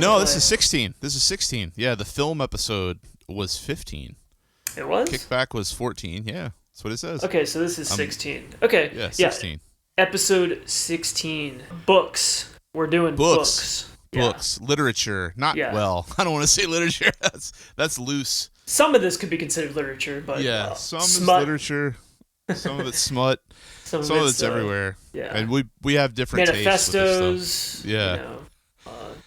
No, this is 16. This is 16. Yeah, the film episode was 15. It was? Kickback was 14. Yeah, that's what it says. Okay, so this is 16. Okay. Yeah, 16. Yeah. Episode 16. Books. We're doing books. Books. Literature. Not, well, I don't want to say literature. That's loose. Some of this could be considered literature, but yeah, some smut. is literature. Some of it's smut. Some of it's everywhere. Yeah. And we have different manifestos, tastes with this stuff. Yeah. You know,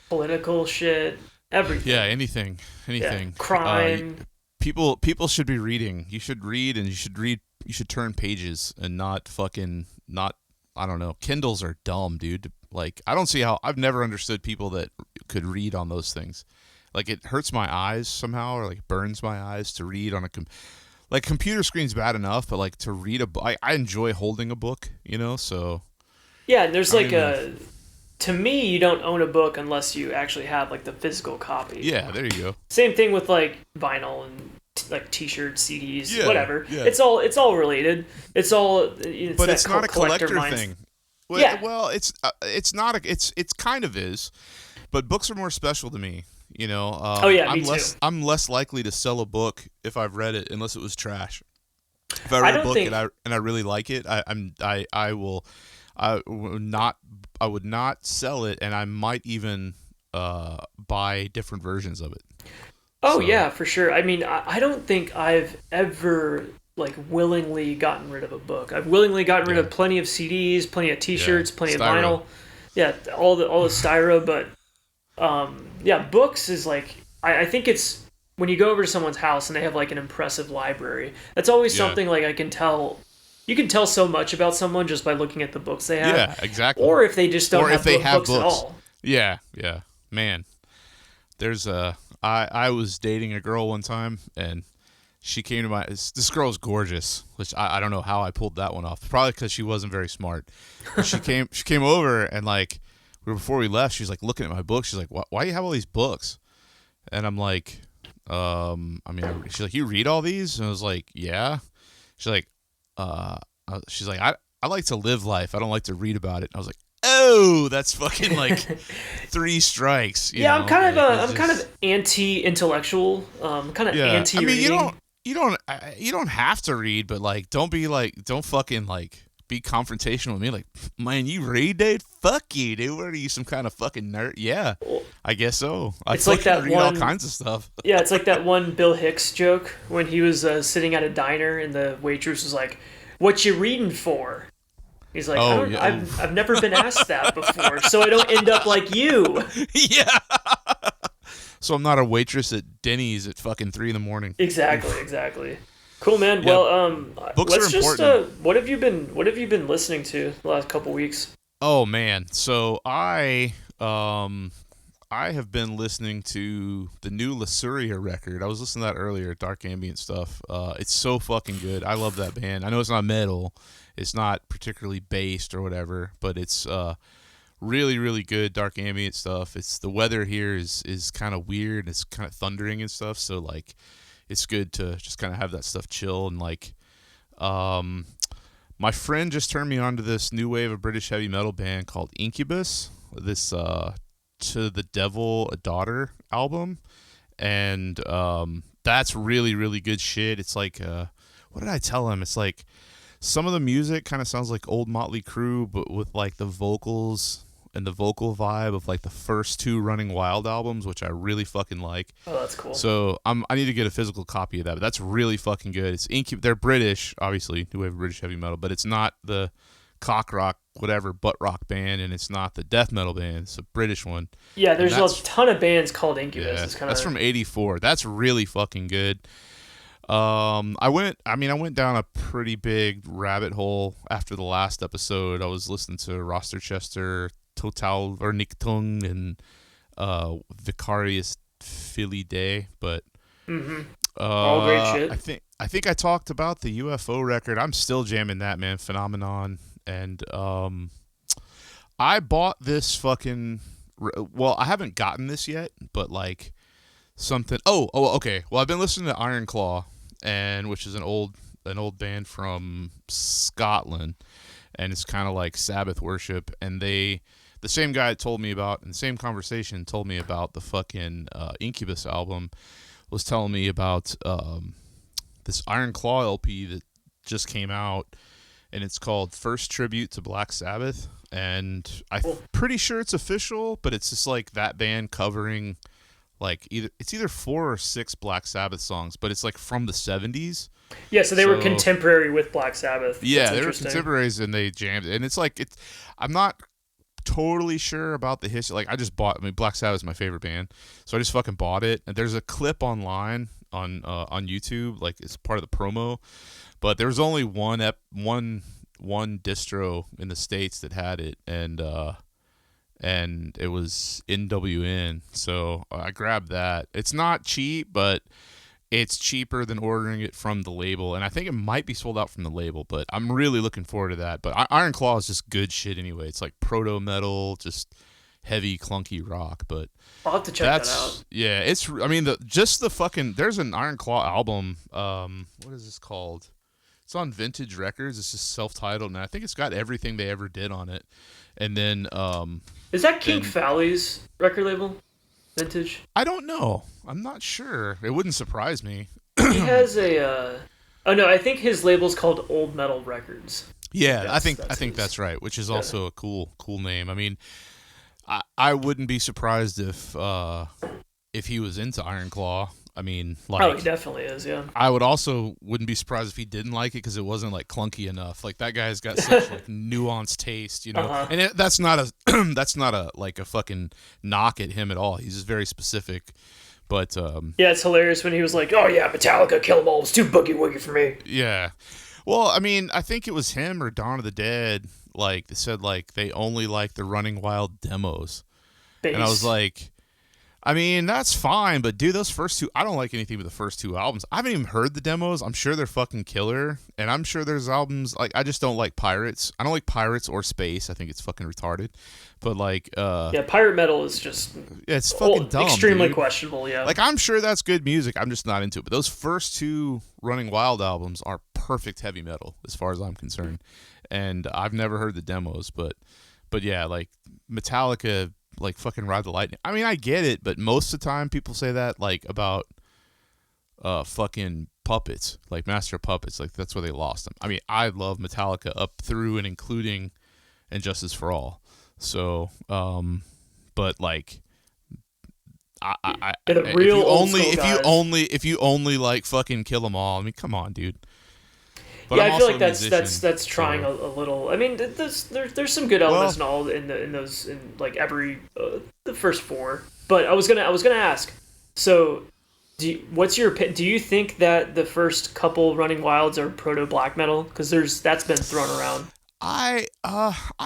political shit, everything. Yeah, anything. Yeah. Crime. People should be reading. You should read, and you should turn pages and not I don't know. Kindles are dumb, dude. Like, I don't see how. I've never understood people that could read on those things. Like, it hurts my eyes somehow, or like burns my eyes to read on a computer screen's bad enough, but like to read a book, I enjoy holding a book, so. Yeah, and there's to me, you don't own a book unless you actually have like the physical copy. Yeah, there you go. Same thing with like vinyl and like T-shirts, CDs, whatever. Yeah. It's all related. It's but it's not a collector thing. Well, yeah. Well, it's not it's kind of is, but books are more special to me. Me too. I'm less likely to sell a book if I've read it unless it was trash. If I read a book and I really like it, I would not sell it, and I might even buy different versions of it. Oh, yeah, for sure. I mean, I don't think I've ever like willingly gotten rid of a book. I've willingly gotten rid of plenty of CDs, plenty of T-shirts, plenty of vinyl. Yeah, all the styro, but books is like I think it's when you go over to someone's house and they have like an impressive library. That's always something like I can tell. You can tell so much about someone just by looking at the books they have. Yeah, exactly. Or if they just don't have books at all. Yeah. Man, there's I was dating a girl one time, and she came to this girl's gorgeous, which I don't know how I pulled that one off. Probably because she wasn't very smart. But she came over, and like before we left, she's like looking at my books. She's like, why do you have all these books? And I'm like, she's like, you read all these? And I was like, yeah. She's like, I like to live life. I don't like to read about it. And I was like, oh, that's fucking like 3 strikes. You know? I'm kind of anti-intellectual. Kind of anti-reading. I mean, you don't have to read, but like, don't fucking like be confrontational with me. Like, man, you read, dude? Fuck you, dude. What are you, some kind of fucking nerd? Yeah, I guess so. It's like that read all kinds of stuff. Yeah, it's like that one Bill Hicks joke when he was sitting at a diner and the waitress was like, "What you reading for?" He's like, I've never been asked that before, so I don't end up like you. Yeah. So I'm not a waitress at Denny's at fucking 3 a.m. Exactly. Cool, man. Yep. Well, books are important. What have you been listening to the last couple weeks? Oh man, so I have been listening to the new Lasuria record. I was listening to that earlier, dark ambient stuff. It's so fucking good. I love that band. I know it's not metal. It's not particularly based or whatever, but it's really, really good dark ambient stuff. It's the weather here is kind of weird. It's kind of thundering and stuff, so like it's good to just kind of have that stuff chill. And like my friend just turned me on to this new wave of British heavy metal band called Incubus. This To the Devil a Daughter album, and that's really, really good shit. It's like what did I tell him? It's like some of the music kind of sounds like old Motley Crue, but with like the vocals and the vocal vibe of like the first 2 Running Wild albums, which I really fucking like. Oh, that's cool. So I need to get a physical copy of that, but that's really fucking good. It's They're British, obviously, new wave of British heavy metal, but it's not the cock rock, whatever, butt rock band, and it's not the death metal band. It's a British one. Yeah, there's a ton of bands called Incubus. Yeah, that's from '84. That's really fucking good. I went down a pretty big rabbit hole after the last episode. I was listening to Rosterchester, Total Vernichtung, and Vicarious Filidae, but all great shit. I think I talked about the UFO record. I'm still jamming that, man. Phenomenon. And I bought this fucking. Well, I haven't gotten this yet, but like something. Oh, okay. Well, I've been listening to Iron Claw, and which is an old band from Scotland, and it's kind of like Sabbath worship. And the same guy told me about, in the same conversation, told me about the fucking Incubus album. Was telling me about this Iron Claw LP that just came out, and it's called First Tribute to Black Sabbath. And I'm pretty sure it's official, but it's just like that band covering like either 4 or 6 Black Sabbath songs, but it's like from the 70s. Yeah, so they were contemporary with Black Sabbath. Yeah, they were contemporaries, and they jammed it. And it's like I'm not totally sure about the history. Like, I just bought. I mean, Black Sabbath is my favorite band, so I just fucking bought it. And there's a clip online on YouTube, like it's part of the promo. But there was only one distro in the States that had it, and it was NWN. So I grabbed that. It's not cheap, but it's cheaper than ordering it from the label, and I think it might be sold out from the label, but I'm really looking forward to that. But Iron Claw is just good shit anyway. It's like proto metal, just heavy, clunky rock. But I'll have to check that out. Yeah, there's an Iron Claw album. What is this called? It's on Vintage Records. It's just self-titled, and I think it's got everything they ever did on it. And then is that King Fowley's record label? Vintage? I don't know. I'm not sure. It wouldn't surprise me. He has a oh no, I think his label's called Old Metal Records. Yeah, I think that's right, which is also a cool name. I mean, I wouldn't be surprised if he was into Iron Claw. I mean, like, he definitely is, yeah. I wouldn't be surprised if he didn't like it because it wasn't like clunky enough. Like, that guy's got such like nuanced taste, you know. And that's not a like a fucking knock at him at all. He's just very specific. But yeah, it's hilarious when he was like, "Oh yeah, Metallica, Kill 'Em All, it's too boogie woogie for me." Yeah. Well, I mean, I think it was him or Dawn of the Dead. Like, they said like they only like the Running Wild demos, and I was like, I mean, that's fine, but dude, those first two, I don't like anything but the first 2 albums. I haven't even heard the demos. I'm sure they're fucking killer, and I'm sure there's albums, like, I just don't like Pirates. I don't like Pirates or Space. I think it's fucking retarded. But, like, yeah, pirate metal is just... Yeah, it's fucking dumb, extremely dude. Questionable, yeah. Like, I'm sure that's good music. I'm just not into it. But those first 2 Running Wild albums are perfect heavy metal, as far as I'm concerned. And I've never heard the demos, but yeah, like, Metallica... like fucking Ride the Lightning. I mean, I get it, but most of the time people say that like about fucking Puppets, like Master of Puppets, like that's where they lost them. I mean, I love Metallica up through and including And Justice for All. So, but like if you only like fucking Kill 'Em All, I mean, come on, dude. But yeah, I feel like that's trying a little. I mean, there's some good elements and all in those like every the first 4. But I was gonna ask. So, do you think that the first couple Running Wilds are proto black metal? Because that's been thrown around. I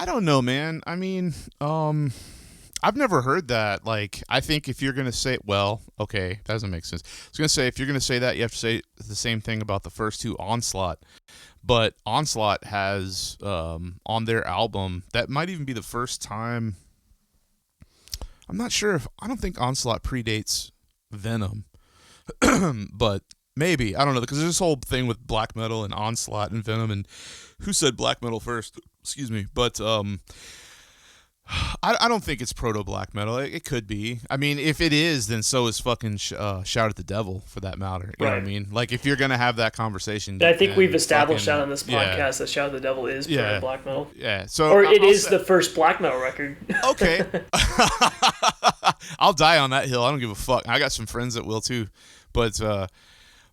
don't know, man. I mean, I've never heard that. Like, I think if you're going to say, well, okay, that doesn't make sense. I was going to say, if you're going to say that, you have to say the same thing about the first 2 Onslaught. But Onslaught has, on their album, that might even be the first time. I'm not sure I don't think Onslaught predates Venom. But maybe. I don't know. Because there's this whole thing with black metal and Onslaught and Venom. And who said black metal first? Excuse me. But, I don't think it's proto black metal. It could be. I mean, if it is, then so is fucking Shout at the Devil, for that matter. You know what I mean? Like, if you're gonna have that conversation, I think we've established that on this podcast that Shout at the Devil is proto black metal. Yeah. So or it is the first black metal record. Okay. I'll die on that hill. I don't give a fuck. I got some friends that will too,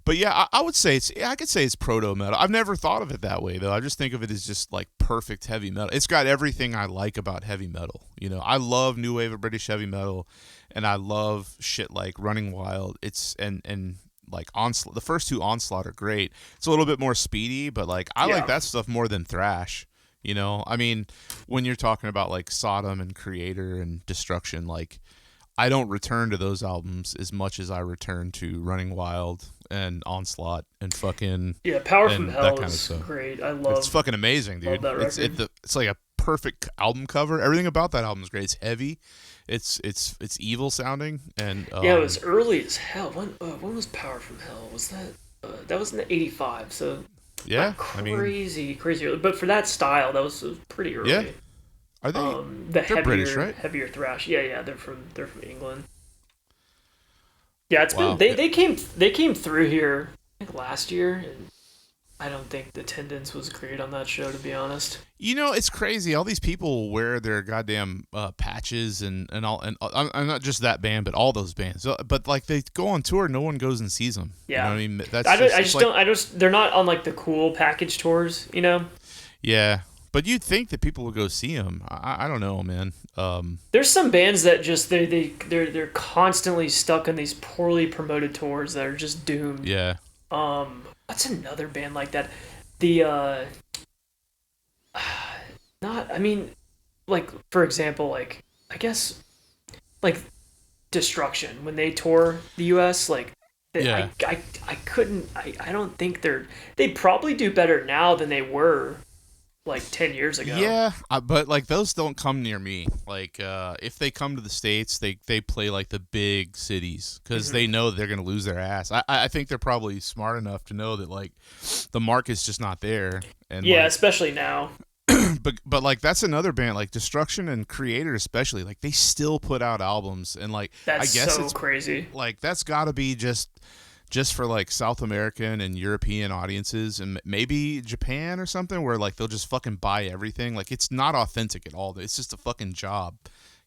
But yeah, I would say I could say it's proto metal. I've never thought of it that way though. I just think of it as just like perfect heavy metal. It's got everything I like about heavy metal. You know, I love new wave of British heavy metal, and I love shit like Running Wild. It's and like Onslaught. The first 2 Onslaught are great. It's a little bit more speedy, but like I like that stuff more than thrash. You know, I mean, when you're talking about like Sodom and Creator and Destruction, like I don't return to those albums as much as I return to Running Wild and Onslaught and fucking Power from Hell is great. I love it's fucking amazing, dude. Love that record. It's like a perfect album cover. Everything about that album is great. It's heavy, it's evil sounding, and Yeah, it was early as hell. When was Power from Hell? Was that that was in '85? So yeah, not I mean, crazy early, but for that style, that was pretty yeah, early. are they? The They're British, heavier right? heavier thrash. Yeah, they're from England. Yeah, it's been Wow. Yeah. they came through here I think last year, and I don't think the attendance was great on that show, to be honest. You know, it's crazy. All these people wear their goddamn patches and all, and I'm not just that band, but all those bands. But like they go on tour, no one goes and sees them. You know Yeah, what I mean? That's I don't. just I it's just like don't. I just they're not on like the cool package tours, you know. yeah. But you'd think that people would go see them. I don't know, man. There's some bands that just they're constantly stuck on these poorly promoted tours that are just doomed. Yeah. What's another band like that? The not I mean, like for example, like I guess like Destruction when they tour the U.S. Like Yeah. I couldn't I don't think they probably do better now than they were like 10 years ago. Yeah, but like those don't come near me. Like if they come to the States, they play like the big cities because Mm-hmm. they know they're gonna lose their ass. I think they're probably smart enough to know that like the market's just not there. And Yeah, like, especially now. but like that's another band like Destruction and Creator especially. Like they still put out albums and like I That's guess so it's crazy. like that's got to be just for like South American and European audiences and maybe Japan or something where like they'll just fucking buy everything. Like it's not authentic at all. It's just a fucking job.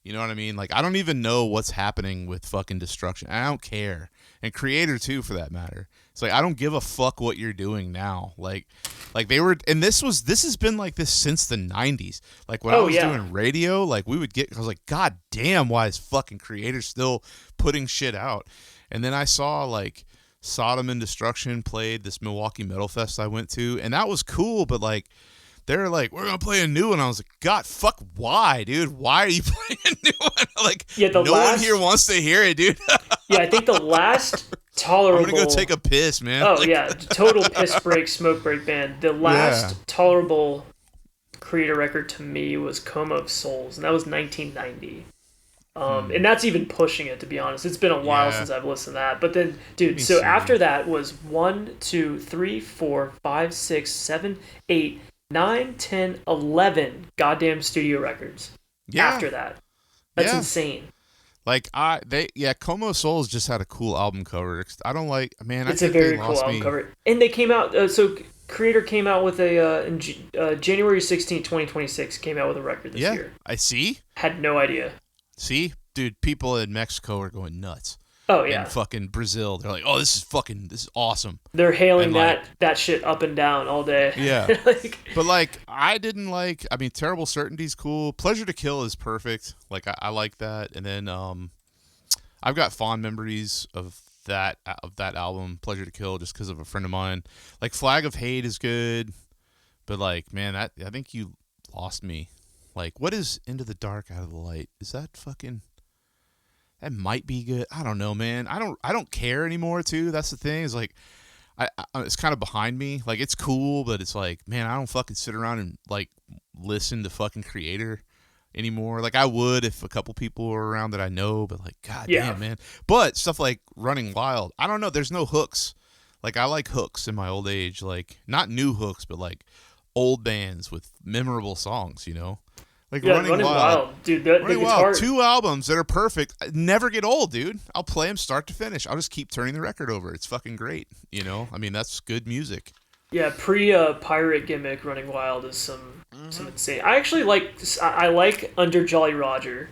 You know what I mean? Like I don't even know what's happening with fucking Destruction. I don't care. And Creator too for that matter. It's like I don't give a fuck what you're doing now. Like they were and this has been like this since the 90s. Like when I Oh was yeah. doing radio, like we would get I was like god damn why is fucking Creator still putting shit out? And then I saw like Sodom and Destruction played this Milwaukee Metal Fest I went to, and that was cool, but like they're like, we're gonna play a new one. I was like, God, fuck, why, dude? Why are you playing a new one? Like, Yeah, no one here wants to hear it, dude. Yeah, I think the last I'm tolerable. gonna go take a piss, man. Oh Like, yeah, total piss break, smoke break band. The last Yeah. tolerable Creator record to me was Coma of Souls, and that was 1990. And that's even pushing it, to be honest. It's been a while Yeah. since I've listened to that. But then, dude, Me so too. after that was 1, 2, 3, 4, 5, 6, 7, 8, 9, 10, 11 goddamn studio records. Yeah. After that, that's Yeah. insane. Like Como Souls just had a cool album cover. I don't like, man. It's I a think very they cool lost album me. cover, and they came out. So Creator came out with January 16th, 2026. Came out with a record this Yeah, year. I see. Had no idea. See, dude, people in Mexico are going nuts. Oh yeah, And fucking Brazil, they're like, oh, this is awesome. they're hailing And, like, that shit up and down all day. Yeah. Like, But like I didn't like I mean Terrible Certainty's cool. Pleasure to Kill is perfect. Like I like that. And then I've got fond memories of that album, Pleasure to Kill, just because of a friend of mine. Like Flag of Hate is good. But like, man, that I think you lost me. Like, what is Into the Dark Out of the Light? Is that fucking that might be good. I don't know, man. I don't care anymore too. That's the thing. Is like it's kind of behind me. Like it's cool, but it's like, man, I don't fucking sit around and like listen to fucking Creator anymore. Like I would if a couple people were around that I know, but like, god Yeah. damn, man. But stuff like Running Wild, I don't know. There's no hooks. Like I like hooks in my old age. Like not new hooks, but like old bands with memorable songs. You know, like yeah, Running Wild. dude. The Running guitar. Wild, 2 albums that are perfect. Never get old, dude. I'll play them start to finish. I'll just keep turning the record over. It's fucking great. You know, I mean, that's good music. Yeah, pirate gimmick. Running Wild is some insane. I actually I like Under Jolly Roger.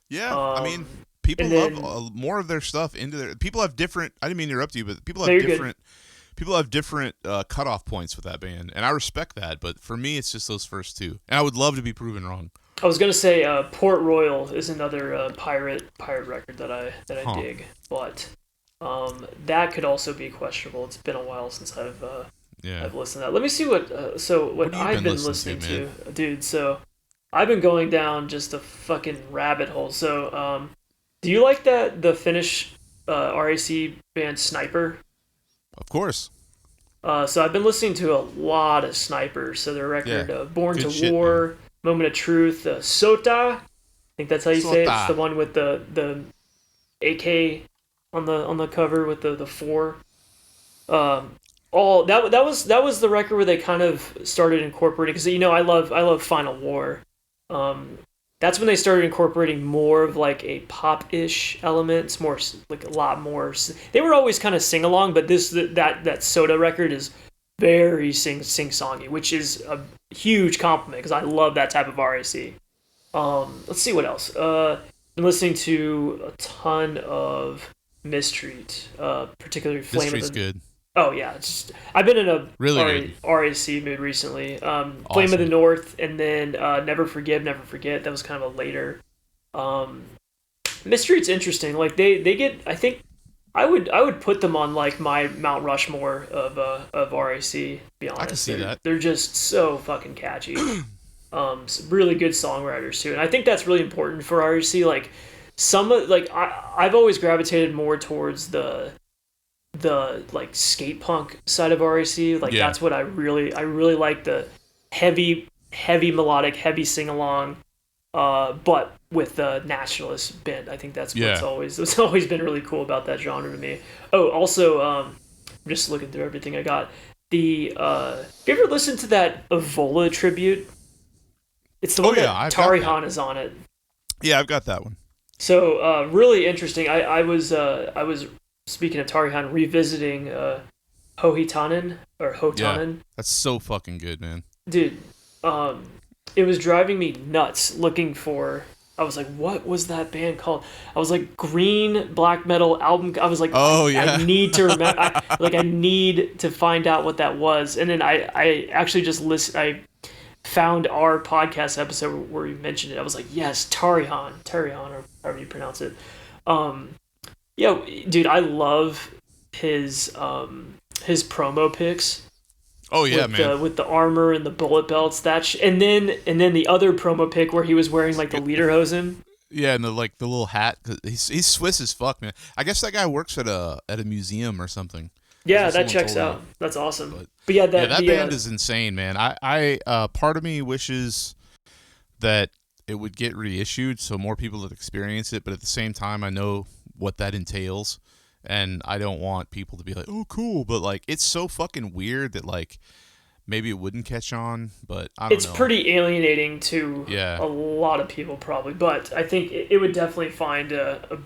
Yeah, I mean, people love more of their stuff into their. People have different. I didn't mean to interrupt you, but people have different. People have different cutoff points with that band, and I respect that. But for me, it's just those first two, and I would love to be proven wrong. I was gonna say Port Royal is another pirate record that I dig, but that could also be questionable. It's been a while since I've listened to that. Let me see what I've been listening to, dude. So I've been going down just a fucking rabbit hole. So do you like the Finnish RAC band Sniper? Of course. So I've been listening to a lot of Snipers. So their record Born Good to shit, War. man. Moment of Truth, Sota, think that's how you say it. It's Sota. the one with the AK on the cover with the four. All that was the record where they kind of started incorporating, because I love Final War. That's when they started incorporating more of like a pop-ish elements, more like a lot more. They were always kind of sing along, but that Soda record is very sing songy, which is a huge compliment because I love that type of RAC. Let's see what else. Been listening to a ton of Mistreat, particularly Flame Mistreat's of the. good. Oh yeah, I've been in a Really good. RAC mood recently. Flame Awesome. of the North, and then Never Forgive, Never Forget. That was kind of a later. Mistreat's interesting. Like they get. I think I would put them on like my Mount Rushmore of RAC. To be honest, I can see that. They're just so fucking catchy. Some really good songwriters too, and I think that's really important for RAC. Like I've always gravitated more towards the like skate punk side of RAC. Like that's what I really like, the heavy melodic, heavy sing along, but with the nationalist bent. I think that's what's always been really cool about that genre to me. Oh, also, I'm just looking through everything I got. Have you ever listened to that Evola tribute? It's the one that Tarihan is on it. Yeah, I've got that one. So really interesting. I was speaking of Tarihan, revisiting Hohitanen or Hotanen. Yeah, that's so fucking good, man. Dude, it was driving me nuts looking for. I was like, what was that band called? I was like, Green Black Metal album. I was like, I need to remember. I need to find out what that was. And then I actually just listened. I found our podcast episode where you mentioned it. I was like, yes, Tarihan, or however you pronounce it. Yeah, dude, I love his promo pics. Oh yeah, man! With the armor and the bullet belts, and then the other promo pic where he was wearing like the lederhosen. Yeah, and the little hat. He's Swiss as fuck, man. I guess that guy works at a museum or something. Yeah, that checks out. That's awesome. But yeah, that band is insane, man. I part of me wishes that it would get reissued so more people would experience it, but at the same time, I know what that entails. And I don't want people to be like, oh, cool. But, like, it's so fucking weird that, like, maybe it wouldn't catch on. But I don't know. It's pretty alienating to a lot of people, probably. But I think it would definitely find a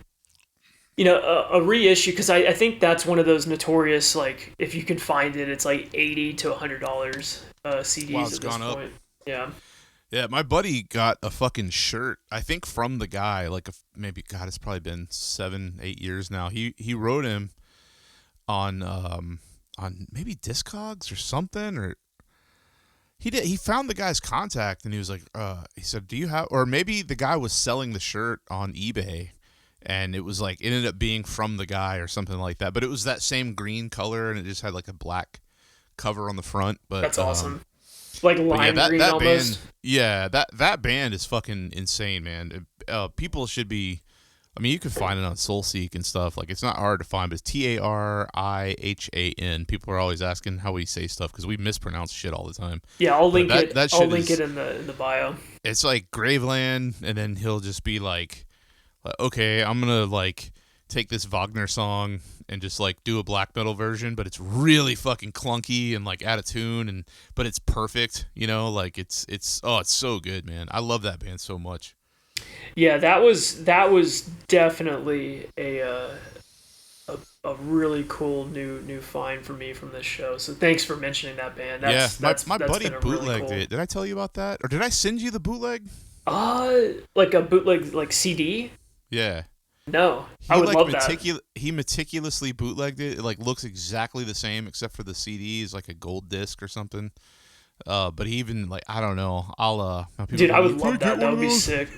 reissue. Because I think that's one of those notorious, like, if you can find it, it's like $80 to $100 CDs wow, it's at this gone point. Up. Yeah. Yeah, my buddy got a fucking shirt, I think from the guy, like maybe, God, it's probably been 7-8 years now. He wrote him on maybe Discogs or something, or he found the guy's contact and he was like, he said, do you have, or maybe the guy was selling the shirt on eBay and it was like, it ended up being from the guy or something like that, but it was that same green color and it just had like a black cover on the front. But that's awesome. Like lime green that almost. Band, yeah, that band is fucking insane, man. People should be. I mean, you can find it on SoulSeek and stuff. Like, it's not hard to find, but it's Tarihan. People are always asking how we say stuff because we mispronounce shit all the time. Yeah, I'll link it. I'll link it in the bio. It's like Graveland, and then he'll just be like, "Okay, I'm gonna like take this Wagner song and just like do a black metal version, but it's really fucking clunky and like out of tune, but it's perfect, like it's so good, man. I love that band so much. Yeah, that was definitely a really cool new find for me from this show. So thanks for mentioning that band. My buddy bootlegged it. Did I tell you about that, or did I send you the bootleg? Like a bootleg like CD? Yeah. No, I would love that. He meticulously bootlegged it. It like looks exactly the same except for the CD is like a gold disc or something. But he even like, I don't know. Dude, I would love that. That would be sick.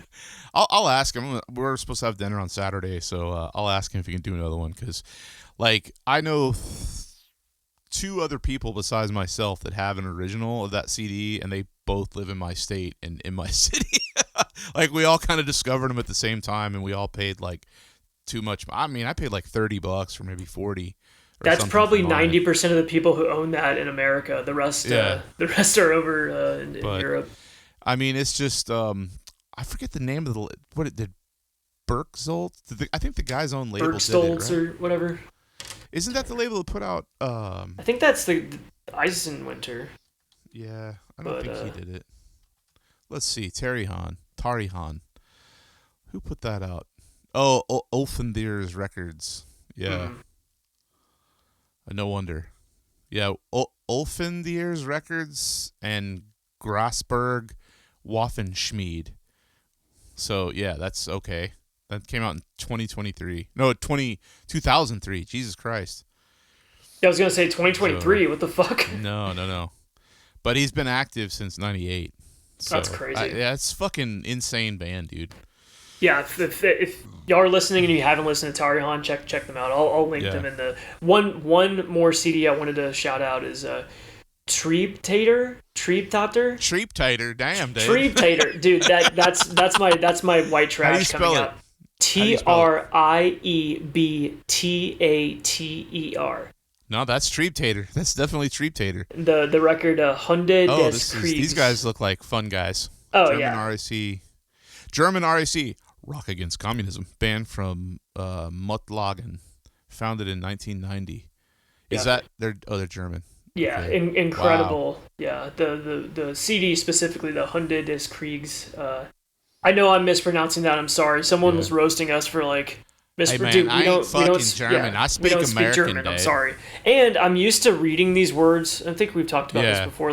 I'll ask him. We're supposed to have dinner on Saturday, so I'll ask him if he can do another one because, like, I know two other people besides myself that have an original of that CD, and they both live in my state and in my city. Like, we all kind of discovered them at the same time, and we all paid like too much. I mean, I paid like $30 or maybe $40. That's probably 90% of the people who own that in America. The rest are over in Europe. I mean, it's just I forget the name of what it did. Berkzolt? I think the guy's own label Berkstolz did it, right? or whatever. Isn't that the label that put out? I think that's the Eisenwinter. Yeah, I don't think he did it. Let's see, Tari Han. Who put that out? Oh, Olfendeer's Records. Yeah. No wonder. Yeah, Olfendeer's Records and Grasberg Waffenschmied. So, yeah, that's okay. That came out in 2023. No, 2003. Jesus Christ. Yeah, I was going to say 2023. So, what the fuck? No. But he's been active since 98. So, that's crazy. Yeah, it's fucking insane band, dude. Yeah, if y'all are listening and you haven't listened to Tari Han, check them out. I'll link them in the one more CD I wanted to shout out is Treeptater. Damn, dude. Treeptater, dude. That's my white trash coming up. Triebtater. No, that's Treeptater. That's definitely Treeptater. The record Hunde des Kriegs. These guys look like fun guys. Oh, German RAC, Rock Against Communism, band from Muttlagen, founded in 1990. Is that they're German? Yeah, okay. Incredible. Wow. Yeah, the CD specifically, the Hunde des Kriegs. I know I'm mispronouncing that. I'm sorry. Someone was roasting us for Hey man, I ain't fucking German. I speak American. German. I'm sorry. And I'm used to reading these words. I think we've talked about this before.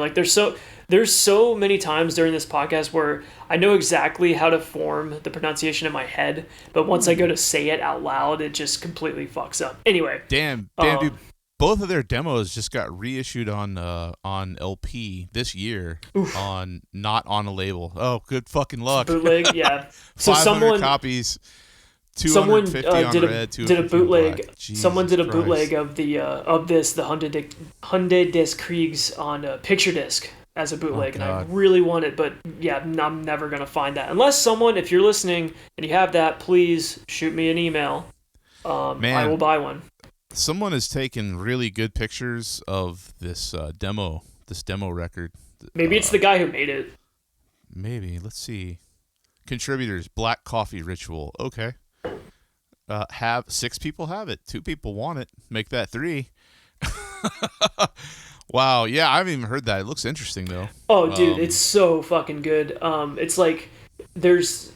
There's so many times during this podcast where I know exactly how to form the pronunciation in my head, but once I go to say it out loud, it just completely fucks up. Anyway. Damn, dude. Both of their demos just got reissued on LP this year. Oof. Not on a label. Oh, good fucking luck. Bootleg, yeah. So 500 copies. Someone did a bootleg. Someone did a bootleg of the Hunde des Kriegs on a picture disc as a bootleg, and I really want it, but yeah, I'm never gonna find that unless someone, if you're listening and you have that, please shoot me an email. I will buy one. Someone has taken really good pictures of this demo record. Maybe it's the guy who made it. Maybe. Let's see. Contributors: Black Coffee Ritual. Okay. Have 6 people have it. 2 people want it. Make that 3. Wow. Yeah, I haven't even heard that. It looks interesting though. Oh, dude, it's so fucking good. It's like there's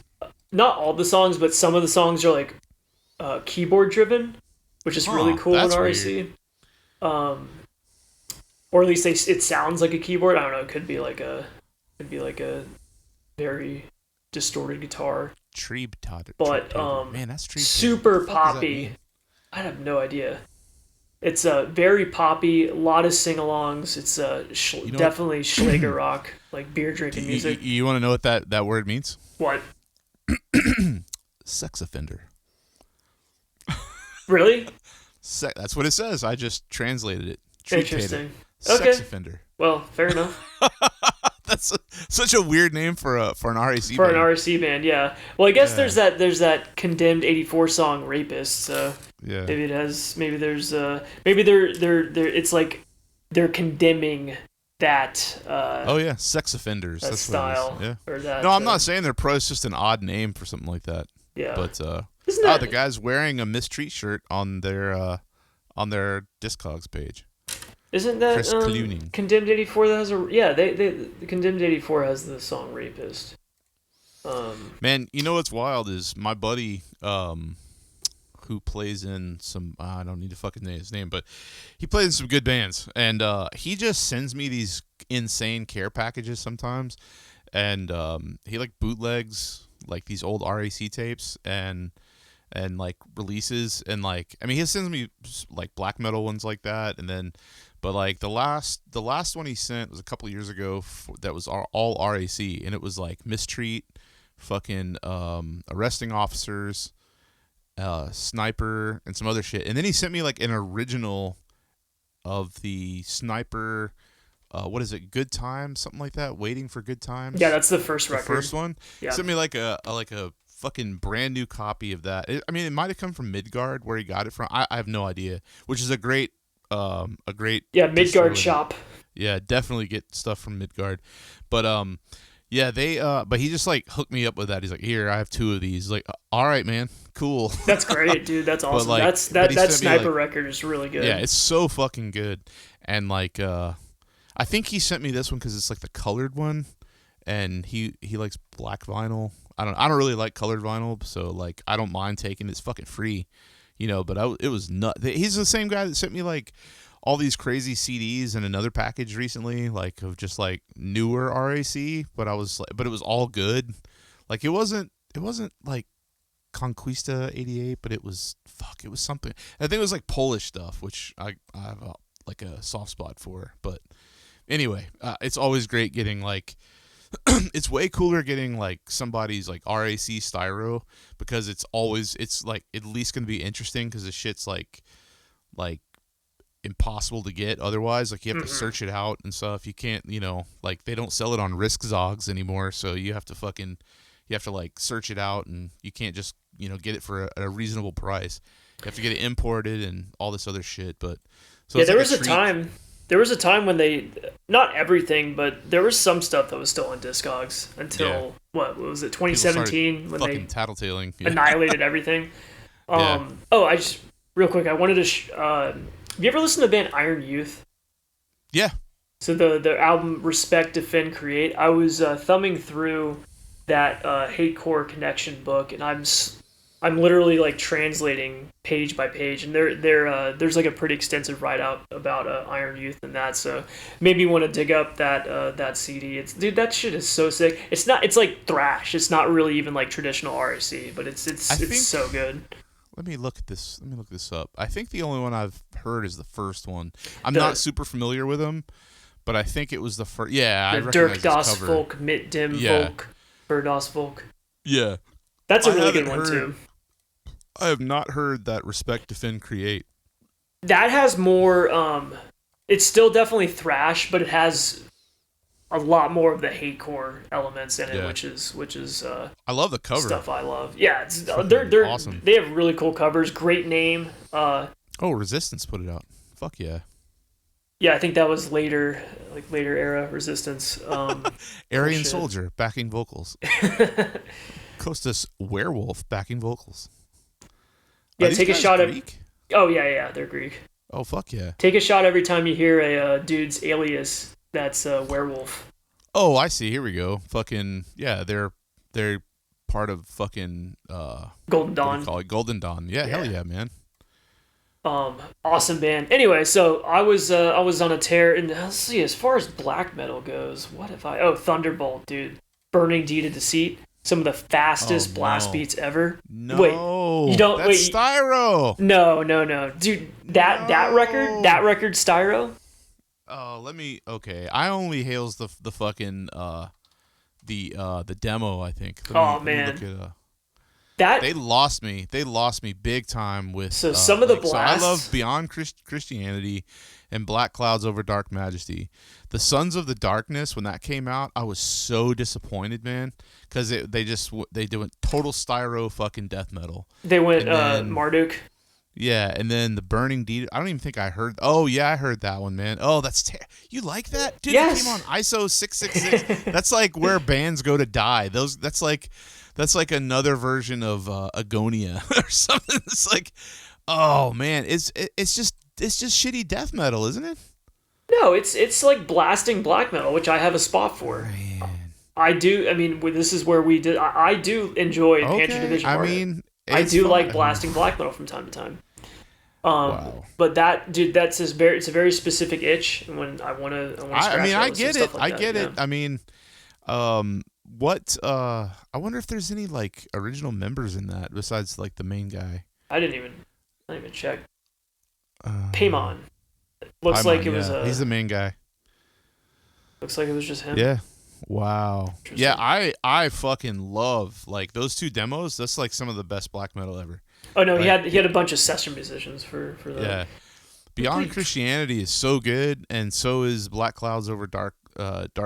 not all the songs, but some of the songs are like keyboard driven, which is really cool in RAC. Or at least it sounds like a keyboard. I don't know. It could be like a very distorted guitar. But man, that's super poppy. I have no idea. It's very poppy, a lot of sing-alongs. It's definitely Schlager rock, like beer drinking music. You want to know what that word means? What? Sex offender. Really? That's what it says. I just translated it. Interesting. Sex offender. Well, fair enough. That's such a weird name for an RAC band. For an RAC band, yeah. Well, I guess there's that Condemned '84 song "Rapist." So maybe it has. Maybe there's. Maybe they're. It's like they're condemning that. Sex offenders. That that's style. What it is. Yeah. Or that, no, I'm not saying they're pro. It's just an odd name for something like that. Yeah. But the guy's wearing a Mistreat shirt on their Discogs page. Isn't that Chris Clooning. Condemned '84 that has the Condemned '84 has the song "Rapist." Man, you know what's wild is my buddy who plays in some I don't need to fucking name his name, but he plays in some good bands, and he just sends me these insane care packages sometimes, and he like bootlegs like these old RAC tapes and like releases, and like I mean he sends me like black metal ones like that, and then. But like the last one he sent was a couple of years ago that was all RAC, and it was like Mistreat, fucking arresting officers, Sniper, and some other shit. And then he sent me like an original of the Sniper, what is it, Good Times, something like that, Waiting for Good Times. Yeah, that's the first record. The first one. Yeah. He sent me like a fucking brand new copy of that. It might have come from Midgard where he got it from. I have no idea. Which is a great Midgard shop. Yeah, definitely get stuff from Midgard. But Yeah, but he just like hooked me up with that. He's like, here, I have 2 of these. Like, all right, man, cool. That's great, dude. That's awesome. Like, that sniper record is really good. Yeah, it's so fucking good. And like, I think he sent me this one because it's like the colored one, and he likes black vinyl. I don't really like colored vinyl, so like I don't mind taking it. It's fucking free, But it was nut. He's the same guy that sent me like all these crazy CDs in another package recently, like of just like newer RAC. But but it was all good. Like it wasn't like Conquista '88, but it was something. I think it was like Polish stuff, which I have like a soft spot for. But anyway, it's always great getting like. It's way cooler getting like somebody's like RAC styro, because it's like at least gonna be interesting, because the shit's like impossible to get otherwise. Like you have to search it out and stuff. You can't, like they don't sell it on Risk Zogs anymore, so you have to like search it out, and you can't just get it for a reasonable price. You have to get it imported and all this other shit. But so yeah, there was a time when they, not everything, but there was some stuff that was still on Discogs until what was it, 2017, when they tattletaling, annihilated everything. Oh, I just real quick, I wanted to. Have you ever listened to the band Iron Youth? Yeah. So the album Respect, Defend, Create. I was thumbing through that Hatecore Connection book, and I'm literally like translating page by page, and there's like a pretty extensive write out about Iron Youth and that. So maybe you want to dig up that CD. Dude, that shit is so sick. It's like thrash. It's not really even like traditional RAC, but it's so good. Let me look this up. I think the only one I've heard is the first one. I'm not super familiar with them, but I think it was the first. Yeah, I recognize Dirk Das this cover. Folk, Mit Dem Volk, für Das Volk. Yeah, that's a really good one too. I have not heard that Respect, Defend, Create. That has more. It's still definitely thrash, but it has a lot more of the hatecore elements in it, which is. I love the cover. Stuff I love. Yeah, they're awesome. They have really cool covers. Great name. Resistance put it out. Fuck yeah. Yeah, I think that was later era Resistance. Aryan Soldier backing vocals. Costas Werewolf backing vocals. Yeah, take a shot Greek? Oh yeah, they're Greek. Oh fuck yeah! Take a shot every time you hear a dude's alias that's a werewolf. Oh, I see. Here we go. Fucking yeah, they're part of fucking Golden Dawn. What do you call it? Golden Dawn. Yeah, hell yeah, man. Awesome band. Anyway, so I was on a tear, and let's see, as far as black metal goes, what have I? Oh, Thunderbolt, dude, Burning Deed of Deceit. Some of the fastest blast beats ever. No, wait, you don't. That's Styro. No, dude. That record, Styro. Oh, let me. Okay, I only hails the fucking the demo. I think. Man, let me look at, they lost me. They lost me big time with. So some of the blasts. So I love Beyond Christianity and Black Clouds Over Dark Majesty. The Sons of the Darkness, when that came out, I was so disappointed, man, because they do total styro fucking death metal. They went Marduk. Yeah, and then the Burning Deed. I don't even think I heard. Oh yeah, I heard that one, man. Oh, that's you like that, dude? Yes. It came on ISO 666. That's like where bands go to die. That's like another version of Agonia or something. It's like, oh man, it's just shitty death metal, isn't it? No, it's like blasting black metal, which I have a spot for. Man. I do. I mean, this is where we did. I do enjoy Pantry Division. I mean, I do like blasting black metal from time to time. Wow. But that, dude, it's a very specific itch. When I want to scratch. I mean, I get it. Like I get it. I mean, what? I wonder if there's any like original members in that besides like the main guy. I didn't even check. Paimon. Looks Paimon, like it was. He's the main guy. Looks like it was just him. Yeah. Wow. Yeah, I fucking love like those 2 demos. That's like some of the best black metal ever. Oh no, he had a bunch of session musicians for that. Yeah. Beyond Christianity is so good, and so is Black Clouds Over Dark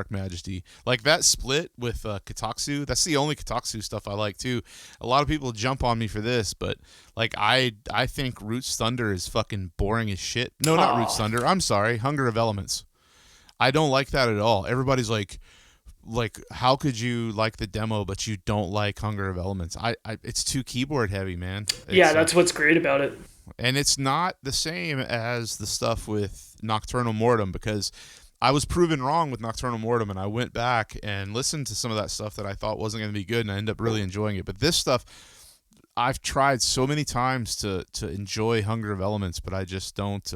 Majesty. Like that split with Kataksu, that's the only Kataksu stuff I like too. A lot of people jump on me for this, but like I think Roots Thunder is fucking boring as shit. No, not Roots Thunder. I'm sorry, Hunger of Elements. I don't like that at all. Everybody's like like, how could you like the demo but you don't like Hunger of Elements? It's too keyboard heavy, man. Yeah, that's what's great about it. And it's not the same as the stuff with Nocturnal Mortem, because I was proven wrong with Nocturnal Mortem, and I went back and listened to some of that stuff that I thought wasn't going to be good, and I ended up really enjoying it. But this stuff, I've tried so many times to enjoy Hunger of Elements, but I just don't.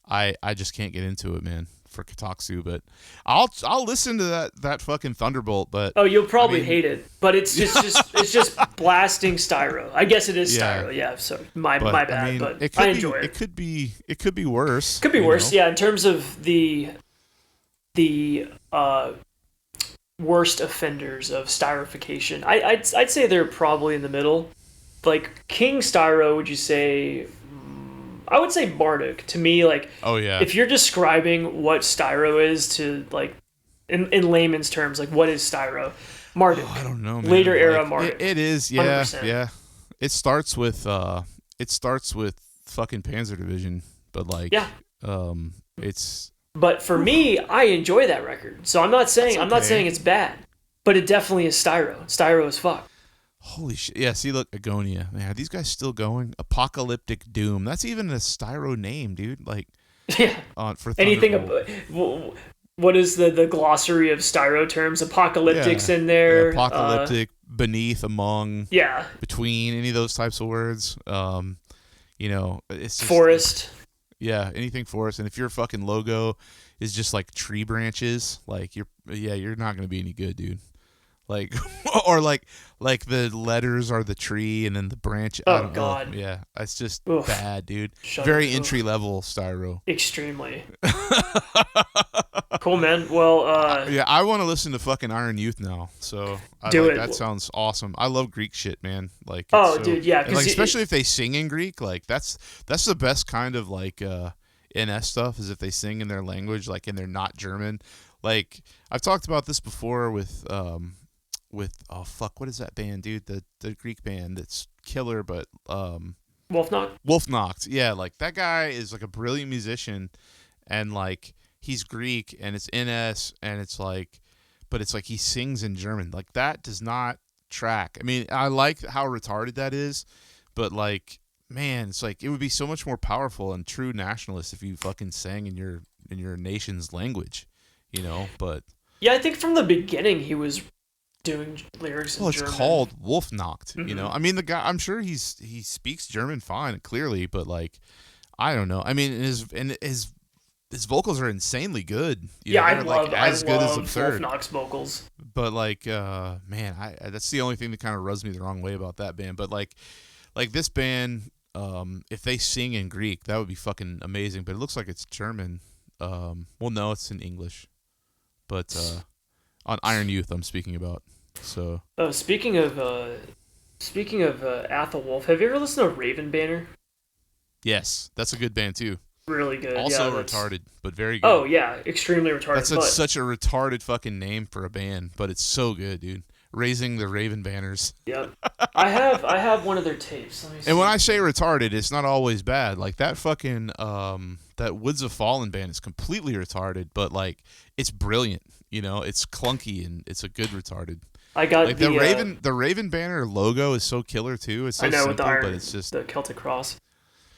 I just can't get into it, man, for Kotatsu. But I'll listen to that fucking Thunderbolt. But you'll probably hate it, but it's just blasting styro. I guess it is styro. Yeah. So my bad, but I enjoy it. It could be worse. Could be worse. Yeah, in terms of the worst offenders of styrification, I'd say they're probably in the middle. Like King Styro, would you say? I would say Marduk. To me, like, oh yeah, if you're describing what styro is to, like, in layman's terms, like, what is styro? Marduk. I don't know, man. Later era Marduk. It is, yeah, 100%. yeah. It starts with fucking Panzer Division, but like, yeah, it's. But for me, I enjoy that record, so I'm not saying it's bad, but it definitely is styro. Styro as fuck. Holy shit. Yeah, see, look, Agonia. Man, are these guys still going? Apocalyptic Doom. That's even a styro name, dude. Like, yeah. For anything. What is the glossary of styro terms? Apocalyptic's in there. Yeah, apocalyptic, beneath, among. Yeah. Between, any of those types of words. It's just, forest. Yeah, anything forest. And if your fucking logo is just like tree branches, like you're not gonna be any good, dude. Like, or like the letters are the tree and then the branch. Oh God. Yeah, it's just Oof. bad, dude. Very entry level styro. Extremely. Cool, man. Well, yeah, I want to listen to fucking Iron Youth now. So do it. That sounds awesome. I love Greek shit, man. Like, dude, yeah. Like, especially if they sing in Greek, like that's the best kind of like NS stuff, is if they sing in their language, like, and they're not German. Like, I've talked about this before with oh fuck, what is that band, dude? The Greek band that's killer, but Wolfnocht. Yeah, like that guy is like a brilliant musician, and like he's Greek and it's NS, and it's like, but it's like he sings in German. Like, that does not track. I mean, I like how retarded that is, but like, man, it's like it would be so much more powerful and true nationalist if you fucking sang in your nation's language, But yeah, I think from the beginning he was doing lyrics in German. It's called Wolfnocht, Mm-hmm. I mean, the guy, I'm sure he speaks German fine, clearly, but like, I don't know. I mean, his vocals are insanely good. I love absurd. Wolfnocht's vocals. But like, man, that's the only thing that kind of rubs me the wrong way about that band. But like this band, if they sing in Greek, that would be fucking amazing. But it looks like it's German. Well, no, it's in English. But on Iron Youth, I'm speaking about. So. Speaking of Athelwolf, have you ever listened to Raven Banner? Yes, that's a good band too. Really good. Also retarded, but very good. Oh yeah, extremely retarded. That's such a retarded fucking name for a band, but it's so good, dude. Raising the Raven Banners. Yep. I have one of their tapes. Let me see. And when I say retarded, it's not always bad. Like that fucking that Woods of Fallen band is completely retarded, but like it's brilliant. It's clunky and it's a good retarded. I got like the Raven Banner logo is so killer too. It's so simple, but it's just the Celtic cross.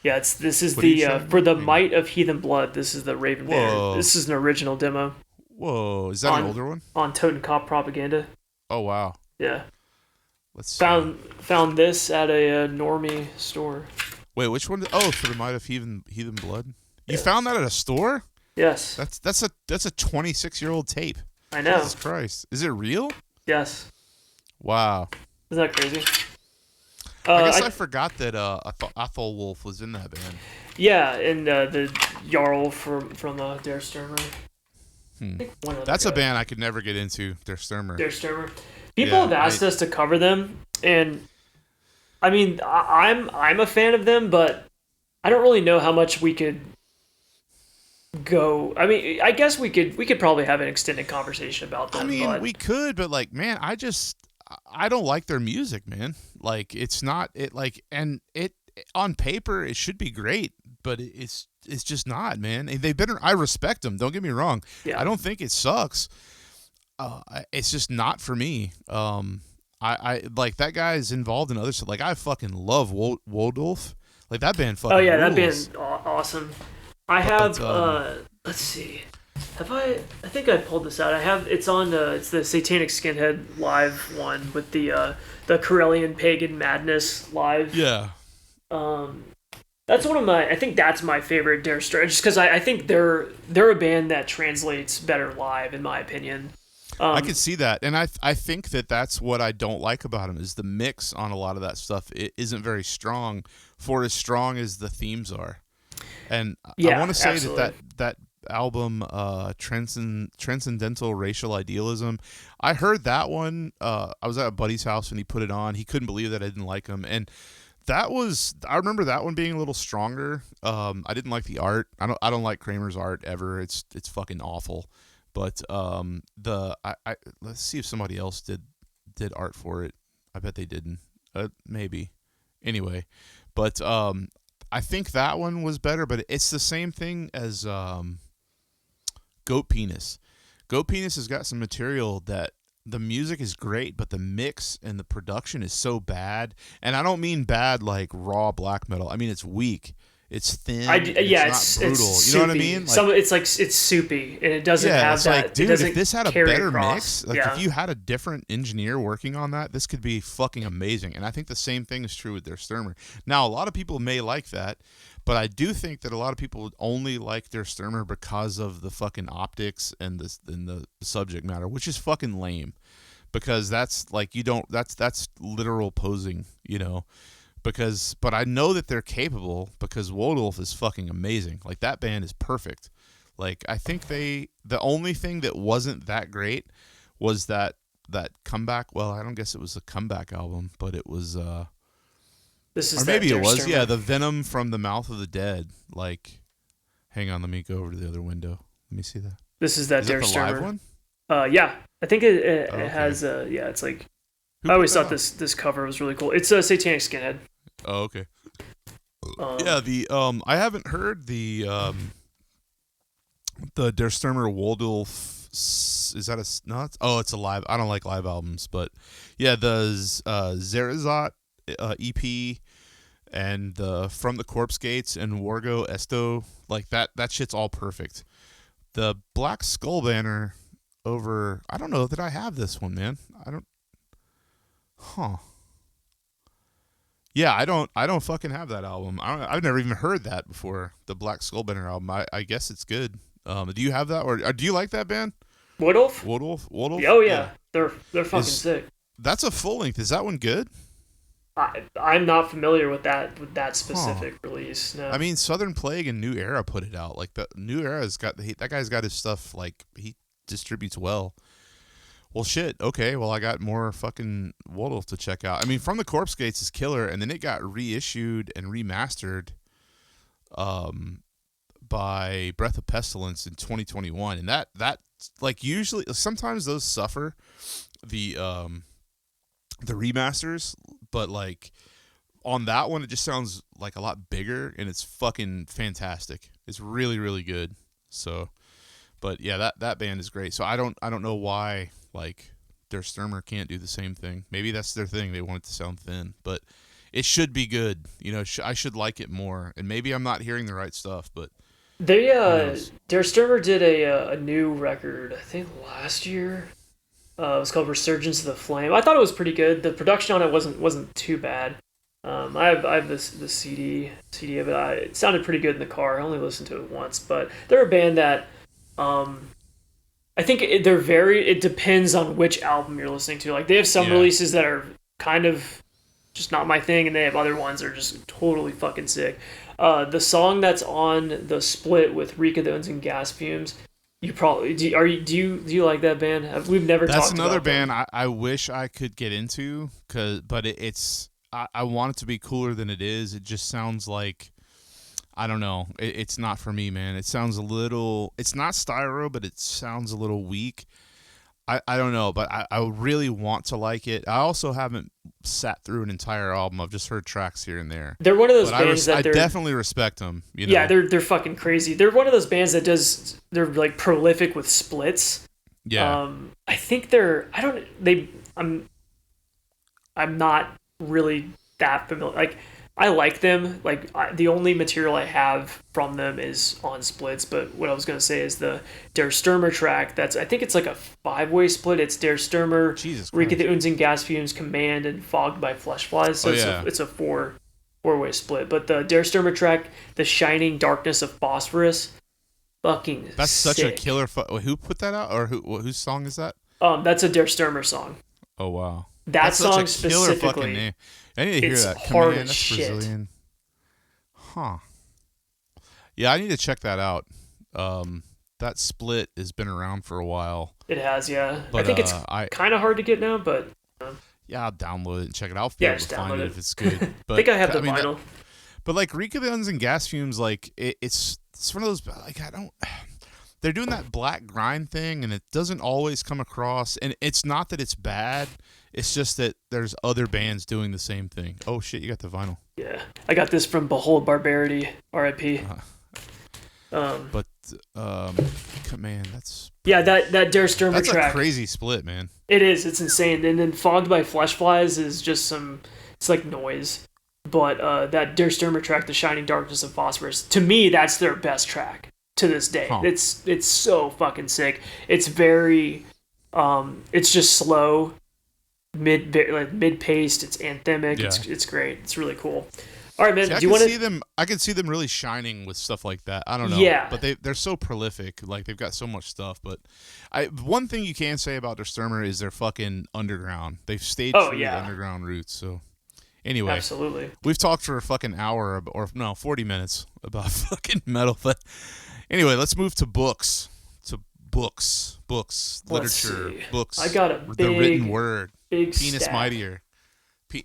Yeah, this is the for the might of heathen blood. This is the Raven Banner. This is an original demo. Whoa, is that an older one? On Totenkopf Propaganda. Oh wow. Yeah. Let's see. Found this at a normie store. Wait, which one? Oh, for the might of heathen blood. You found that at a store? Yes. That's a 26-year-old tape. I know. Jesus Christ, is it real? Yes. Wow. Isn't that crazy? I guess I forgot that Athelwolf was in that band. Yeah, and the Jarl from Der Stürmer. That's a band I could never get into. Der Stürmer. People have asked us to cover them, and I mean, I'm a fan of them, but I don't really know how much we could go. I mean, I guess we could probably have an extended conversation about them. I mean, we could, but like, man, I don't like their music, man. Like, it's not it like, and it on paper it should be great, but it's just not, man. I respect them. Don't get me wrong. Yeah. I don't think it sucks. it's just not for me. I like that guy's involved in other stuff. Like I fucking love Wodolf. Like that band Oh fucking yeah, that rules. band awesome. I But have let's see. Have I think I pulled this out. I have it's on it's the Satanic Skinhead live one with the Corellian Pagan Madness live. yeah, Um that's one of my I think that's my favorite Dare Straw just because I think they're a band that translates better live in my opinion. I can see that, and I think that's what I don't like about him is the mix on a lot of that stuff. It isn't very strong for as strong as the themes are. And Yeah, I want to say absolutely. that album, Transcendental Racial Idealism, I heard that one. I was at a buddy's house and he put it on. He couldn't believe that I didn't like him, and I remember that one being a little stronger. I didn't like the art. I don't like Kramer's art ever. It's fucking awful. But I let's see if somebody else did art for it. I bet they didn't. Maybe. Anyway, but I think that one was better. But it's the same thing as Goat Penis. Goat Penis has got some material that the music is great, but the mix and the production is so bad. And I don't mean bad like raw black metal. I mean it's weak. It's thin. Yeah, it's not brutal. it's You know what I soupy. mean? Like, Some it's like it's soupy and it doesn't yeah, have it's that. like, dude, it doesn't if this had a carry better across. mix, like Yeah. if you had a different engineer working on that, this could be fucking amazing. And I think the same thing is true with their Sturmer. Now, a lot of people may like that, but I do think that a lot of people would only like their Sturmer because of the fucking optics and the subject matter, which is fucking lame. Because that's like that's literal posing, you know. But I know that they're capable because Wodolf is fucking amazing. Like that band is perfect. Like I think the only thing that wasn't that great was that comeback. Well, I don't guess it was a comeback album, but it was This or is that maybe it Der was. Yeah, Stürmer. the Venom from the Mouth of the Dead. Like, hang on, let me go over to the other window. Let me see that. This is that Is Der that the live Stürmer. one? Yeah, I think it Okay. has yeah. It's like Who I put always that thought out? this cover was really cool. It's a Satanic Skinhead. Oh, okay. Um, Yeah, the I haven't heard the Der Stürmer Waldorf. Is that no? It's a live. I don't like live albums, but yeah, the Zerazot EP and the From the Corpse Gates and Wargo Esto, like that shit's all perfect. The Black Skull banner over. I don't know that I have this one, man. I don't. Huh. Yeah, I don't fucking have that album. I've never even heard that before. The Black Skull banner album. I guess it's good. Do you have that, or do you like that band? Woodulf? Wodolf? Oh yeah, they're fucking sick. That's a full length. Is that one good? I'm not familiar with that specific release. No. I mean, Southern Plague and New Era put it out. Like the New Era's got that guy's got his stuff. Like he distributes well. Well, shit. Okay. Well, I got more fucking Wodolf to check out. I mean, From the Corpse Gates is killer, and then it got reissued and remastered, by Breath of Pestilence in 2021, and that like usually sometimes those suffer the remasters, but like on that one it just sounds like a lot bigger and it's fucking fantastic. It's really really good. So, but yeah, that band is great. So I don't know why like Der Stürmer can't do the same thing. Maybe that's their thing. They want it to sound thin, but it should be good. You know, I should like it more. And maybe I'm not hearing the right stuff, but They who knows? Der Stürmer did a new record I think last year. It was called Resurgence of the Flame. I thought it was pretty good. The production on it wasn't too bad. I have this the CD of it. It sounded pretty good in the car. I only listened to it once, but they're a band that I think they're very. It depends on which album you're listening to. Like they have some Yeah. releases that are kind of just not my thing, and they have other ones that are just totally fucking sick. The song that's on the split with Ricadons and Gas Fumes, you probably do. Do you like that band? We've never That's talked another about them. band I wish I could get into, but it's I want it to be cooler than it is. It just sounds like I don't know. It's not for me, man. It sounds a little. It's not styro, but it sounds a little weak. I don't know, but I really want to like it. I also haven't sat through an entire album. I've just heard tracks here and there. They're one of those But bands that I they're definitely respect them. You know? yeah they're fucking crazy. They're one of those bands that they're like prolific with splits. Yeah. I think they're. I don't. They. I'm not really that familiar. Like, I like them. Like, the only material I have from them is on splits. But what I was gonna say is the Der Stürmer track. That's, I think it's like a 5-way split. It's Der Stürmer, Jesus Reek of Christ. the Uns and Gas Fumes, Command, and Fogged by Flesh Flies. So Oh yeah. it's a four-way split. But the Der Stürmer track, The Shining Darkness of Phosphorus, fucking That's sick. such a killer. Who put that out, or whose song is that? That's a Der Stürmer song. Oh wow. That That's song such a killer specifically. fucking name. I need to hear It's that. hard Command, as that's shit. Brazilian. Huh. Yeah, I need to check that out. That split has been around for a while. It has, yeah. But, I think it's kind of hard to get now, but yeah, I'll download it and check it out. I'll be yeah, able just to find download it it. if it's good. But I think I have the mean, vinyl. but like Reek of the Uns and Gas Fumes, like it's one of those, like, I don't. They're doing that black grind thing, and it doesn't always come across. And it's not that it's bad. It's just that there's other bands doing the same thing. Oh shit, you got the vinyl. Yeah, I got this from Behold Barbarity, R.I.P. But man, that's Yeah, that Der Stürmer that's track. a crazy split, man. It is. It's insane. And then Fogged by Flesh Flies is just some. It's like noise. But that Der Stürmer track, The Shining Darkness of Phosphorus, to me, that's their best track to this day. Huh. It's so fucking sick. It's very. It's just slow, mid-paced. It's anthemic. Yeah. It's great. It's really cool. All right, man. See, do you want see to? them? I could see them really shining with stuff like that. I don't know. Yeah. But they're so prolific. Like, they've got so much stuff. But one thing you can say about Der Stürmer is they're fucking underground. They've stayed true to underground roots. So anyway, Absolutely. we've talked for a fucking hour, or no, 40 minutes about fucking metal. But anyway, let's move to books. Books, Let's literature, see. books. I got a the written big word. Penis stack. mightier.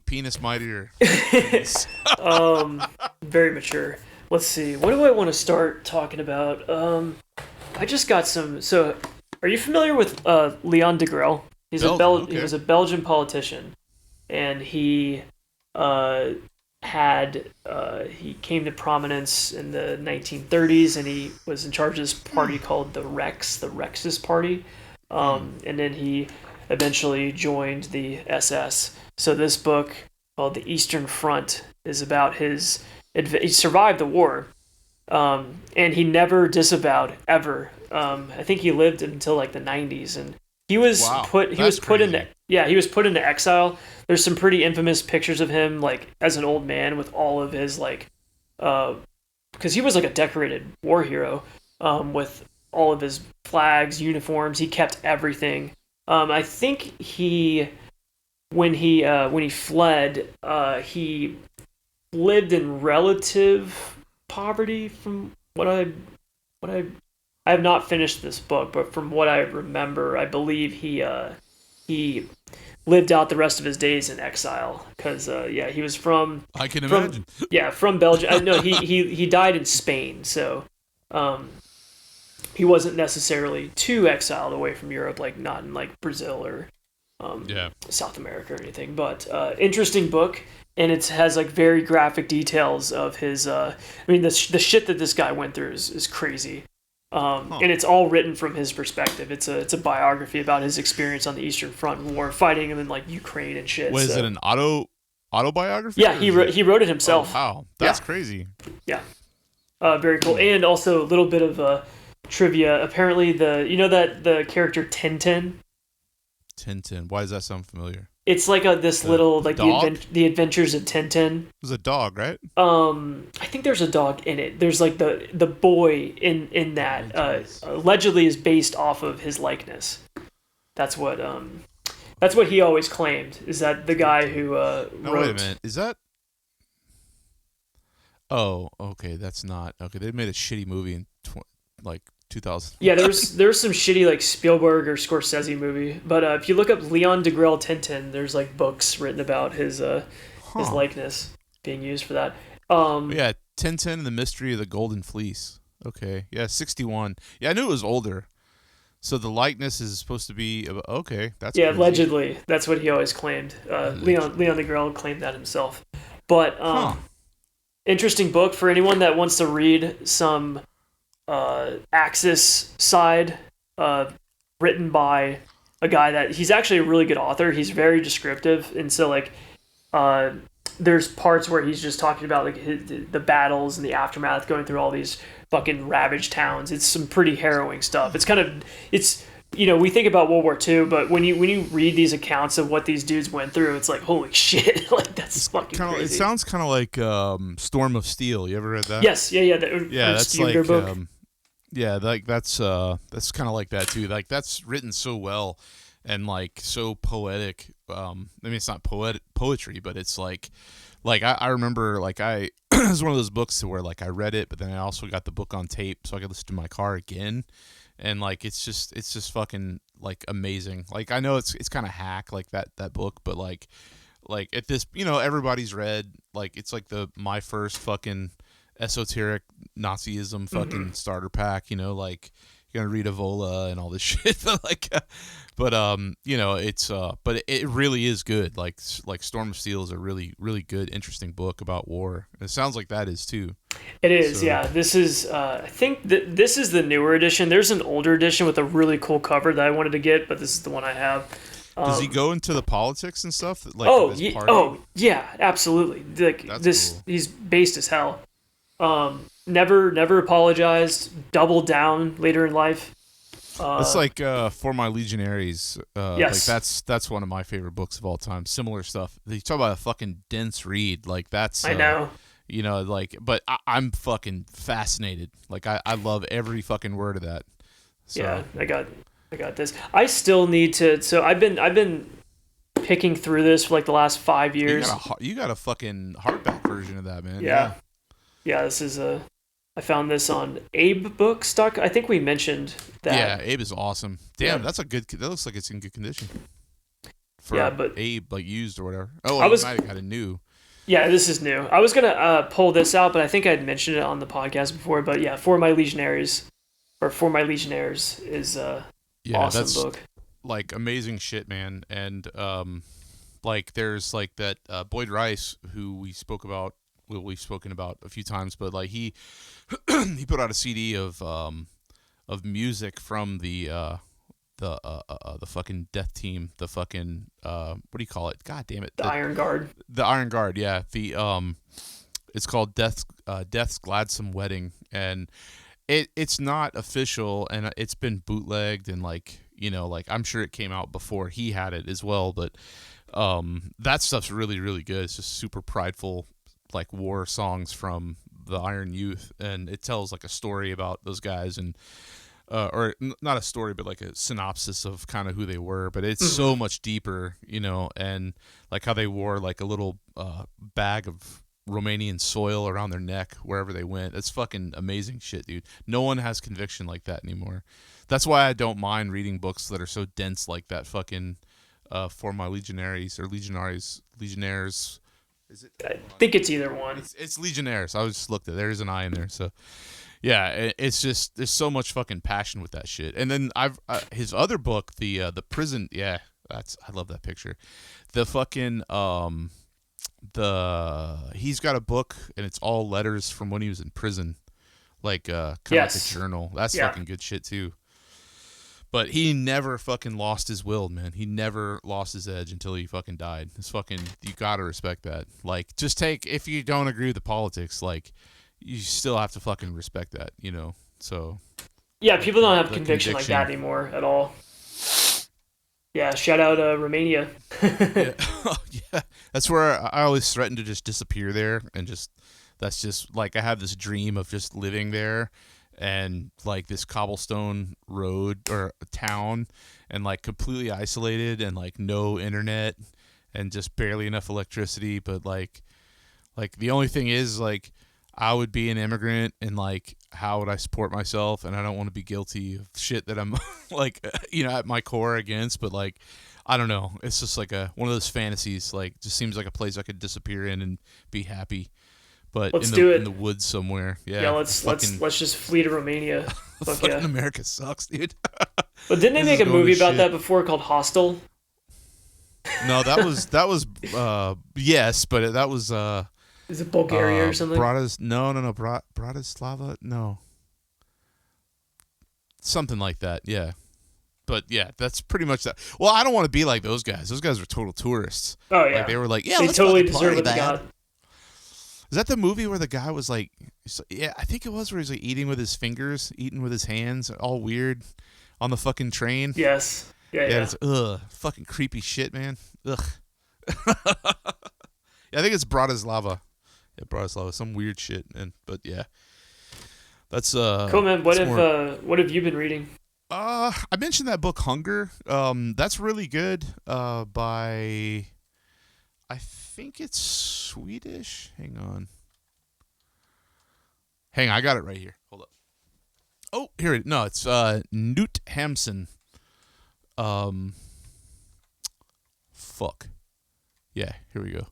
Penis mightier. Very mature. Let's see. What do I want to start talking about? I just got some. So, are you familiar with Leon de Grelle? He's he was a Belgian politician, and he he came to prominence in the 1930s, and he was in charge of this party called the Rexist Party, and then he eventually joined the SS. So this book called The Eastern Front is about his. He survived the war, and he never disavowed ever. I think he lived until like the 90s, and he was put into exile. There's some pretty infamous pictures of him like as an old man with all of his like because he was like a decorated war hero with all of his flags, uniforms. He kept everything. I think when he fled, he lived in relative poverty from what I have not finished this book, but from what I remember, I believe he lived out the rest of his days in exile because he was from imagine from Belgium. No, he died in Spain, so he wasn't necessarily too exiled away from Europe, like not in like Brazil or South America or anything. But interesting book. And it has like very graphic details of his. I mean, the shit that this guy went through is crazy, and it's all written from his perspective. It's a biography about his experience on the Eastern Front war, fighting in like Ukraine and shit. Is it an autobiography? Yeah, he wrote it himself. Oh, wow, that's crazy. Yeah, very cool. And also a little bit of trivia. Apparently, the character Tintin. Tintin. Why does that sound familiar? It's like the Adventures of Tintin. It was a dog, right? I think there's a dog in it. There's like the boy in that allegedly is based off of his likeness. That's what he always claimed, is that the guy who wrote. Wait a minute. Is that? Oh, okay. That's not okay. They made a shitty movie in 2000. Yeah, there's some shitty like Spielberg or Scorsese movie, but if you look up Leon de Grelle Tintin, there's like books written about his likeness being used for that. Yeah, Tintin and the Mystery of the Golden Fleece. Okay, yeah, 61. Yeah, I knew it was older. So the likeness is supposed to be okay. That's crazy. Allegedly. That's what he always claimed. Leon de Grelle claimed that himself. But interesting book for anyone that wants to read some Axis side written by a guy that he's actually a really good author. He's very descriptive, and so like uh, there's parts where he's just talking about like the battles and the aftermath, going through all these fucking ravaged towns. It's some pretty harrowing stuff. It's we think about World War II, but when you read these accounts of what these dudes went through, it's like holy shit, like that's fucking crazy. It sounds kind of like Storm of Steel. You ever read that? Yes, yeah. That's like book. Yeah, like that's kind of like that too. Like that's written so well and like so poetic. I mean, it's not poetry, but it's like I remember like it was one of those books where like I read it, but then I also got the book on tape so I could listen to my car again, and like it's just fucking like amazing. Like I know it's kind of hack like that book, but like at this everybody's read like it's like my first fucking esoteric Nazism fucking starter pack, like you're gonna read Evola and all this shit, but like, it's but it really is good. Like Storm of Steel is a really really good, interesting book about war. It sounds like that is too. It is, so. Yeah. This is, I think this is the newer edition. There's an older edition with a really cool cover that I wanted to get, but this is the one I have. Does he go into the politics and stuff? Like yeah, absolutely. Like that's cool. He's based as hell. Never apologized. Doubled down later in life. It's like For My Legionaries. Yes. Like that's one of my favorite books of all time. Similar stuff. You talk about a fucking dense read. Like that's. I know. But I'm fucking fascinated. Like I love every fucking word of that. So. Yeah, I got this. I still need to. So I've been picking through this for like the last 5 years. You got a fucking hardback version of that, man. Yeah. This is I found this on Abe Books. I think we mentioned that. Yeah, Abe is awesome. Damn, that's a good. That looks like it's in good condition. But Abe like used or whatever. Oh, I might have got a new. Yeah, this is new. I was gonna pull this out, but I think I'd mentioned it on the podcast before. But yeah, For My Legionnaires is awesome that's, book. Like amazing shit, man. And like there's like that Boyd Rice who we've spoken about a few times, but like he put out a CD of music from the fucking Death Team, the fucking what do you call it? God damn it, the Iron Guard. The Iron Guard, yeah. The it's called Death's Gladsome Wedding, and it's not official, and it's been bootlegged, and like I'm sure it came out before he had it as well, but that stuff's really really good. It's just super prideful, like war songs from the Iron Youth, and it tells like a story about those guys, and or not a story, but like a synopsis of kind of who they were. But it's so much deeper, and like how they wore like a little bag of Romanian soil around their neck wherever they went. It's fucking amazing shit, dude. No one has conviction like that anymore. That's why I don't mind reading books that are so dense like that fucking For My Legionaries or Legionnaires. Is it? I think it's either one. It's Legionnaires. I just looked at it. There's an I in there. So, yeah, it's just there's so much fucking passion with that shit. And then his other book, the prison. Yeah, I love that picture. The fucking he's got a book and it's all letters from when he was in prison, like kind of like a journal. That's fucking good shit too. But he never fucking lost his will, man. He never lost his edge until he fucking died. It's fucking, you gotta respect that. Like, if you don't agree with the politics, like, you still have to fucking respect that, So. Yeah, people don't have conviction like that anymore at all. Yeah, shout out Romania. Yeah, that's where I always threaten to just disappear there, and that's just like I have this dream of just living there. And like this cobblestone road or town, and like completely isolated, and like no internet, and just barely enough electricity. But like the only thing is like I would be an immigrant, and like how would I support myself? And I don't want to be guilty of shit that I'm like at my core against. But like I don't know, it's just like one of those fantasies. Like just seems like a place I could disappear in and be happy. But in the woods somewhere. Yeah, let's just flee to Romania. Fucking America sucks, dude. But didn't they make a movie about that before called Hostel? No, that was yes, but that was is it Bulgaria or something? Bratislava? No. Something like that, yeah. But yeah, that's pretty much that. Well, I don't want to be like those guys. Those guys were total tourists. Oh Like yeah, they were like, yeah, they let's totally fucking deserve party, what they man. got. Is that the movie where the guy was like, yeah, I think it was where he's like eating with his fingers, eating with his hands, all weird on the fucking train. Yes. Yeah, Yeah, yeah. it's fucking creepy shit, man. Ugh. Yeah, I think it's Bratislava. Yeah, Bratislava, some weird shit, and but yeah, that's Cool, man. that's more. What have you been reading? I mentioned that book Hunger. That's really good. By I think it's Swedish. Hang on, I got it right here. Hold up. Oh, here it. No, it's Newt Hampson. Um, fuck. Yeah, here we go.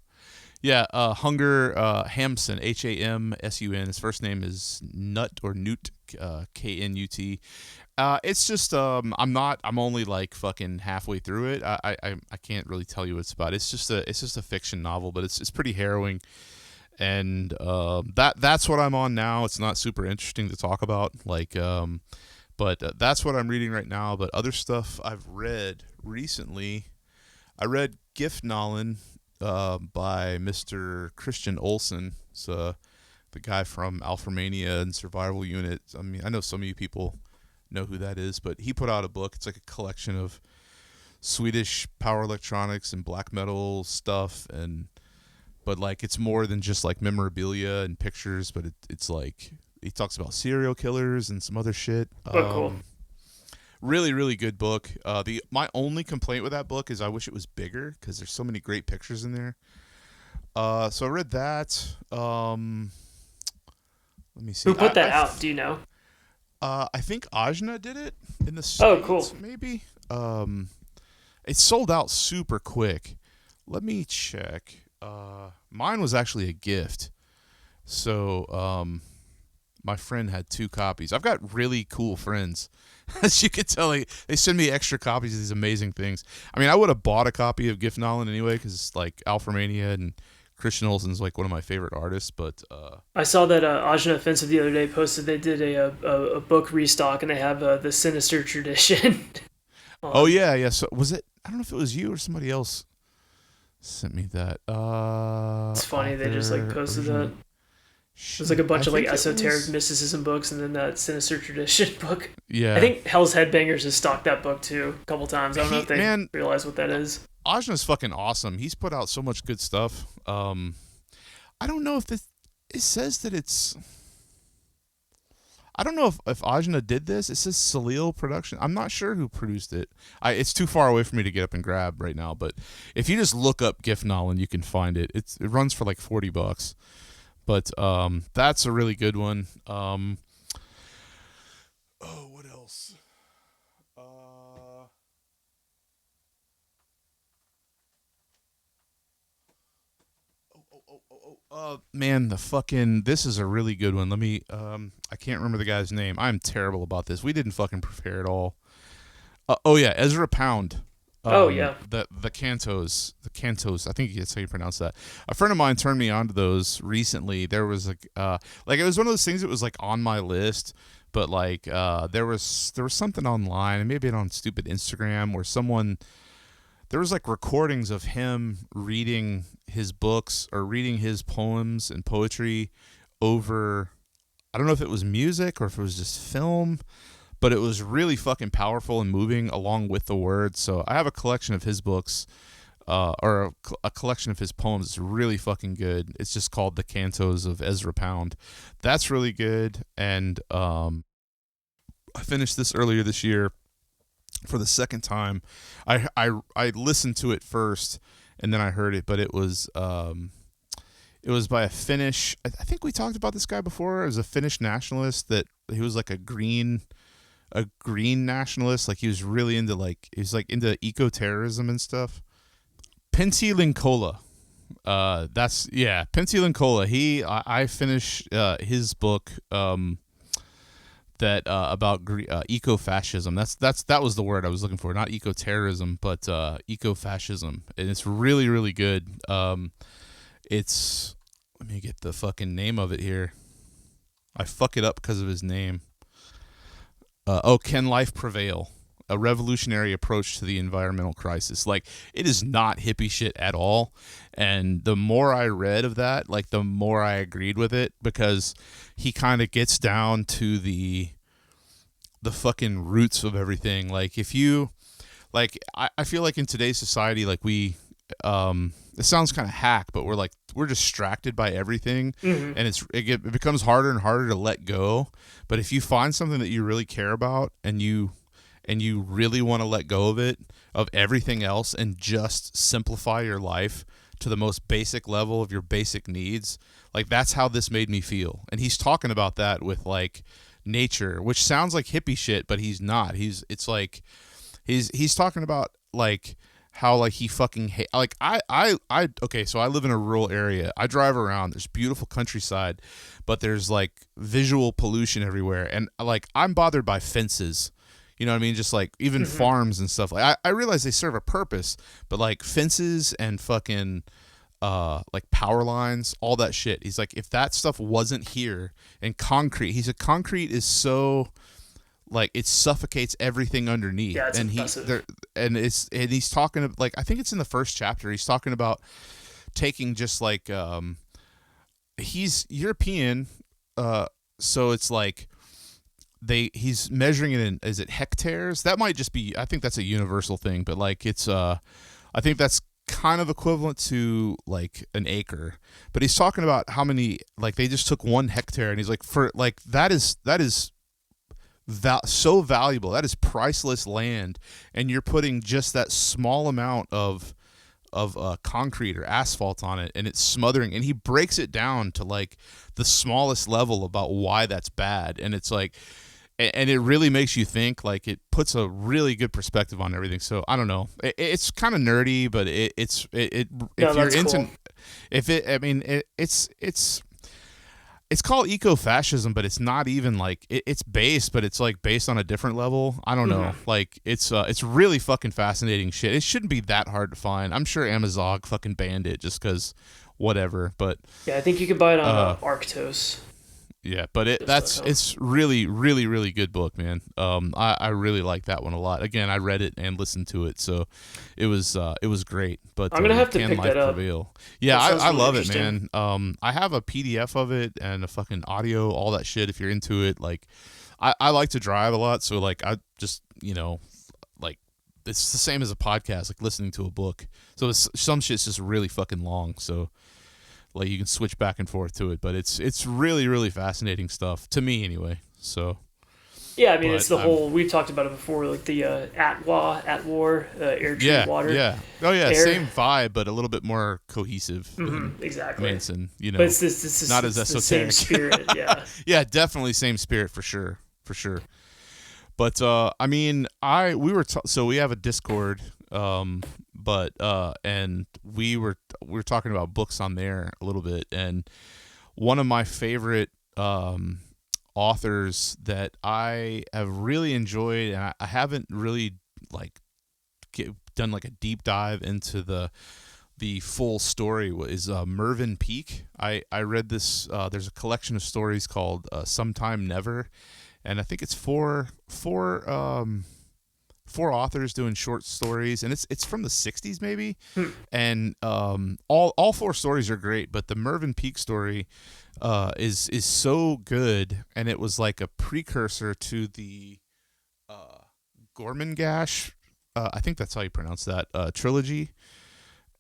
Yeah, Hunger Hampson, Hamsun. His first name is Nut or Newt, Knut. It's just I'm only like fucking halfway through it. I can't really tell you what it's about. It's just a fiction novel, but it's pretty harrowing. And that's what I'm on now. It's not super interesting to talk about, but that's what I'm reading right now. But other stuff I've read recently, I read Giftnalen by Mr. Christian Olsen. It's the guy from Alphamania and Survival Unit. I mean, I know some of you people know who that is, but he put out a book. It's like a collection of Swedish power electronics and black metal stuff, but like it's more than just like memorabilia and pictures, but it's like he talks about serial killers and some other shit. Oh, cool. Really, really good book. My only complaint with that book is I wish it was bigger because there's so many great pictures in there. So I read that. Let me see. Who put that out? Do you know? I think Ajna did it in the States, Oh, cool. maybe. It sold out super quick. Let me check. Mine was actually a gift. So my friend had 2 copies. I've got really cool friends. As you can tell, they send me extra copies of these amazing things. I mean, I would have bought a copy of Giftnalen anyway because like Alphamania and Christian Olsen's like one of my favorite artists. But I saw that Ajna Offensive the other day posted they did a book restock and they have the Sinister Tradition. Oh yeah. So was it? I don't know if it was you or somebody else sent me that. It's funny they just like posted original. that. There's like a bunch of like think it esoteric was- mysticism books and then that Sinister Tradition book. Yeah. I think Hell's Headbangers has stocked that book too a couple times. I don't know if they realize what that is. Ajna's fucking awesome. He's put out so much good stuff. I don't know if it says that it's. I don't know if Ajna did this. It says Salil Production. I'm not sure who produced it. It's too far away for me to get up and grab right now. But if you just look up Giftnalen, you can find it. It runs for like $40. But that's a really good one. Oh, what else? Man, this is a really good one. Let me I can't remember the guy's name. I'm terrible about this. We didn't fucking prepare at all. Oh yeah, Ezra Pound. Oh yeah. The Cantos. I think that's how you pronounce that. A friend of mine turned me on to those recently. There was like it was one of those things that was like on my list, but like there was something online, and maybe on stupid Instagram where there was like recordings of him reading his books or reading his poems and poetry over, I don't know if it was music or if it was just film, but it was really fucking powerful and moving along with the words. So I have a collection of his books, or a collection of his poems. It's really fucking good. It's just called The Cantos of Ezra Pound. That's really good. And I finished this earlier this year for the second time. I listened to it first and then I heard it, but it was by a Finnish. I think we talked about this guy before. It was a Finnish nationalist that he was like a green nationalist. Like he was really into into eco-terrorism and stuff. Pentti Linkola. Pentti Linkola. I finished his book that about eco-fascism. That was the word I was looking for. Not eco-terrorism, but eco-fascism, and it's really, really good. Let me get the fucking name of it here. I fuck it up because of his name. Can Life Prevail? a revolutionary approach to the environmental crisis. Like, it is not hippie shit at all. And the more I read of that, like, the more I agreed with it, because he kind of gets down to the fucking roots of everything. Like, if you, like, I feel like in today's society, like, it sounds kind of hack, but we're distracted by everything, and it becomes harder and harder to let go. But if you find something that you really care about, and you really want to let go of it, of everything else, and just simplify your life to the most basic level of your basic needs, like, that's how this made me feel. And he's talking about that with, like, nature, which sounds like hippie shit, but he's not. He's talking about, like, how, like, he fucking like, okay, so I live in a rural area. I drive around, there's beautiful countryside, but there's, like, visual pollution everywhere, and, like, I'm bothered by fences, you know what I mean? Just, like, even farms and stuff. Like, I realize they serve a purpose, but, like, fences and fucking like, power lines, all that shit, he's like, if that stuff wasn't here, and concrete, he said concrete is so, like, it suffocates everything underneath. Yeah, it's and impressive. he's talking, like, I think it's in the first chapter, he's talking about taking just, like, he's European, so it's like he's measuring it in, is it hectares? That might just be, I think that's a universal thing, but, like, it's I think that's kind of equivalent to, like, an acre. But he's talking about how many, like, they just took 1 hectare, and he's like, for, like, that is so valuable, that is priceless land, and you're putting just that small amount of concrete or asphalt on it, and it's smothering. And he breaks it down to, like, the smallest level about why that's bad, and it's like, and it really makes you think. Like, it puts a really good perspective on everything. So I don't know, it's kind of nerdy, but if you're into cool. if it I mean it's called eco-fascism, but it's not even, like, it's based, but it's, like, based on a different level. I don't know. Like, it's really fucking fascinating shit. It shouldn't be that hard to find. I'm sure Amazon fucking banned it just because whatever. But yeah, I think you could buy it on Arctos. Yeah, but it's really, really, really good book, man. I really like that one a lot. Again, I read it and listened to it, so it was great. But I'm gonna have to pick that up. Prevail. Yeah, I really love it, man. I have a PDF of it and a fucking audio, all that shit. If you're into it, like, I like to drive a lot, so, like, I just, like, it's the same as a podcast, like listening to a book. So some shit's just really fucking long, so, like, you can switch back and forth to it, but it's really, really fascinating stuff to me anyway. So yeah, I mean, it's the whole, we've talked about it before, like the at war, air, tree, water. Yeah. Oh yeah, air. Same vibe, but a little bit more cohesive. Exactly. Manson, but it's this not as esoteric. The same spirit. Yeah. Yeah, definitely same spirit for sure. But I mean, so we have a Discord, but and we were talking about books on there a little bit, and one of my favorite authors that I have really enjoyed, and I haven't really, like, done, like, a deep dive into the full story, is Mervyn Peake. I read this. There's a collection of stories called Sometime Never, and I think it's four authors doing short stories, and it's from the 60s maybe. And all 4 stories are great, but the Mervyn Peake story is so good, and it was like a precursor to the Gormengash, I think that's how you pronounce that, trilogy.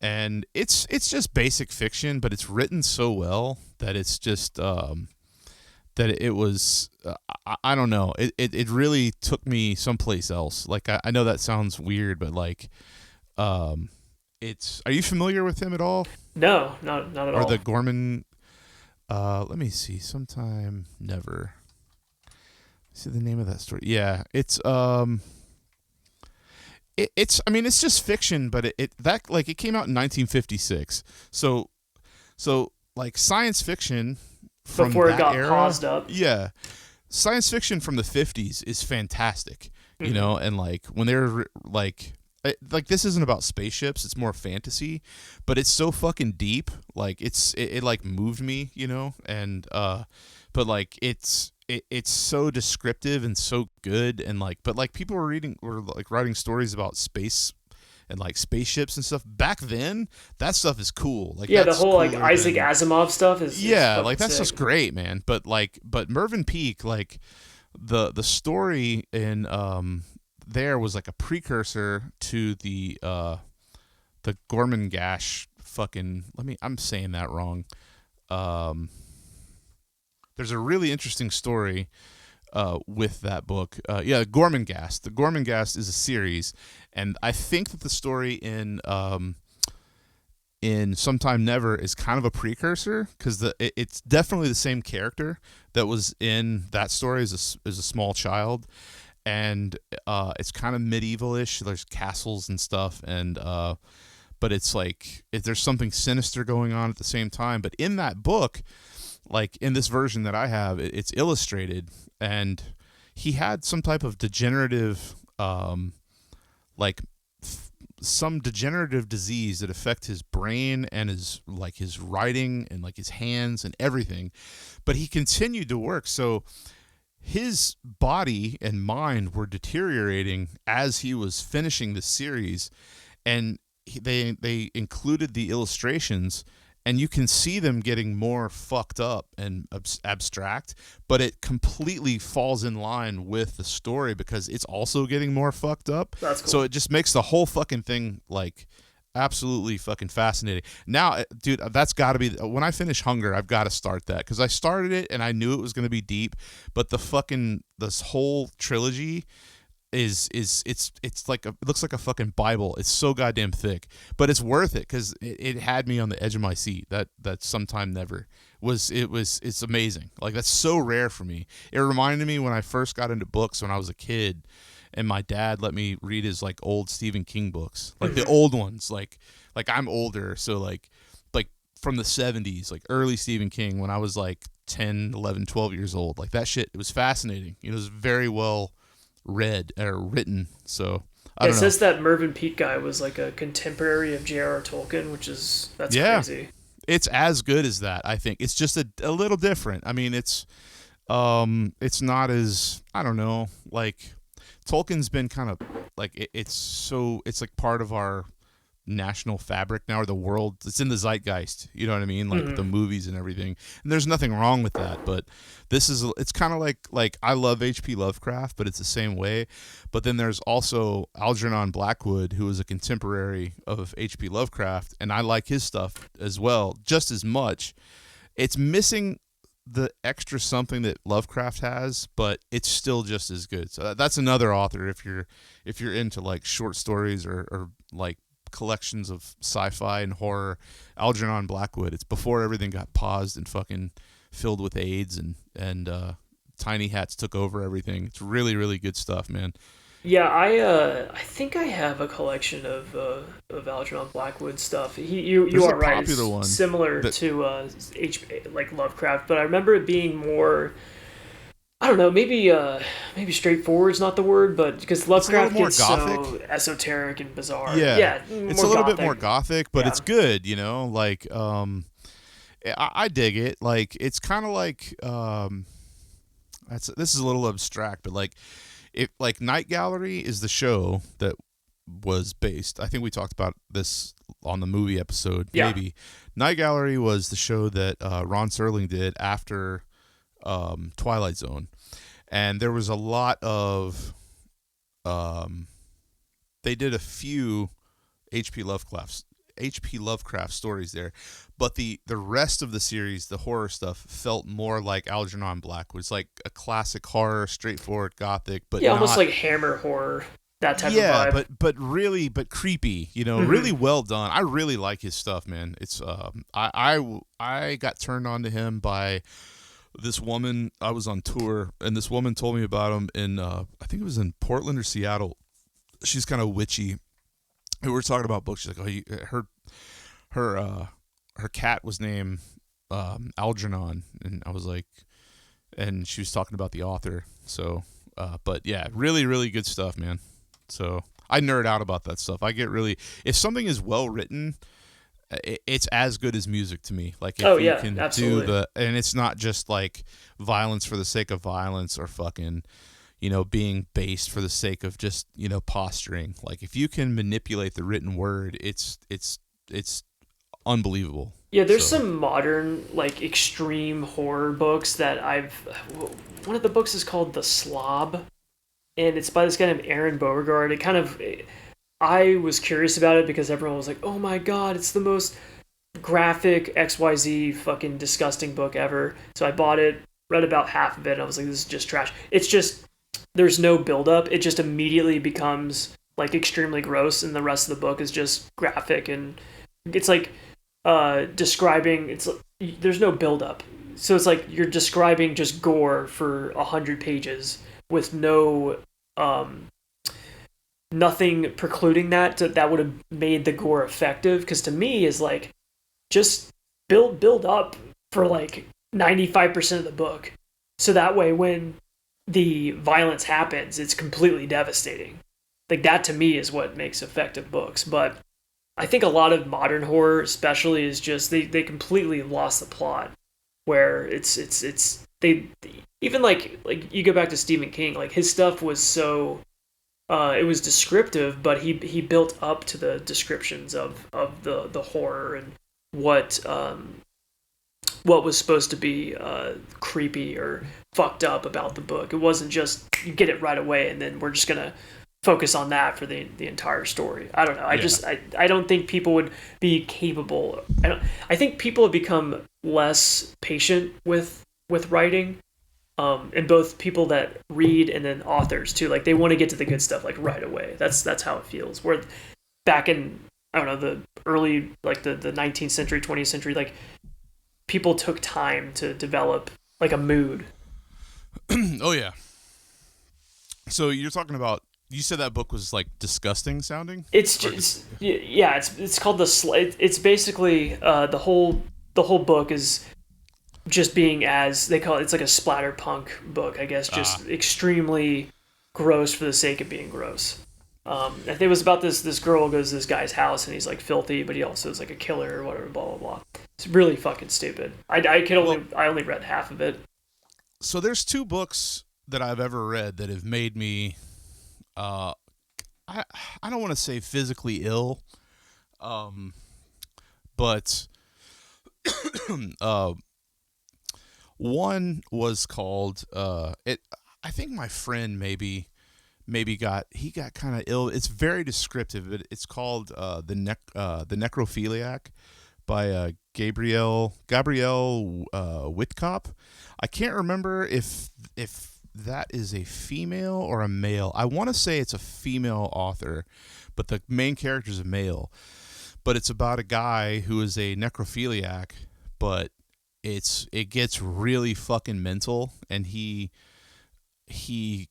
And it's just basic fiction, but it's written so well that it's just that it was I don't know, it really took me someplace else. Like, I know that sounds weird, but, like, it's, are you familiar with him at all? No, not at all. Or the Gorman, let me see, Sometime Never, see the name of that story. Yeah, it's it's I mean, it's just fiction, but it came out in 1956, so like, science fiction from before that it got era, paused up. Yeah, science fiction from the 50s is fantastic, you know, and, like, when they're like this isn't about spaceships, it's more fantasy, but it's so fucking deep. Like, it like moved me, you know, and but, like, it's it's so descriptive and so good, and like, but like people were like writing stories about space and like spaceships and stuff back then. That stuff is cool. Like Yeah, the that's whole like cooler Isaac than, Asimov stuff is yeah, like fucking that's just sick. great, man. But like, but Mervyn Peake, like the story in there was like a precursor to the Gorman Gash fucking, I'm saying that wrong. Um, there's a really interesting story with that book. Yeah, Gorman Ghast. The Gorman Ghast is a series, and I think that the story in Sometime Never is kind of a precursor, because it's definitely the same character that was in that story as a small child, and it's kind of medieval-ish. There's castles and stuff, and but it's like there's something sinister going on at the same time. But in that book, like in this version that I have, it's illustrated, and he had some type of degenerative, like some degenerative disease that affect his brain and his writing and like his hands and everything. But he continued to work, so his body and mind were deteriorating as he was finishing the series, and they included the illustrations, and you can see them getting more fucked up and abstract, but it completely falls in line with the story because it's also getting more fucked up. That's So cool. it just makes the whole fucking thing like absolutely fucking fascinating. Now, dude, that's got to be when I finish Hunger. I've got to start that because I started it and I knew it was going to be deep, but this whole trilogy it's like it looks like a fucking Bible. It's so goddamn thick, but it's worth it because it had me on the edge of my seat. That Sometime Never it's amazing. Like that's so rare for me. It reminded me when I first got into books when I was a kid, and my dad let me read his like old Stephen King books, like the old ones. Like I'm older, so like from the 70s, like early Stephen King when I was like 10, 11, 12 years old. Like that shit, it was fascinating. It was very well read or written. So I Yeah, it don't know. says that Mervyn Peake guy was like a contemporary of J.R.R. Tolkien, that's Yeah, crazy. it's as good as that. I think it's just a little different. I mean, it's not as, I don't know, like Tolkien's been kind of like it's like part of our national fabric now, or the world. It's in the zeitgeist, you know what I mean, like with the movies and everything, and there's nothing wrong with that. But it's kind of like I love HP Lovecraft, but it's the same way. But then there's also Algernon Blackwood, who is a contemporary of HP Lovecraft, and I like his stuff as well just as much. It's missing the extra something that Lovecraft has, but it's still just as good. So that's another author if you're into like short stories or like collections of sci-fi and horror. Algernon Blackwood. It's before everything got paused and fucking filled with AIDS and tiny hats took over everything. It's really really good stuff, man. Yeah, I think I have a collection of Algernon Blackwood stuff. You There's a are right. popular It's one similar that to like Lovecraft, but I remember it being more. I don't know, maybe straightforward is not the word, but because it's a little Lovecraft more gets gothic. so esoteric and bizarre. Yeah, Yeah, it's a more little bit gothic. more gothic, but Yeah. it's good. You know, like I dig it. Like it's kind of like this is a little abstract, but like it like Night Gallery is the show that was based. I think we talked about this on the movie episode. Yeah. Maybe Night Gallery was the show that Ron Serling did after Twilight Zone, and there was a lot of um, they did a few H.P. Lovecraft stories there, but the rest of the series, the horror stuff, felt more like Algernon Black. Was like a classic horror, straightforward gothic, but Yeah, almost not. like Hammer horror, that type of Yeah, vibe. but creepy. You know, really well done. I really like his stuff, man. It's I got turned on to him by this woman. I was on tour, and this woman told me about him in I think it was in Portland or Seattle. She's kind of witchy. We were talking about books. She's like, her her cat was named Algernon, and I was like, and she was talking about the author. So, but yeah, really, really good stuff, man. So I nerd out about that stuff. I get really, if something is well written it's as good as music to me. Like Oh if you yeah, can do absolutely. and it's not just like violence for the sake of violence or fucking, being based for the sake of just, posturing. Like if you can manipulate the written word, it's unbelievable. Yeah, there's So, some modern like extreme horror books that I've. One of the books is called The Slob, and it's by this guy named Aaron Beauregard. It kind of I was curious about it because everyone was like, "Oh my god, it's the most graphic XYZ fucking disgusting book ever." So I bought it, read about half of it, and I was like, "This is just trash." It's just there's no build up. It just immediately becomes like extremely gross, and the rest of the book is just graphic and it's like describing. It's there's no build up, so it's like you're describing just gore for 100 pages with no um, nothing precluding that would have made the gore effective. Because to me is like just build up for like 95% of the book, so that way when the violence happens, it's completely devastating. Like that to me is what makes effective books. But I think a lot of modern horror, especially, is just they completely lost the plot. Where it's they even like you go back to Stephen King, like his stuff was so it was descriptive, but he built up to the descriptions of the horror and what what was supposed to be creepy or fucked up about the book. It wasn't just you get it right away and then we're just gonna focus on that for the entire story. I don't know. yeah. I don't think people would be capable. I think people have become less patient with writing. And both people that read and then authors too. Like they want to get to the good stuff like right away. That's how it feels. Where back in I don't know the early like the 19th century, 20th century, like people took time to develop like a mood. Oh yeah. So you're talking about you said that book was like disgusting sounding? It's Or just yeah, it's called it's basically the whole book is just being as they call it. It's like a splatter punk book, I guess, ah just extremely gross for the sake of being gross. I think it was about this girl who goes to this guy's house and he's like filthy, but he also is like a killer or whatever. Blah blah blah. It's really fucking stupid. well, I only read half of it. so there's two books that I've ever read that have made me uh I I don't want to say physically ill, um but uh one was called it I think my friend maybe got kind of ill. It's very descriptive. It's called the Necrophiliac by Gabrielle Whitcop. I can't remember if that is a female or a male. I want to say it's a female author, but the main character is a male. But it's about a guy who is a necrophiliac, but it gets really fucking mental, and he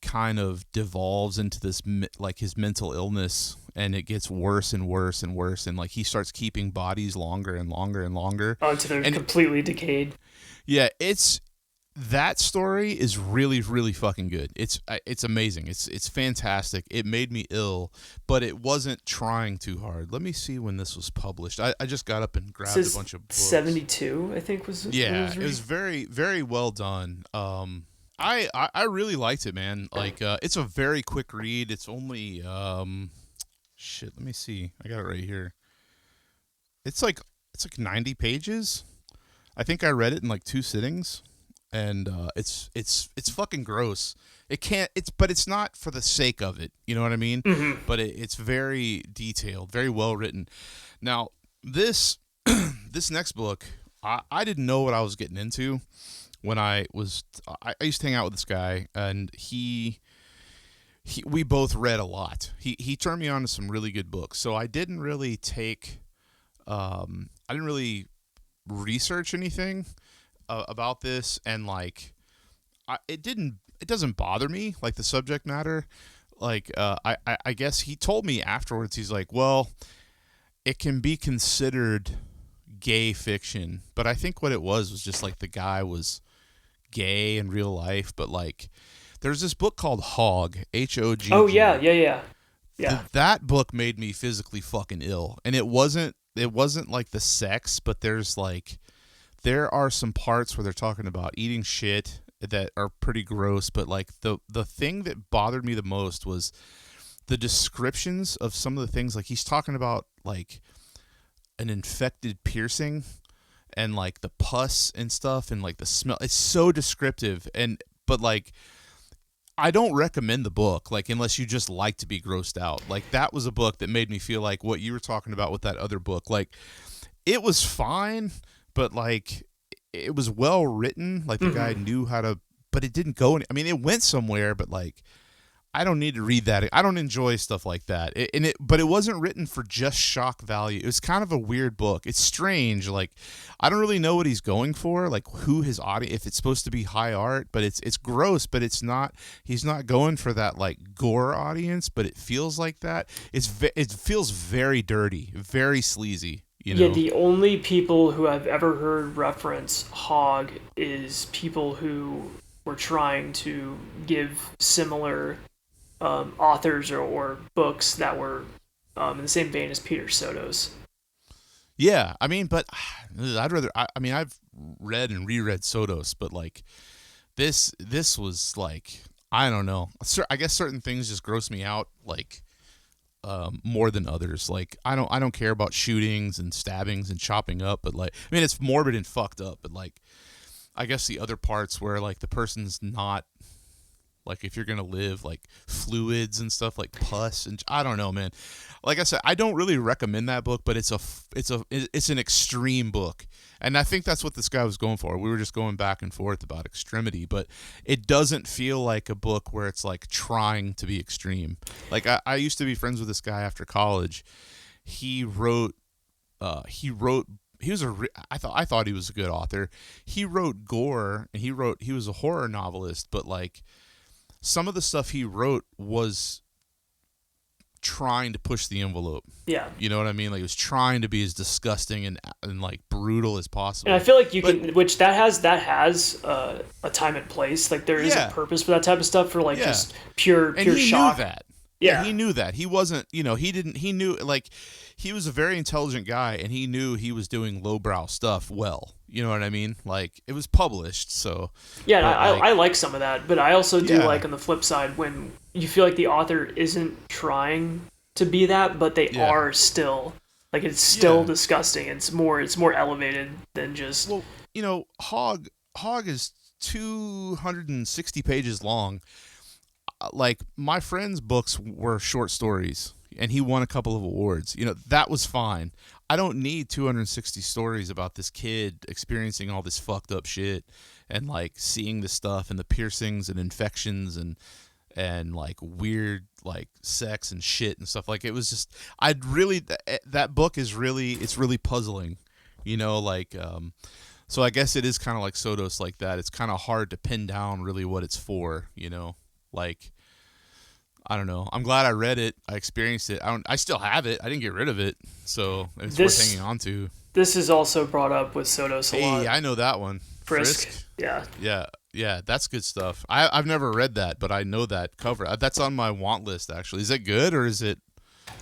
kind of devolves into this like his mental illness, and it gets worse and worse and worse, and like he starts keeping bodies longer and longer and longer, Until they're and completely decayed. yeah, it's that story is really really fucking good. It's amazing. It's fantastic. It made me ill, but it wasn't trying too hard. Let me see when this was published. I just got up and It grabbed a says bunch of books. 72, I think was when it Yeah, was it was reading. very very well done. I really liked it, man. Like it's a very quick read. It's only shit, let me see. I got it right here. It's like 90 pages. I think I read it in like two sittings, and it's fucking gross. It can't it's but it's not for the sake of it. You know what I mean? Mm-hmm. But it's very detailed, very well written. Now, this this next book, I didn't know what I was getting into when I used to hang out with this guy, and we both read a lot. He turned me on to some really good books. So I didn't really research anything about this, and like it doesn't bother me like the subject matter. Like I guess he told me afterwards, he's like, well, it can be considered gay fiction, but I think what it was just like the guy was gay in real life, but like there's this book called Hog, Oh yeah, Hoggg. yeah, yeah, yeah. That book made me physically fucking ill, and it wasn't it wasn't like the sex, but there are some parts where they're talking about eating shit that are pretty gross, but like the thing that bothered me the most was the descriptions of some of the things. Like he's talking about like an infected piercing and like the pus and stuff and like the smell. It's so descriptive, and but like I don't recommend the book, like, unless you just like to be grossed out. Like, that was a book that made me feel like what you were talking about with that other book. Like, it was fine, but, like, it was well written. Like, the guy knew how to, but it didn't go I mean, it went somewhere, but, like, I don't need to read that. I don't enjoy stuff like that. But it wasn't written for just shock value. It was kind of a weird book. It's strange. Like, I don't really know what he's going for. Like, who his audience, if it's supposed to be high art, but it's gross, but it's not. He's not going for that like gore audience, but it feels like that. It feels very dirty, very sleazy. You know? Yeah, the only people who I've ever heard reference Hog is people who were trying to give similar authors or books that were in the same vein as Peter Soto's. Yeah, I mean, but I'd rather. I mean, I've read and reread Sotos, but like this was like, I don't know. I guess certain things just gross me out like more than others. Like I don't care about shootings and stabbings and chopping up, but like I mean, it's morbid and fucked up, but like I guess the other parts where like the person's not. Like if you're gonna live like fluids and stuff like pus and I don't know, man. Like I said, I don't really recommend that book, but it's an extreme book, and I think that's what this guy was going for. We were just going back and forth about extremity, but it doesn't feel like a book where it's like trying to be extreme. Like I used to be friends with this guy after college. He wrote. He was I thought he was a good author. He wrote gore, and he was a horror novelist, but like. Some of the stuff he wrote was trying to push the envelope. Yeah. You know what I mean? Like, it was trying to be as disgusting and like brutal as possible. And I feel like which that has a time and place. Like there is a purpose for that type of stuff, for like just pure and he shock. Knew that. Yeah, he knew that. He wasn't, he knew, like, he was a very intelligent guy, and he knew he was doing lowbrow stuff well. You know what I mean? Like, it was published, so. Yeah, I like some of that, but I also do like, on the flip side, when you feel like the author isn't trying to be that, but they are still. Like, it's still disgusting. It's more elevated than just. Well, Hog is 260 pages long. Like, my friend's books were short stories, and he won a couple of awards. That was fine. I don't need 260 stories about this kid experiencing all this fucked up shit and like seeing this stuff and the piercings and infections and like weird like sex and shit and stuff. Like, it was just, that book is it's really puzzling, like, so I guess it is kind of like Sotos like that. It's kind of hard to pin down really what it's for, like, I don't know. I'm glad I read it. I experienced it. I still have it. I didn't get rid of it, so it's worth hanging on to. This is also brought up with Sotos a lot. Hey, I know that one. Frisk. Yeah. Yeah, that's good stuff. I've never read that, but I know that cover. That's on my want list, actually. Is it good, or is it?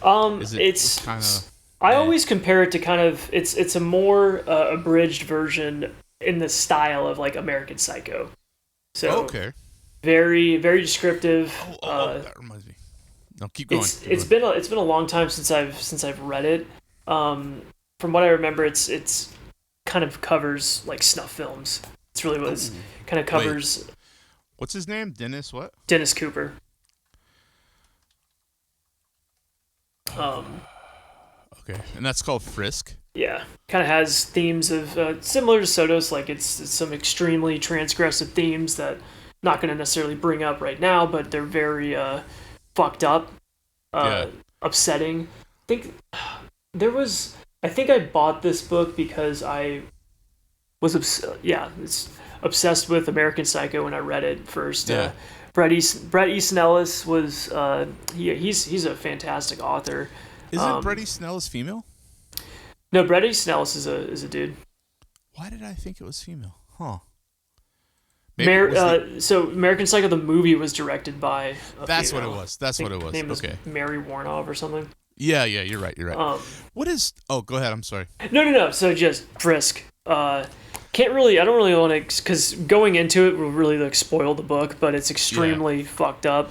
It's kind of. I always compare it to kind of. It's a more abridged version in the style of like American Psycho. So. Okay. Very, very descriptive. That reminds me. No, keep going. It's been a long time since I've read it. From what I remember, it's kind of covers like snuff films. It's really what it kind of covers. Wait. What's his name? Dennis what? Dennis Cooper. Okay, and that's called Frisk. Yeah, kind of has themes of similar to Sotos. Like it's some extremely transgressive themes that. Not going to necessarily bring up right now, but they're very fucked up, upsetting. I think I bought this book because I was obsessed with American Psycho when I read it first. Yeah. Bret Easton Ellis was he's a fantastic author. Isn't Bret Easton Ellis female? No, Bret Easton Ellis is a dude. Why did I think it was female? Huh. So American Psycho the movie was directed by That's what it was. Name was Mary Warnow or something. Yeah, you're right. You're right. Um, What is? Oh, go ahead. I'm sorry. no. So just Frisk. Can't really. I don't really want to, because going into it will really like spoil the book, but it's extremely fucked up.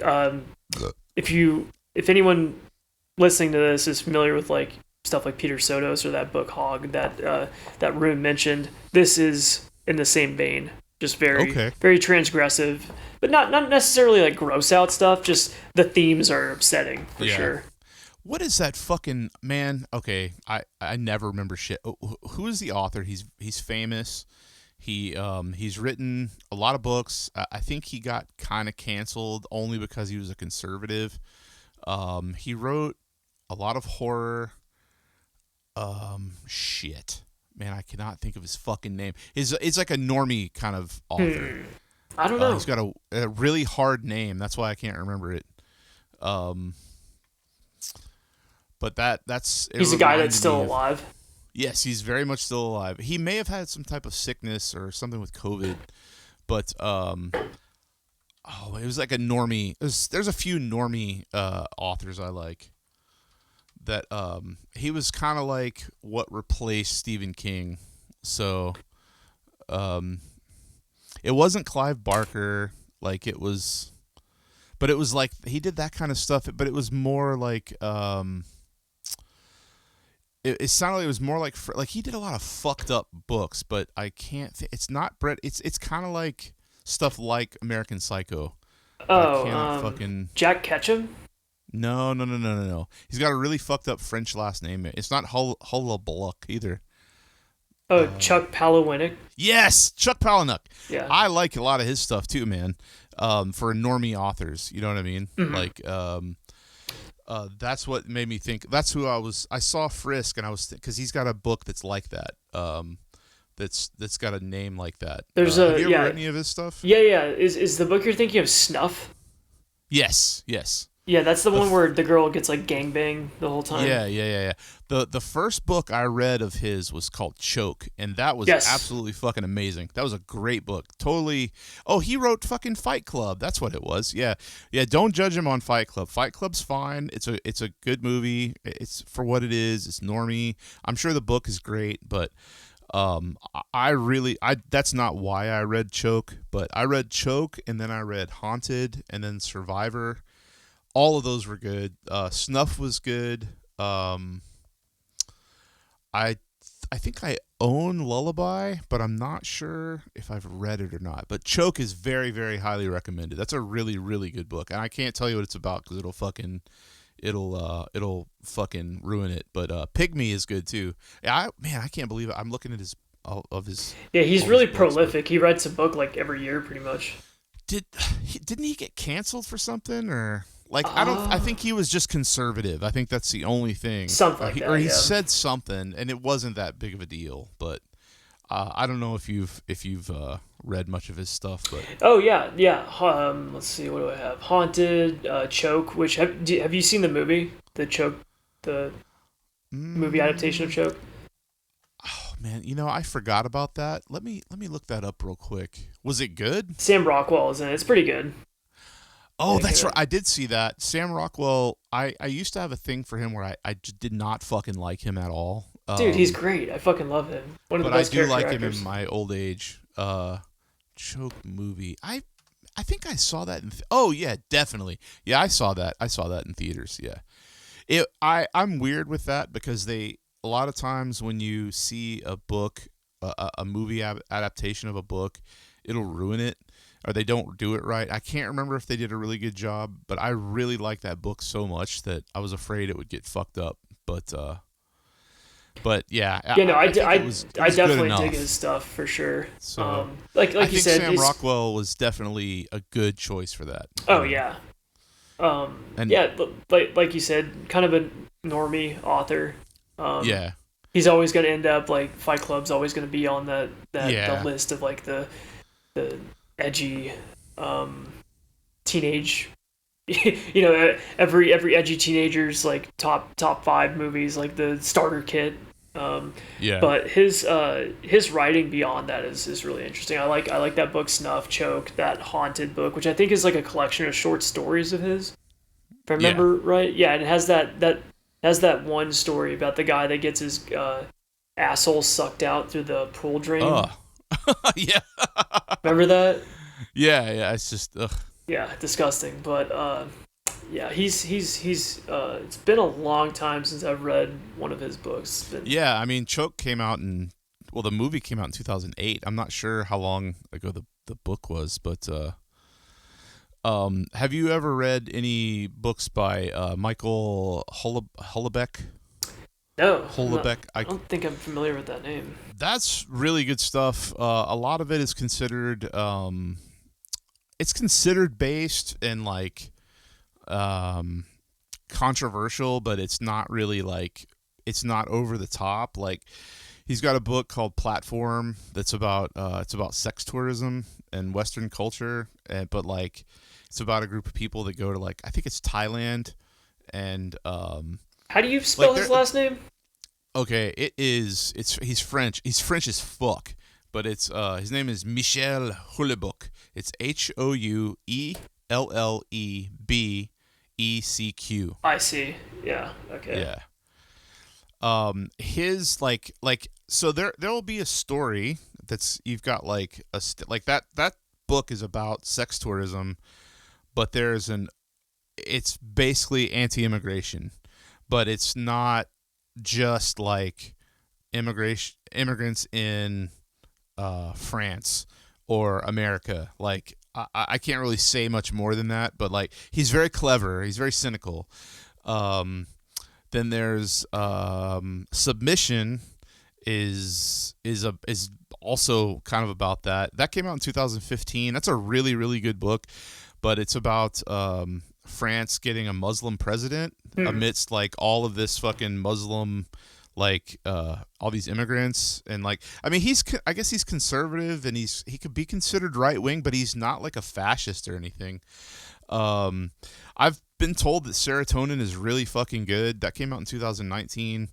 Um, if anyone listening to this is familiar with like stuff like Peter Sotos or that book Hog that Rune mentioned, this is in the same vein. Just very transgressive, but not necessarily like gross out stuff. Just the themes are upsetting for sure. What is that fucking man? Okay, I never remember shit. Who is the author? He's famous. He's written a lot of books. I think he got kind of canceled only because he was a conservative. He wrote a lot of horror. Shit. Man, I cannot think of his fucking name. It's like a normie kind of author. I don't know. He's got a really hard name. That's why I can't remember it. But that's... He's a guy that's still alive? Yes, he's very much still alive. He may have had some type of sickness or something with COVID, but it was like a normie. There's a few normie authors I like. That he was kind of like what replaced Stephen King. So it wasn't Clive Barker, like it was, but it was like he did that kind of stuff, but it was more like it sounded like it was more like he did a lot of fucked up books, but I can't it's not Brett, it's kind of like stuff like American Psycho. Jack Ketchum? No. He's got a really fucked up French last name. It's not Hullabaloo either. Oh, Chuck Palahniuk? Yes, Chuck Palahniuk. Yeah. I like a lot of his stuff too, man. For normie authors, you know what I mean? Mm-hmm. Like, that's what made me think. That's who I saw Frisk, and I was because he's got a book that's like that. That's got a name like that. There's have you ever read any of his stuff? Yeah. Is the book you're thinking of Snuff? Yes. Yeah, that's the one where the girl gets like gangbang the whole time. Yeah. The first book I read of his was called Choke, and that was absolutely fucking amazing. That was a great book. Totally. Oh, he wrote fucking Fight Club. That's what it was. Yeah. Don't judge him on Fight Club. Fight Club's fine. It's a good movie. It's for what it is. It's normie. I'm sure the book is great, but that's not why I read Choke. But I read Choke, and then I read Haunted, and then Survivor. All of those were good. Snuff was good. I think I own Lullaby, but I'm not sure if I've read it or not. But Choke is very, very highly recommended. That's a really, really good book, and I can't tell you what it's about because it'll fucking ruin it. But Pygmy is good too. I can't believe it. I'm looking at his. Yeah, he's really prolific. He writes a book like every year, pretty much. Didn't he get canceled for something or? Like I think he was just conservative. I think that's the only thing. Something like that. Or he said something, and it wasn't that big of a deal. But I don't know if you've read much of his stuff. But yeah. Let's see, what do I have? Haunted, Choke. Which have you seen the movie? The Choke, the movie adaptation of Choke. Oh man, I forgot about that. Let me look that up real quick. Was it good? Sam Rockwell is in it. It's pretty good. Oh, that's right. I did see that. Sam Rockwell, I used to have a thing for him where I just did not fucking like him at all. Dude, he's great. I fucking love him. One of the best character actors. But I do like him in my old age. Choke movie. I think I saw that in... oh, yeah, definitely. Yeah, I saw that. In theaters, yeah. I'm weird with that because a lot of times when you see a book, a movie adaptation of a book, it'll ruin it. Or they don't do it right. I can't remember if they did a really good job, but I really liked that book so much that I was afraid it would get fucked up. But yeah. I definitely dig his stuff for sure. So, like you said, Sam Rockwell was definitely a good choice for that. Oh yeah. Like you said, kind of a normie author. Yeah. He's always going to end up like Fight Club's always going to be on the list of like the edgy teenage every edgy teenager's like top 5 movies, like the starter kit. But his writing beyond that is really interesting. I like that book Snuff, Choke, that Haunted book, which I think is like a collection of short stories of his. If I Yeah. remember right, yeah, it has that one story about the guy that gets his asshole sucked out through the pool drain. Oh. Yeah. Remember that? Yeah, yeah. It's just ugh. Yeah, disgusting. But yeah, he's. It's been a long time since I've read one of his books. It's been Yeah, I mean, Choke came out in well, the movie came out in 2008. I'm not sure how long ago the book was, but have you ever read any books by Michael Houellebecq? no, Houellebecq. I don't think I'm familiar with that name. That's really good stuff. A lot of it is considered it's considered based in like um, controversial, but it's not really like it's not over the top. Like he's got a book called Platform that's about it's about sex tourism and Western culture, but like it's about a group of people that go to like I think it's Thailand and How do you like spell they're his last name? okay. It's he's French. He's French as fuck, but it's his name is Michel Houellebecq. It's Houellebecq. I see. Yeah. Okay. Yeah. His like so there will be a story that's you've got like like that book is about sex tourism, but there's an it's basically anti-immigration, but it's not just like immigrants in France or America. Like I can't really say much more than that, but like he's very clever. He's very cynical. Um, then there's Submission is also kind of about that. That came out in 2015. That's a really good book, but it's about France getting a Muslim president Hmm. amidst like all of this fucking Muslim like all these immigrants and like I mean I guess he's conservative and he could be considered right wing, but he's not like a fascist or anything. um I've been told that Serotonin is really fucking good. That came out in 2019.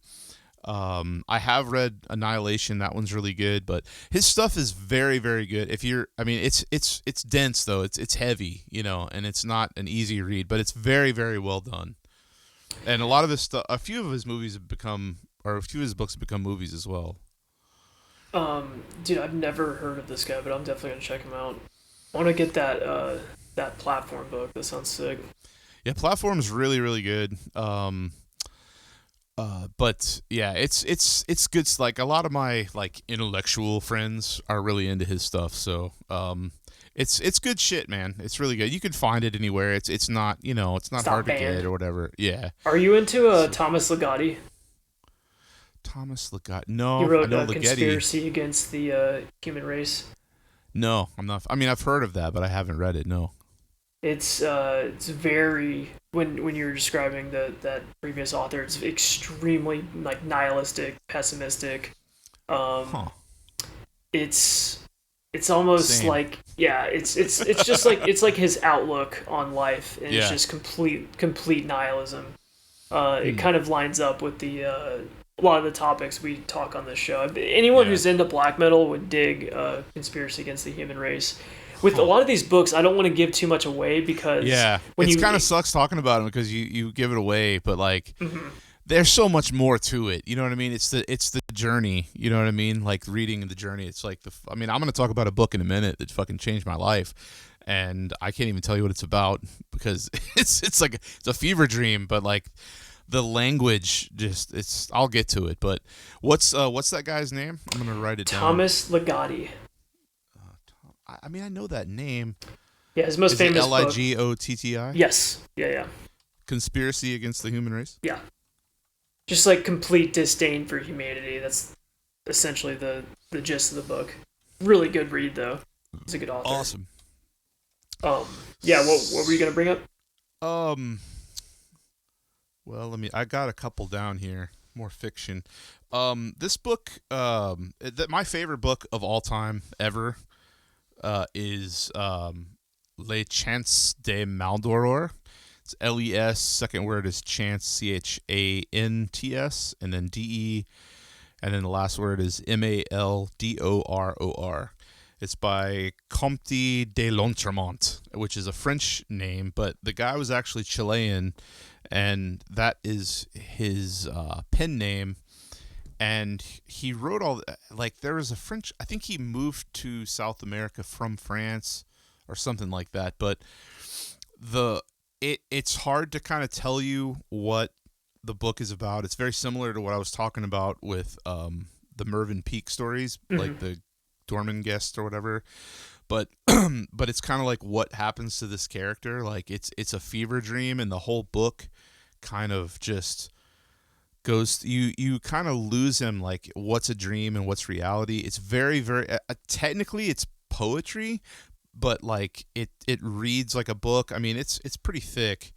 I have read Annihilation. That one's really good, but his stuff is very good. If you're, I mean, it's dense though. It's heavy, you know, and it's not an easy read, but it's very well done. And a lot of his stuff, a few of his movies have become, or a few of his books have become movies as well. Dude, I've never heard of this guy, but I'm definitely gonna check him out. I want to get that platform book. That sounds sick. Yeah, Platform's really good. But yeah, it's good. Like a lot of my like intellectual friends are really into his stuff, so it's good shit, man. It's really good. You can find it anywhere. It's not it's not It's not hard to banned. get or whatever. Yeah. Are you into So, Thomas Ligotti? Thomas Leggett. He No, I wrote know Leggetti. Conspiracy Against the Human Race. No, I'm not. I mean, I've heard of that, but I haven't read it. No. It's very when you were describing that previous author, it's extremely like nihilistic, pessimistic. Um, Huh. it's it's almost Same. like yeah, it's just like it's like his outlook on life, and it's Yeah. just complete nihilism. It Hmm. kind of lines up with the a lot of the topics we talk on this show. Anyone Yeah. who's into black metal would dig Conspiracy Against the Human Race. With a Huh. lot of these books, I don't want to give too much away because Yeah. when It's you kind of sucks talking about them because you give it away, but like Mhm. there's so much more to it. You know what I mean? It's the journey. You know what I mean? Like reading the journey. It's like I mean, I'm gonna talk about a book in a minute that fucking changed my life, and I can't even tell you what it's about because it's like it's a fever dream. But like the language, just it's. I'll get to it. But what's that guy's name? I'm gonna write it down. Thomas Ligotti. I mean, I know that name. Yeah, his most Is it famous book. Ligotti? Yes. Yeah. Conspiracy Against the Human Race. Yeah. Just like complete disdain for humanity. That's essentially the gist of the book. Really good read though. He's a good author. Awesome. Um. Yeah. What were you gonna bring up? Um. Well, I got a couple down here. More fiction. This book, that my favorite book of all time ever, is Les Chants de Maldoror. It's LES. Second word is chance, CHANTS, and then DE, and then the last word is MALDOROR. It's by Comte de Lontremont, which is a French name, but the guy was actually Chilean, and that is his pen name. And he wrote all like there was a French. I think he moved to South America from France or something like that. But it's hard to kind of tell you what the book is about. It's very similar to what I was talking about with the Mervyn Peake stories, like the Dorman guest or whatever. But but it's kind of like what happens to this character. Like it's a fever dream, and the whole book kind of just goes. You kind of lose him. Like what's a dream and what's reality. It's very technically it's poetry, but like it reads like a book. I mean, it's pretty thick.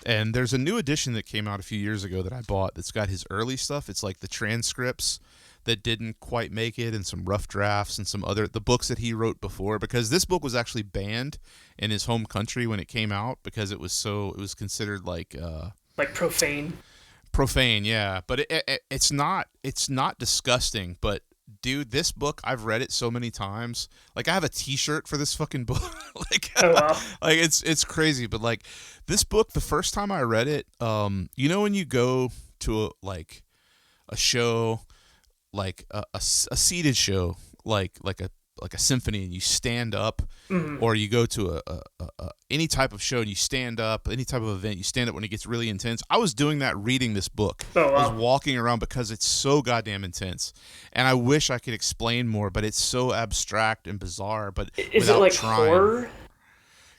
And there's a new edition that came out a few years ago that I bought that's got his early stuff. It's like the transcripts that didn't quite make it, and some rough drafts, and some other the books that he wrote before, because this book was actually banned in his home country when it came out because it was considered like profane, yeah. But it's not disgusting. But dude, this book, I've read it so many times. Like I have a T-shirt for this fucking book. Like, Oh wow. like it's crazy. But like this book, the first time I read it, when you go to a show, like a seated show, like a symphony, and you stand up, or you go to a any type of show and you stand up, any type of event, you stand up when it gets really intense. I was doing that reading this book. Oh, wow. I was walking around because it's so goddamn intense, and I wish I could explain more, but it's so abstract and bizarre. But Is it like trying, horror?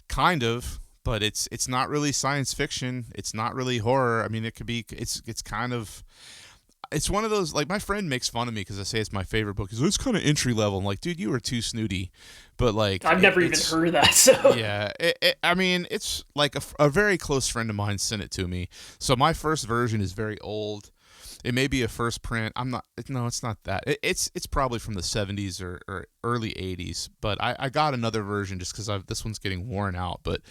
kind of. But it's not really science fiction. It's not really horror. I mean, it could be. It's kind of. It's one of those, like, my friend makes fun of me because I say it's my favorite book. He's like, it's kind of entry level. I'm like, dude, you are too snooty. But like, I've never even heard of that. So yeah, I mean, it's like a very close friend of mine sent it to me. So my first version is very old. It may be a first print. No, it's not that. It's probably from the 70s or early 80s. But I got another version just because this one's getting worn out. But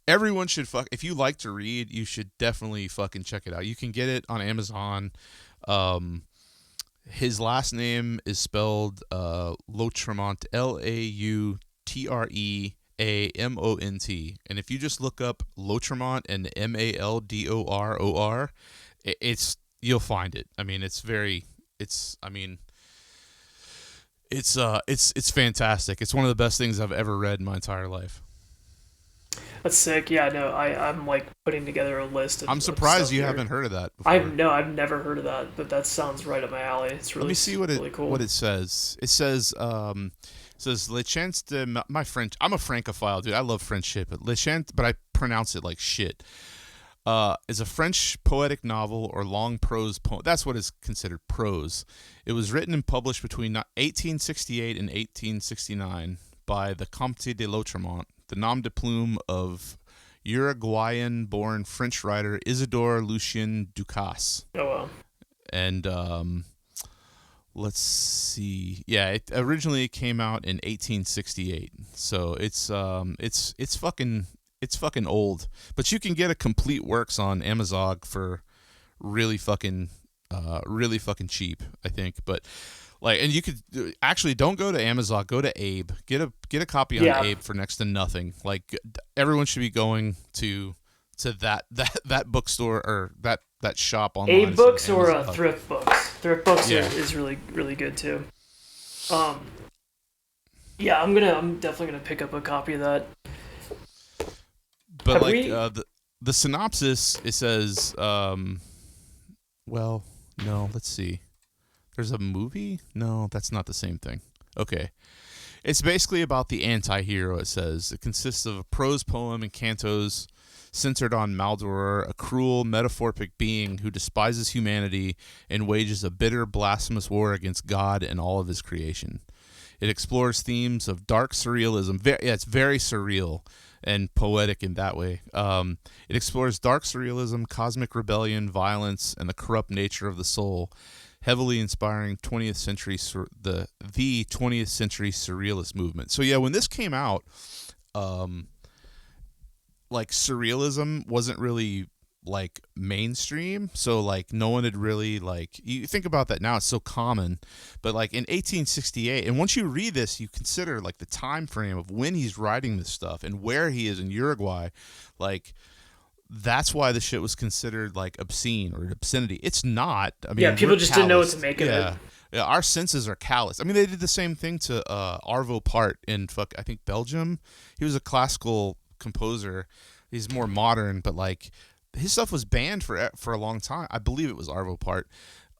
everyone should if you like to read, you should definitely fucking check it out. You can get it on Amazon. His last name is spelled Lautremont, Lautreamont, and if you just look up Lautremont and Maldoror, you'll find it. I mean, it's fantastic. It's one of the best things I've ever read in my entire life. that's sick. Yeah, no, I'm like putting together a list. I'm surprised you haven't heard of that before. I've never heard of that, but that sounds right up my alley. It's really. Let me see really cool. what it says. It says Le Chant de my French. I'm a francophile, dude. I love French shit, but Le Chant, but I pronounce it like shit. Is a French poetic novel or long prose poem. That's what is considered prose. It was written and published between 1868 and 1869 by the Comte de Lautremont, the nom de plume of Uruguayan-born French writer Isidore Lucien Ducasse. Oh wow! And let's see. Yeah, it originally came out in 1868, so it's fucking old. But you can get a complete works on Amazon for really fucking cheap, I think. But like, and you could actually don't go to Amazon, go to Abe. Get a copy on Abe for next to nothing. Like, everyone should be going to that bookstore or that shop online. Abe Books or Thrift Books. Thrift Books is really really good too. Yeah, I'm definitely gonna pick up a copy of that. But the synopsis, it says, well, no, let's see. There's a movie? No, that's not the same thing. Okay. It's basically about the anti-hero, it says. It consists of a prose poem and cantos centered on Maldoror, a cruel, metaphoric being who despises humanity and wages a bitter, blasphemous war against God and all of his creation. It explores themes of dark surrealism. It's very surreal and poetic in that way. It explores dark surrealism, cosmic rebellion, violence, and the corrupt nature of the soul, heavily inspiring 20th century the 20th century surrealist movement. So yeah, when this came out, like, surrealism wasn't really like mainstream, so like no one had really, like, you think about that now, it's so common, but like in 1868, and once you read this, you consider like the time frame of when he's writing this stuff and where he is in Uruguay, like that's why the shit was considered like obscene or obscenity. It's not. I mean, yeah, people just didn't know what to make of it. Yeah, our senses are callous. I mean, they did the same thing to Arvo Part in I think Belgium. He was a classical composer. He's more modern, but like his stuff was banned for a long time. I believe it was Arvo Part,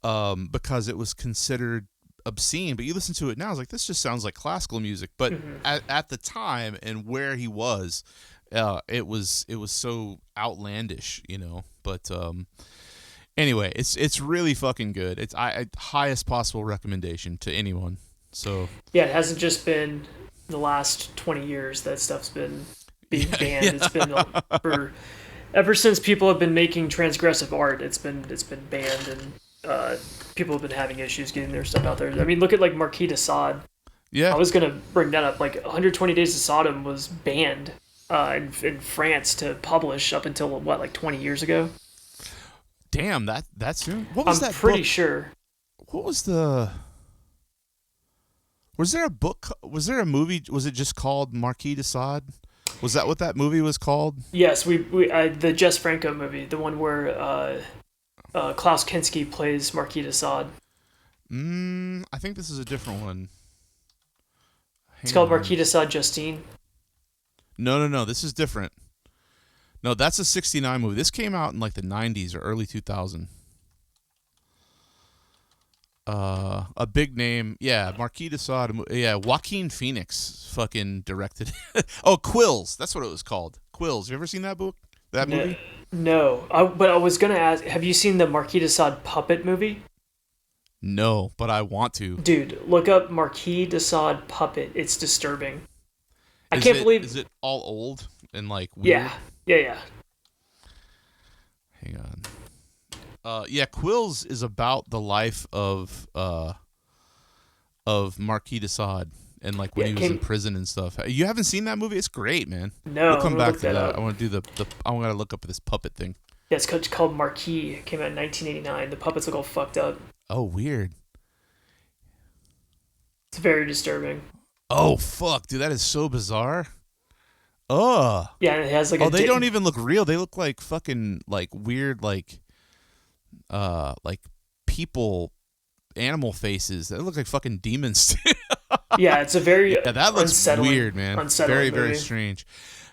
because it was considered obscene. But you listen to it now, it's like this just sounds like classical music. But at the time and where he was, it was so outlandish, you know. But anyway, it's really fucking good. It's highest possible recommendation to anyone. So yeah, it hasn't just been the last 20 years that stuff's been being banned. Yeah. It's been for ever since people have been making transgressive art. It's been banned, and people have been having issues getting their stuff out there. I mean, look at like Marquis de Sade. Yeah, I was gonna bring that up. Like 120 Days of Sodom was banned in France to publish up until what, like 20 years ago. Damn, that soon? What was that? I'm pretty sure. What was the? Was there a book? Was there a movie? Was it just called Marquis de Sade? Was that what that movie was called? Yes, the Jess Franco movie, the one where Klaus Kinski plays Marquis de Sade. I think this is a different one. It's called Marquis de Sade Justine. No. This is different. No, that's a 1969 movie. This came out in like the 90s or early 2000. A big name. Yeah, Marquis de Sade. Yeah, Joaquin Phoenix fucking directed it. Oh, Quills. That's what it was called. Quills. You ever seen that book? That movie? No. But I was going to ask, have you seen the Marquis de Sade puppet movie? No, but I want to. Dude, look up Marquis de Sade puppet. It's disturbing. I can't believe... Is it all old and like weird? Yeah. Hang on. Yeah, Quills is about the life of Marquis de Sade and like when he was in prison and stuff. You haven't seen that movie? It's great, man. No, we'll come back to that. I want to do I want to look up this puppet thing. Yeah, it's called Marquis. It came out in 1989. The puppets look all fucked up. Oh, weird. It's very disturbing. Oh fuck, dude, that is so bizarre. Oh. Yeah, and it has like they don't even look real. They look like fucking like weird like people, animal faces. They look like fucking demons. Yeah, it's a very that looks weird, man. Very movie. Very strange.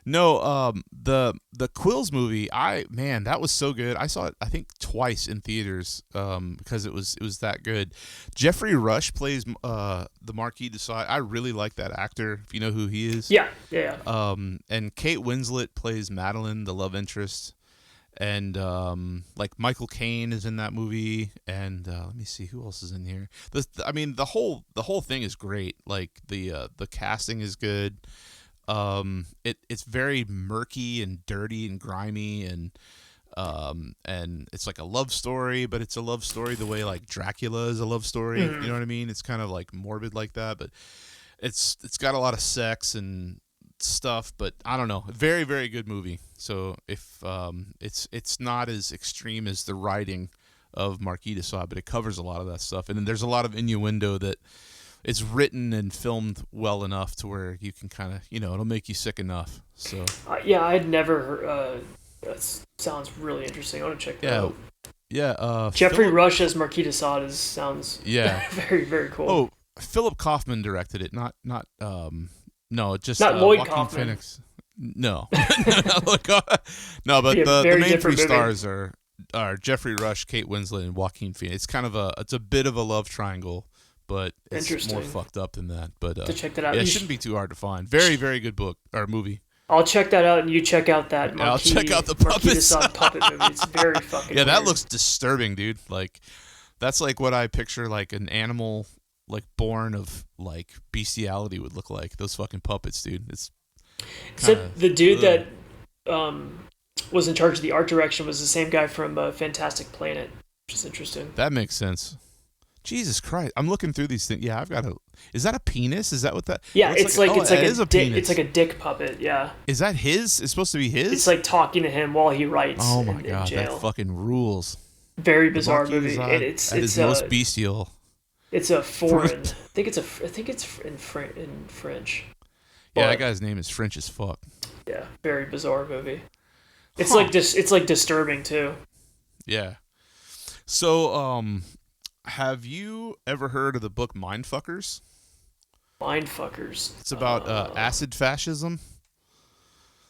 No, the Quills movie, that was so good. I saw it I think twice in theaters because it was that good. Jeffrey Rush plays the Marquis de Sade. I really like that actor, if you know who he is. Yeah. And Kate Winslet plays Madeline, the love interest. And like Michael Caine is in that movie, and let me see who else is in here. The whole thing is great. Like the casting is good. It's very murky and dirty and grimy, and it's like a love story, but it's a love story the way like Dracula is a love story. You know what I mean? It's kind of like morbid like that, but it's got a lot of sex and stuff, but I don't know. Very, very good movie. So if it's not as extreme as the writing of Marquis de Sade, but it covers a lot of that stuff, and then there's a lot of innuendo that it's written and filmed well enough to where you can kind of, it'll make you sick enough. So yeah, I'd never heard, that sounds really interesting. I want to check that out. Yeah. Jeffrey Rush as Marquis de Sade sounds very, very cool. Oh, Philip Kaufman directed it, not Lloyd Joaquin Kaufman. Phoenix. No, no, but the main three stars are Jeffrey Rush, Kate Winslet, and Joaquin Phoenix. It's a bit of a love triangle, but it's more fucked up than that. But to check that out, it shouldn't be too hard to find. Very, very good book or movie. I'll check that out, and you check out that. I'll check out the puppets. Puppet movie. It's very fucking. Yeah, that weird. Looks disturbing, dude. Like, that's like what I picture like an animal like born of like bestiality would look like. Those fucking puppets, dude. It's except the dude that was in charge of the art direction was the same guy from Fantastic Planet, which is interesting. That makes sense. Jesus Christ! I'm looking through these things. Yeah, I've got a. Is that a penis? Is that what that? Yeah, it's like a penis. It's like a dick puppet. Yeah. Is that his? It's supposed to be his. It's like talking to him while he writes. Oh my god, in jail. that fucking rules. Very bizarre movie. It's most bestial. It's a foreign. I think it's in French. Yeah, that guy's name is French as fuck. Yeah, very bizarre movie. It's it's like disturbing too. Yeah. So, have you ever heard of the book Mindfuckers? Mindfuckers. It's about acid fascism.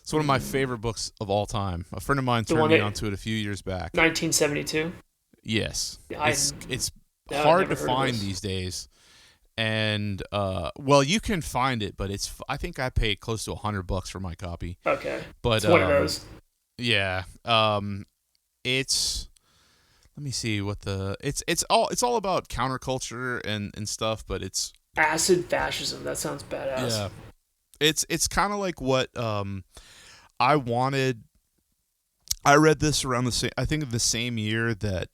It's one of my favorite books of all time. A friend of mine turned me onto it a few years back. 1972. Yes, yeah, it's hard to find these days, and well, you can find it, but I think I paid close to $100 for my copy. Okay, but it's one of those. Yeah, it's. Let me see what it's all about counterculture and stuff, but it's acid fascism. That sounds badass. Yeah, it's kind of like what I wanted. I read this around the same year that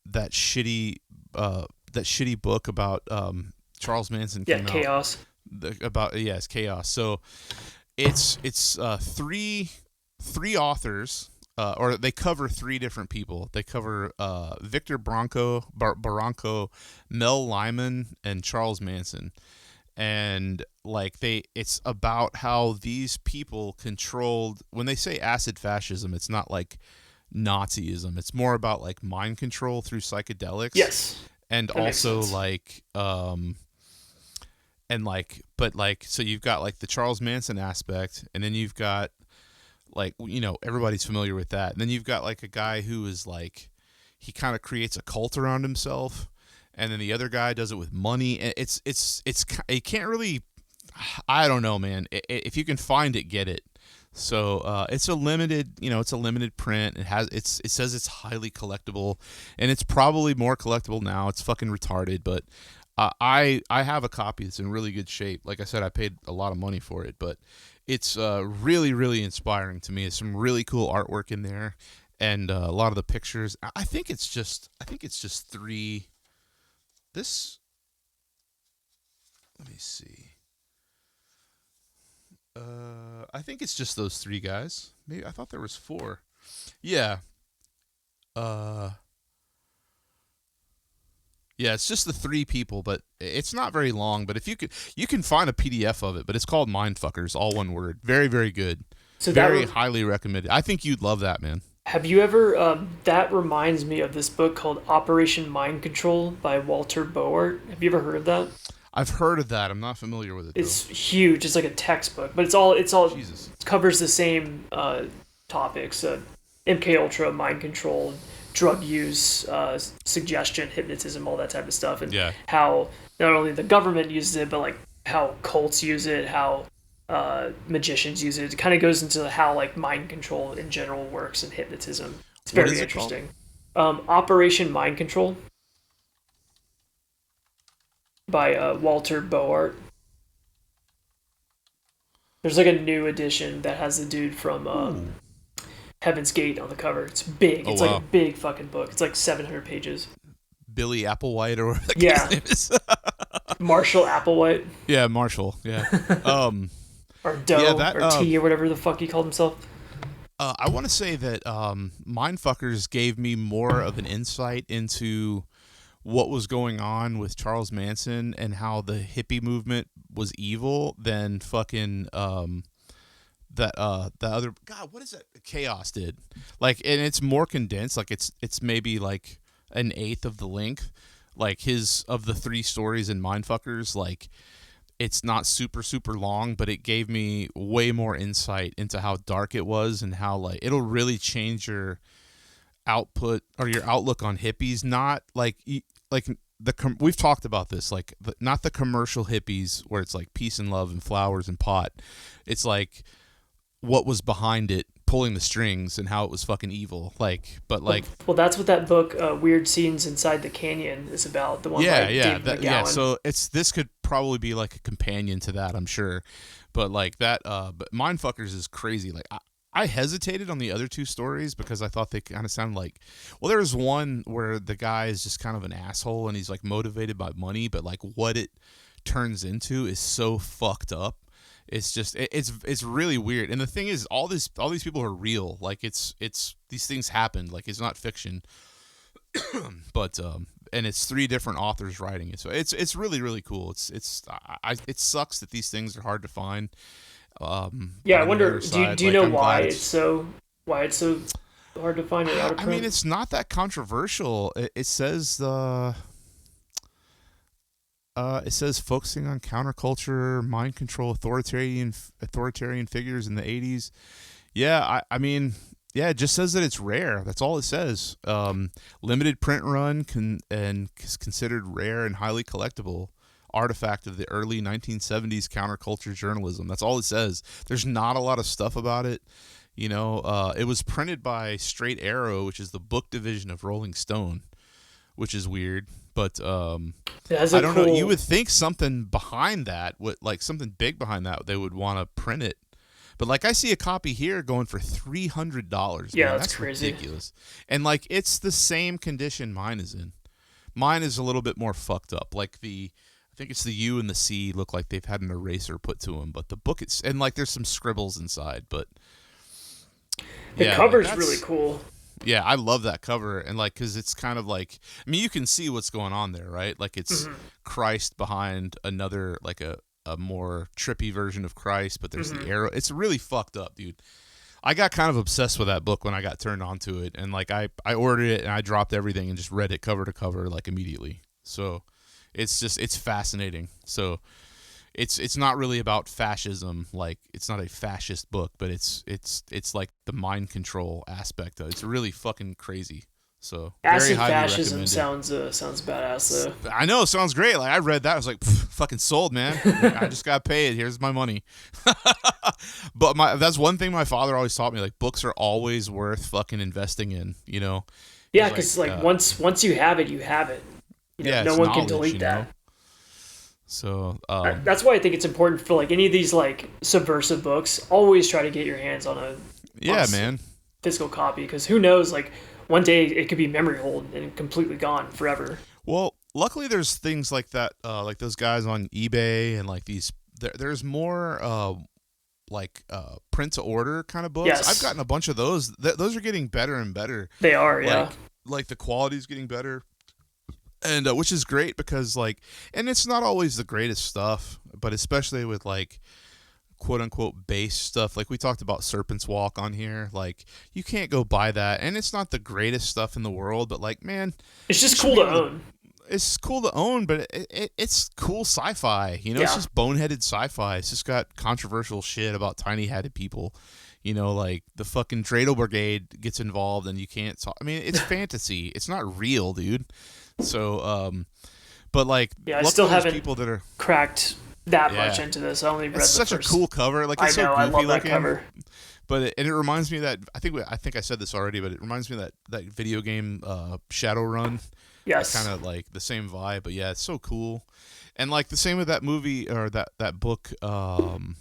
that shitty book about Charles Manson came out. Chaos. It's Chaos. So it's three authors. Or they cover three different people. They cover Victor Barranco, Mel Lyman, and Charles Manson. And it's about how these people controlled. When they say acid fascism, it's not like Nazism. It's more about like mind control through psychedelics. Yes, and also so you've got like the Charles Manson aspect, and then you've got like, everybody's familiar with that. And then you've got like a guy who is like, he kind of creates a cult around himself, and then the other guy does it with money. And it can't really, I don't know, man. If you can find it, get it. So it's a limited print. It says it's highly collectible, and it's probably more collectible now. It's fucking retarded, but I have a copy that's in really good shape. Like I said, I paid a lot of money for it, but it's really, really inspiring to me. There's some really cool artwork in there, and a lot of the pictures. I think it's just three. This. Let me see. I think it's just those three guys. Maybe I thought there was four. Yeah. Yeah, it's just the three people, but it's not very long. But if you can find a PDF of it, but it's called Mindfuckers, all one word. Very, very good. So very highly recommended. I think you'd love that, man. Have you ever? That reminds me of this book called Operation Mind Control by Walter Boart. Have you ever heard of that? I've heard of that. I'm not familiar with it, though. It's huge. It's like a textbook, but it's all Jesus. It covers the same topics: MK Ultra, mind control, drug use, suggestion, hypnotism, all that type of stuff, and how not only the government uses it, but like how cults use it, how magicians use it. It kind of goes into how like mind control in general works and hypnotism. It's very interesting. Operation Mind Control by Walter Boart. There's like a new edition that has the dude from Heaven's Gate on the cover. It's big. It's like a big fucking book. It's like 700 pages. Billy Applewhite or whatever his name is. Marshall Applewhite. Yeah, Marshall. Yeah. Or Doe or T or whatever the fuck he called himself. I want to say that Mindfuckers gave me more of an insight into what was going on with Charles Manson and how the hippie movement was evil than fucking the other what is that Chaos did. Like, and it's more condensed. Like it's maybe like an eighth of the length. Like of the three stories in Mindfuckers, like it's not super, super long, but it gave me way more insight into how dark it was and how like it'll really change your output or your outlook on hippies. Not like we've talked about this, like not the commercial hippies where it's like peace and love and flowers and pot. It's like what was behind it, pulling the strings, and how it was fucking evil. Well, that's what that book Weird Scenes Inside the Canyon is about. The one by David McGowan. Yeah. So this could probably be like a companion to that, I'm sure. But like that, but Mindfuckers is crazy. Like I hesitated on the other two stories because I thought they kind of sounded like, well, there's one where the guy is just kind of an asshole and he's like motivated by money, but like what it turns into is so fucked up. It's just it's really weird. And the thing is, all these people are real. Like it's these things happened. Like it's not fiction. But and it's three different authors writing it, so it's really really cool. It sucks that these things are hard to find. Yeah, But I on the wonder. other side, Do you like know I'm why glad it's so hard to find it out of I mean, print? it's not that controversial. It says it says focusing on counterculture, mind control, authoritarian figures in the '80s. Yeah, I mean, yeah, it just says that it's rare. That's all it says. Limited print run and is considered rare and highly collectible artifact of the early 1970s counterculture journalism. That's all it says. There's not a lot of stuff about it. It was printed by Straight Arrow, which is the book division of Rolling Stone, which is weird. But I don't know. You would think something behind that, like something big behind that, they would want to print it. But like I see a copy here going for $300. Yeah, Man, that's crazy. Ridiculous. And like it's the same condition mine is in. Mine is a little bit more fucked up. Like I think it's the U and the C look like they've had an eraser put to them. But the book, and like there's some scribbles inside. But The yeah, cover's like really cool. yeah, I love that cover, and like because it's kind of like, I mean, you can see what's going on there, right? Like it's Christ behind another, like a more trippy version of Christ, but there's the arrow. It's really fucked up, dude. I got kind of obsessed with that book when I got turned on to it, and like I ordered it and I dropped everything and just read it cover to cover like immediately. So it's fascinating. So it's not really about fascism, like it's not a fascist book, but it's like the mind control aspect of it. It's really fucking crazy. So Acid very highly fascism recommended. sounds badass though. I know, sounds great. Like I read that, I was like, fucking sold, man. Like, I just got paid. Here's my money. But that's one thing my father always taught me. Like books are always worth fucking investing in. Yeah, because like once you have it, you have it. Yeah, no one can delete that. So that's why I think it's important for like any of these like subversive books. Always try to get your hands on a physical copy, because who knows, like one day it could be memory hold and completely gone forever. Well, luckily there's things like that, like those guys on eBay and like these. There's more print to order kind of books. Yes. I've gotten a bunch of those. Those are getting better and better. They are, yeah. Like the quality's getting better. And which is great because and it's not always the greatest stuff, but especially with like quote unquote base stuff. Like we talked about Serpent's Walk on here. Like you can't go buy that, and it's not the greatest stuff in the world, but like, man, it's just cool to own. It's cool to own, but it's cool sci-fi. It's just boneheaded sci-fi. It's just got controversial shit about tiny-headed people. Like the fucking Dreidel Brigade gets involved, and you can't talk. I mean, it's fantasy. It's not real, dude. So, but like, I still haven't people that are cracked that much into this. I only read it's such a cool cover. Like it's so goofy I love that looking. cover. But it reminds me of that I think I said this already, but it reminds me of that video game Shadowrun. Yes, kind of like the same vibe. But yeah, it's so cool, and like the same with that movie or that book, The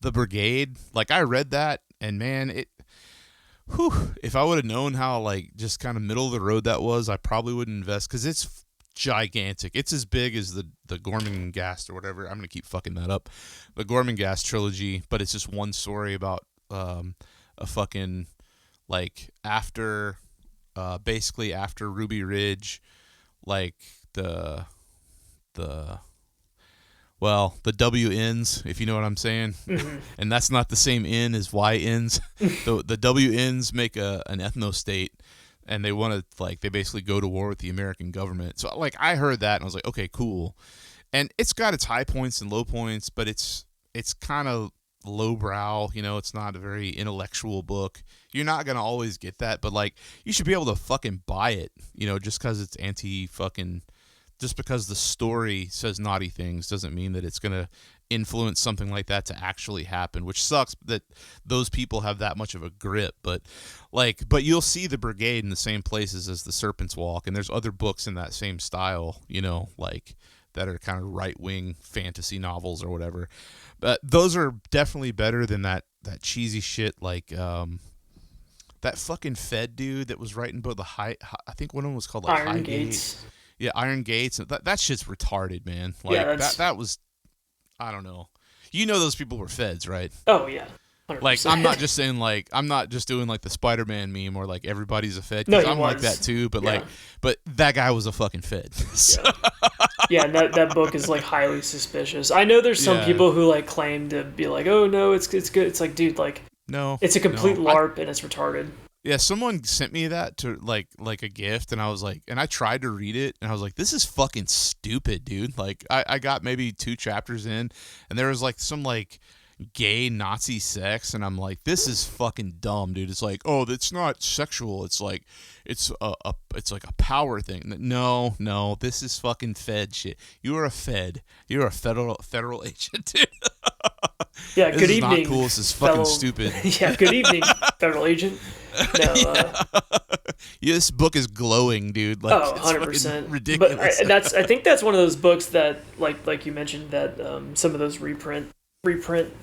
Brigade. Like I read that, and man, if I would have known how like just kind of middle of the road that was, I probably wouldn't invest, because it's gigantic. It's as big as the Gormenghast or whatever. I'm gonna keep fucking that up. The Gormenghast trilogy, but it's just one story about a fucking like basically after Ruby Ridge, like the WNs, if you know what I'm saying. Mm-hmm. And that's not the same N as YNs. the WNs make an ethno-state, and they want to, they basically go to war with the American government. So, I heard that, and I was like, okay, cool. And it's got its high points and low points, but it's kind of lowbrow. It's not a very intellectual book. You're not going to always get that, but, you should be able to fucking buy it, just because it's anti-fucking... Just because the story says naughty things doesn't mean that it's going to influence something like that to actually happen, which sucks that those people have that much of a grip. But you'll see the Brigade in the same places as the Serpent's Walk, and there's other books in that same style, that are kind of right-wing fantasy novels or whatever. But those are definitely better than that that cheesy shit like that fucking Fed dude that was writing about the I think one of them was called like Iron Highgate. Gates. Yeah, Iron Gates. That shit's retarded, man. Like Yeah, that's... that was, I don't know. You know those people were Feds, right? Oh yeah. 100%. Like I'm not just saying like I'm not just doing like the Spider-Man meme or like everybody's a Fed. No, I'm like that too, but but that guy was a fucking Fed. So. Yeah, and that book is like highly suspicious. I know there's some people who like claim to be like, oh no, it's good. It's like, dude, like no, it's a complete LARP and it's retarded. Yeah, someone sent me that to like a gift, and I was like, and I tried to read it, and I was like, this is fucking stupid, dude. Like I got maybe 2 chapters in, and there was like some like gay Nazi sex, and I'm like, this is fucking dumb, dude. It's like, oh, that's not sexual. It's like it's like a power thing. No, this is fucking Fed shit. You are a Fed. You're a federal agent, dude. Yeah, this good is evening. Not cool. This is fucking stupid. Yeah, good evening, federal agent. No, yeah, this book is glowing, dude. Like, 100%. Ridiculous. But I think that's one of those books that, like you mentioned, that some of those reprint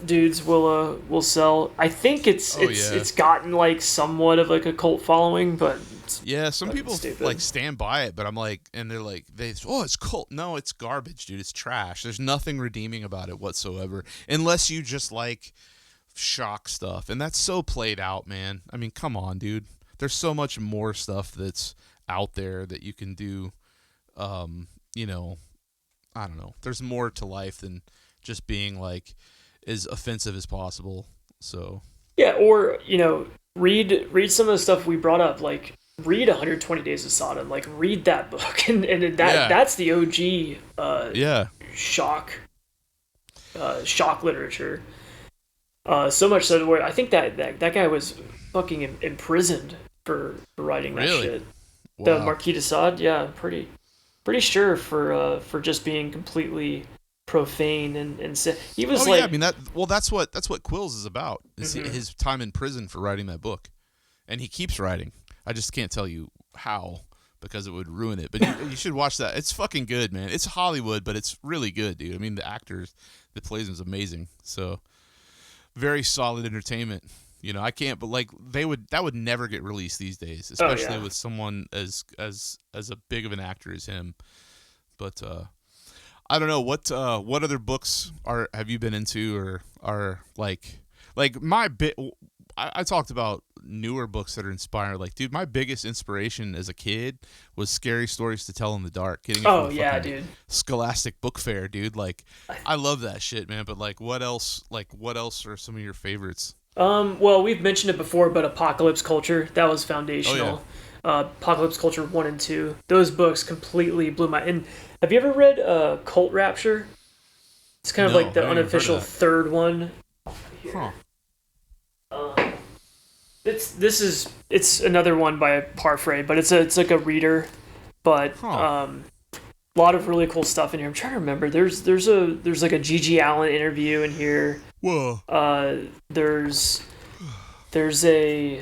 dudes will sell. I think it's gotten like somewhat of like a cult following, but yeah, some people stupid. Like stand by it, but I'm like, and they're like, it's cult. No, it's garbage, dude. It's trash. There's nothing redeeming about it whatsoever, unless you just like shock stuff, and that's so played out, man. I mean, come on, dude. There's so much more stuff that's out there that you can do. You know, I don't know. There's more to life than just being like as offensive as possible. So yeah, or you know, read some of the stuff we brought up, like read 120 Days of Sodom, like read that book, and that's the OG shock literature. So much so where I think that guy was fucking imprisoned for writing that shit. Wow. The Marquis de Sade, yeah, pretty sure for just being completely profane and he was like. Yeah, I mean that's what Quills is about. Is his time in prison for writing that book, and he keeps writing. I just can't tell you how because it would ruin it. But you should watch that. It's fucking good, man. It's Hollywood, but it's really good, dude. I mean, the actors that plays him is amazing. So very solid entertainment. You know, I can't, but like that would never get released these days, especially with someone as a big of an actor as him. But I don't know what other books have you been into or are like my bit. I talked about newer books that are inspired. Like, dude, my biggest inspiration as a kid was Scary Stories to Tell in the Dark. Dude. Scholastic Book Fair, dude. Like, I love that shit, man. But like, what else? Like, what else are some of your favorites? Well, we've mentioned it before, but Apocalypse Culture, that was foundational. Oh, yeah. Apocalypse Culture 1 and 2. Those books completely blew my... And have you ever read Cult Rapture? It's kind of like the unofficial third one. Huh. It's another one by Parfrey, but it's like a reader, but a lot of really cool stuff in here. I'm trying to remember. There's like a G.G. Allen interview in here. Whoa. There's a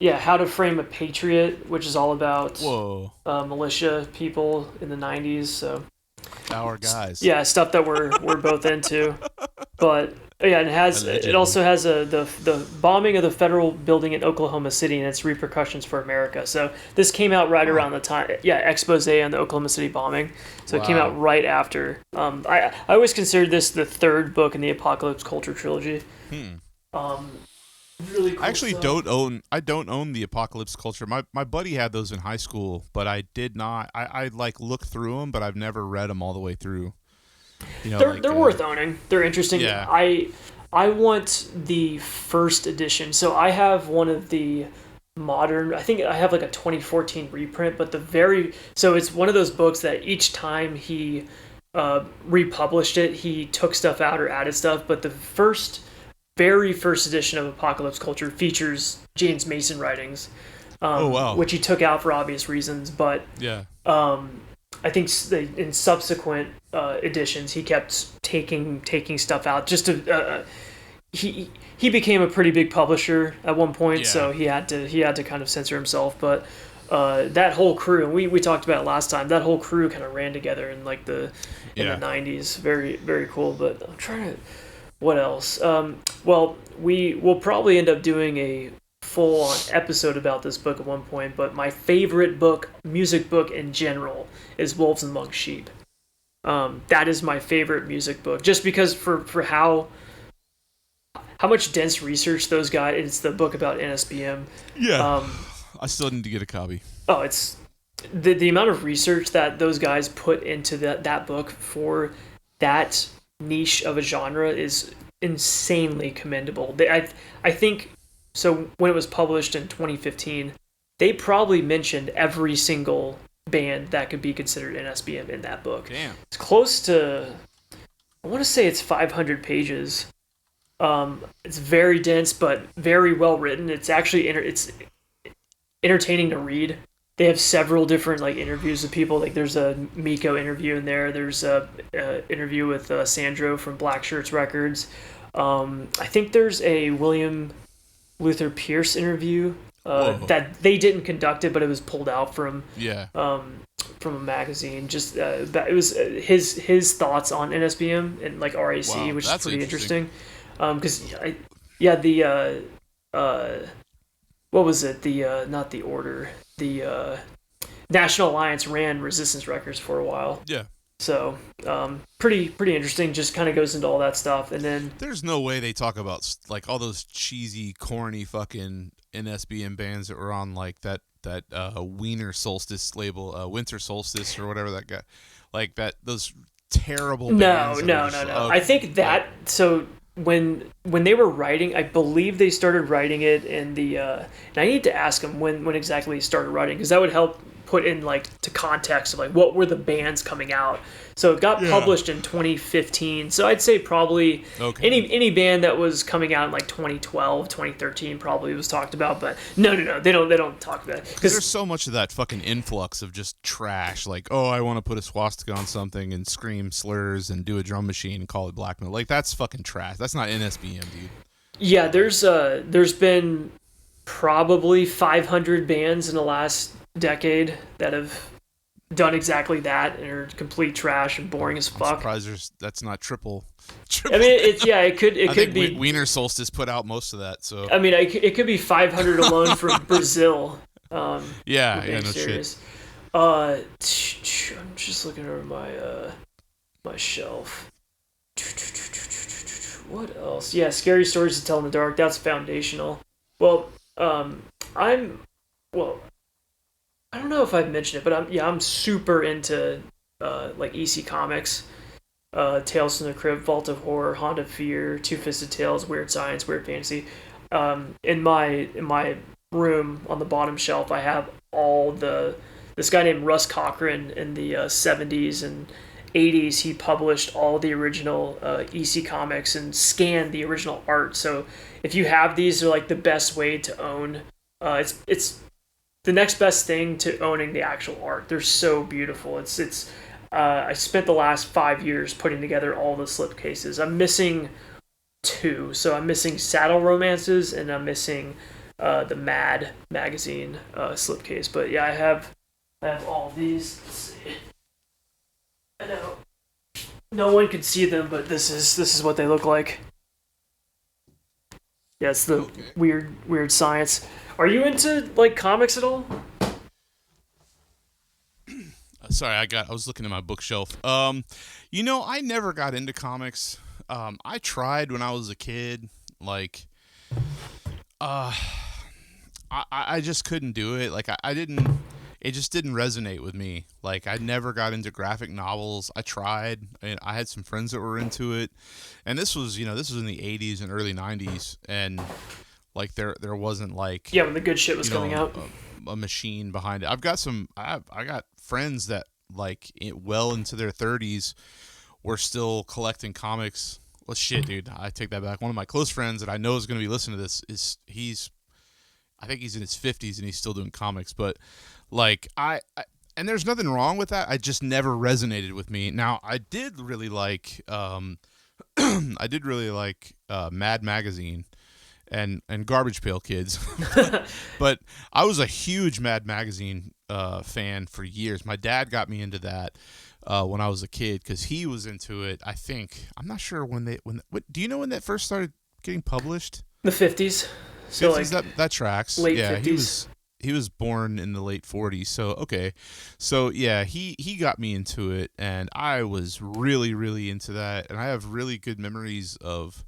How to Frame a Patriot, which is all about militia people in the 90s. So our guys. Yeah, stuff that we're both into, but. Yeah, and it also has the bombing of the federal building in Oklahoma City and its repercussions for America. So this came out right around the time, expose on the Oklahoma City bombing. So it came out right after. I always considered this the third book in the Apocalypse Culture trilogy. Really cool. I actually don't own the Apocalypse Culture. My buddy had those in high school, but I did not. I like looked through them, but I've never read them all the way through. You know, they're worth owning. They're interesting. Yeah. I want the first edition. So I have one of the modern. I think I have like a 2014 reprint, but so it's one of those books that each time he republished it, he took stuff out or added stuff. But the very first edition of Apocalypse Culture features James Mason writings, which he took out for obvious reasons. But I think in subsequent editions he kept taking stuff out just to he became a pretty big publisher at one point, so he had to kind of censor himself. But that whole crew, and we talked about it last time, that whole crew kind of ran together in like the 90s. Very, very cool. But I'm trying to What else? Well, we will probably end up doing a full-on episode about this book at one point, but my favorite book, music book in general, is Wolves Among Sheep. That is my favorite music book, just because for how much dense research those guys. It's the book about NSBM. Yeah, I still need to get a copy. Oh, it's the amount of research that those guys put into that book for that niche of a genre is insanely commendable. I think so. When it was published in 2015, they probably mentioned every single band that could be considered NSBM in that book. Damn, it's close to. I want to say it's 500 pages. It's very dense, but very well written. It's actually it's entertaining to read. They have several different like interviews with people. Like there's a Miko interview in there. There's a interview with Sandro from Black Shirts Records. I think there's a William Luther Pierce interview that they didn't conduct it, but it was pulled out from from a magazine. Just it was his thoughts on NSBM and like RAC, which is pretty interesting. Because what was it? The not the Order. The National Alliance ran Resistance Records for a while. Yeah. So pretty interesting. Just kind of goes into all that stuff, and then there's no way they talk about like all those cheesy, corny fucking NSBM bands that were on like that Wiener Solstice label, Winter Solstice or whatever that guy, like that those terrible bands. No. I think that so. When they were writing, I believe they started writing it in the. And I need to ask them when exactly they started writing, because that would help put in like to context of like what were the bands coming out. So it got published in 2015. So I'd say probably any band that was coming out in like 2012, 2013 probably was talked about. But no, they don't talk about it because there's so much of that fucking influx of just trash. Like, oh, I want to put a swastika on something and scream slurs and do a drum machine and call it black metal. Like that's fucking trash. That's not NSBM, dude. Yeah, there's been probably 500 bands in the last decade that have done exactly that and are complete trash and boring as fuck. I'm surprised that's not triple. I mean, it could be. Wiener Solstice put out most of that, so. I mean, it could be 500 alone from Brazil. No shit. I'm just looking over my shelf. What else? Yeah, Scary Stories to Tell in the Dark. That's foundational. Well, I don't know if I've mentioned it, but I'm super into like EC Comics, Tales from the Crypt, Vault of Horror, Haunt of Fear, Two Fisted Tales, Weird Science, Weird Fantasy. In my room on the bottom shelf, I have all this guy named Russ Cochran in the 70s and 80s. He published all the original EC Comics and scanned the original art. So if you have these, they're like the best way to own. It's the next best thing to owning the actual art. They're so beautiful. I spent the last 5 years putting together all the slipcases. I'm missing 2. So I'm missing Saddle Romances and I'm missing the Mad magazine slipcase. But yeah, I have all of these. Let's see. I know no one can see them, but this is what they look like. Yeah, it's the weird science. Are you into like comics at all? Sorry, I was looking at my bookshelf. I never got into comics. I tried when I was a kid. Like, I just couldn't do it. Like, I didn't. It just didn't resonate with me. Like, I never got into graphic novels. I tried, and I had some friends that were into it. And this was in the 80s and early 90s, and like there wasn't like when the good shit was coming out, a machine behind it. I got friends that like well into their 30s were still collecting comics. Well, shit, dude, I take that back. One of my close friends that I know is going to be listening to this I think he's in his 50s and he's still doing comics, but like and there's nothing wrong with that. I just never resonated with me. Now, I did really like Mad Magazine and Garbage Pail Kids. But I was a huge Mad Magazine fan for years. My dad got me into that. when I was a kid because he was into it. I think I'm not sure what do you know when that first started getting published? The 50s. So 50s, that tracks. Late Yeah, 50s. he was born in the late 40s. So okay, so yeah, he got me into it, and I was really really into that, and I have really good memories of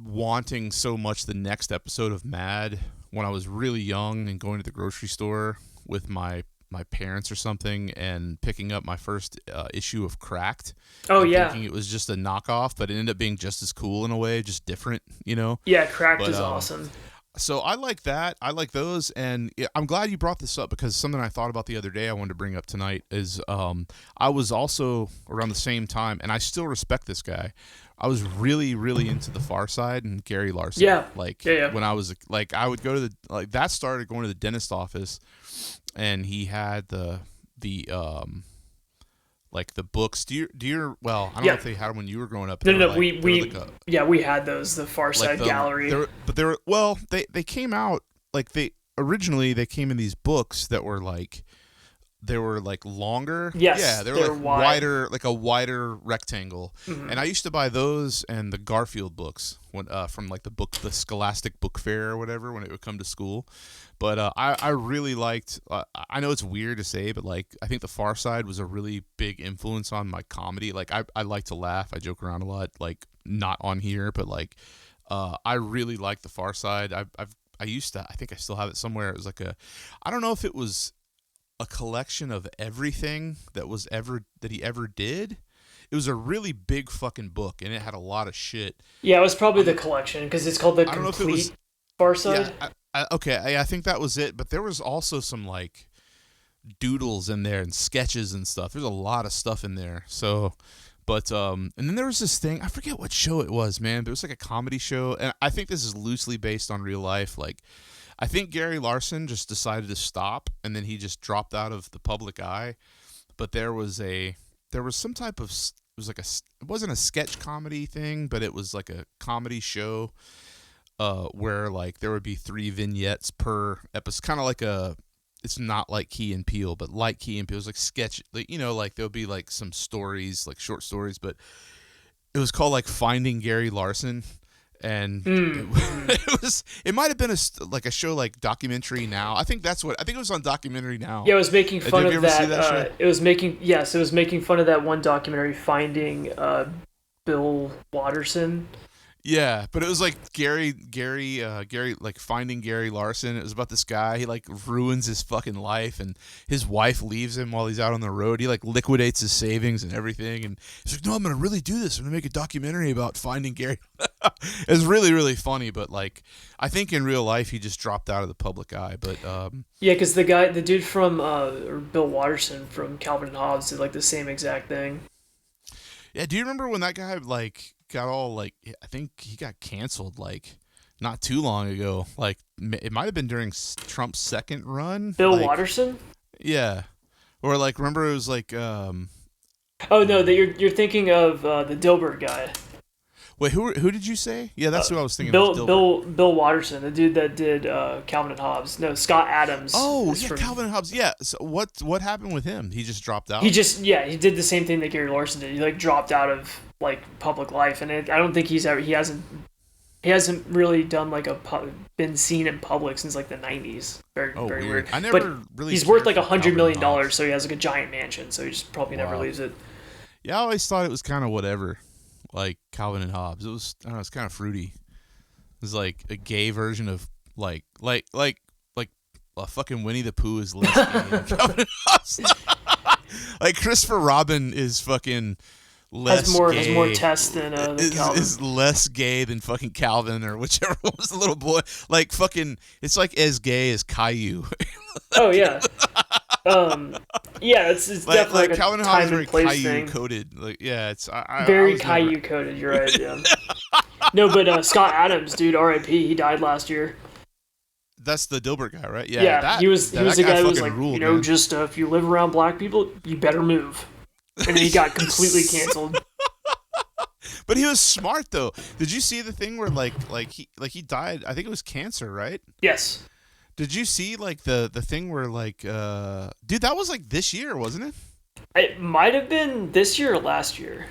wanting so much the next episode of Mad when I was really young and going to the grocery store with my parents or something and picking up my first issue of Cracked. Oh and yeah. thinking it was just a knockoff, but it ended up being just as cool in a way, just different, you know. Yeah, Cracked But is awesome. so I like that. I like those, and I'm glad you brought this up because something I thought about the other day I wanted to bring up tonight is I was also around the same time, and I still respect this guy. I was really, really into the Far Side and Gary Larson. Yeah. Like Yeah. when I was like, I would go to that started going to the dentist office, and he had the like the books. Well, I don't know if they had them when you were growing up. No, we had those, the Far Side Gallery. They came out like they came in these books that were like. They were like longer. Yes, yeah, they were like wider, like a wider rectangle. Mm-hmm. And I used to buy those and the Garfield books from like the Scholastic Book Fair or whatever when it would come to school. But I really liked. I know it's weird to say, but like I think the Far Side was a really big influence on my comedy. Like I like to laugh. I joke around a lot. Like not on here, but like I really like the Far Side. I used to. I think I still have it somewhere. It was like I don't know if it was a collection of everything that he ever did. It was a really big fucking book, and it had a lot of shit. Yeah, it was probably the collection because it's called the Complete Far Side. Yeah, I think that was it. But there was also some like doodles in there and sketches and stuff. There's a lot of stuff in there. So, but and then there was this thing. I forget what show it was, man. But it was like a comedy show, and I think this is loosely based on real life. Like, I think Gary Larson just decided to stop, and then he just dropped out of the public eye. But there was some type of it wasn't a sketch comedy thing, but it was like a comedy show where like there would be 3 vignettes per episode, kind of like it's not like Key and Peele, but like Key and Peele. It was like sketch, like, you know, like there'll be like some stories, like short stories, but it was called like Finding Gary Larson. And it might have been a show like Documentary Now. I think it was on Documentary Now. Yeah, it was making fun of that. It was making fun of that one documentary, Finding Bill Watterson. Yeah, but it was like Gary, like Finding Gary Larson. It was about this guy. He like ruins his fucking life, and his wife leaves him while he's out on the road. He like liquidates his savings and everything, and he's like, "No, I'm gonna really do this. I'm gonna make a documentary about finding Gary." It was really, really funny, but like, I think in real life he just dropped out of the public eye. But yeah, because the dude from Bill Watterson from Calvin and Hobbes did like the same exact thing. Yeah, do you remember when that guy like got all like, I think he got canceled like not too long ago. Like it might have been during Trump's second run. Bill Watterson? Yeah. Or like, remember it was like oh no, that you're thinking of the Dilbert guy. Wait, who did you say? Yeah, that's who I was thinking of. Bill Watterson, the dude that did Calvin and Hobbes. No, Scott Adams. Oh, yeah, Calvin and Hobbes. Yeah. So what happened with him? He just dropped out? He did the same thing that Gary Larson did. He like dropped out of like public life, and I don't think he hasn't really done like been seen in public since like the 90s. Very weird. I never really. He's worth like $100 million, so he has like a giant mansion. So he just probably never leaves it. Yeah, I always thought it was kind of whatever. Like Calvin and Hobbes, it was, I don't know, it's kind of fruity. It was like a gay version of like fucking Winnie the Pooh is less gay than Calvin and Hobbes. Like Christopher Robin is fucking less has more tests than Calvin. Is less gay than fucking Calvin or whichever one was the little boy. Like fucking, it's like as gay as Caillou. Oh yeah. Yeah, it's definitely like Calvin a Hobbes time and place thing. Coded. Like, yeah, it's very Caillou coded. You're right. Yeah. No, but Scott Adams, dude, R.I.P. He died last year. That's the Dilbert guy, right? Yeah. He was the guy who was like, ruled, just if you live around black people, you better move. And then he got completely canceled. But he was smart though. Did you see the thing where like he died? I think it was cancer, right? Yes. Did you see like the thing where like dude, that was like this year, wasn't it? It might have been this year or last year.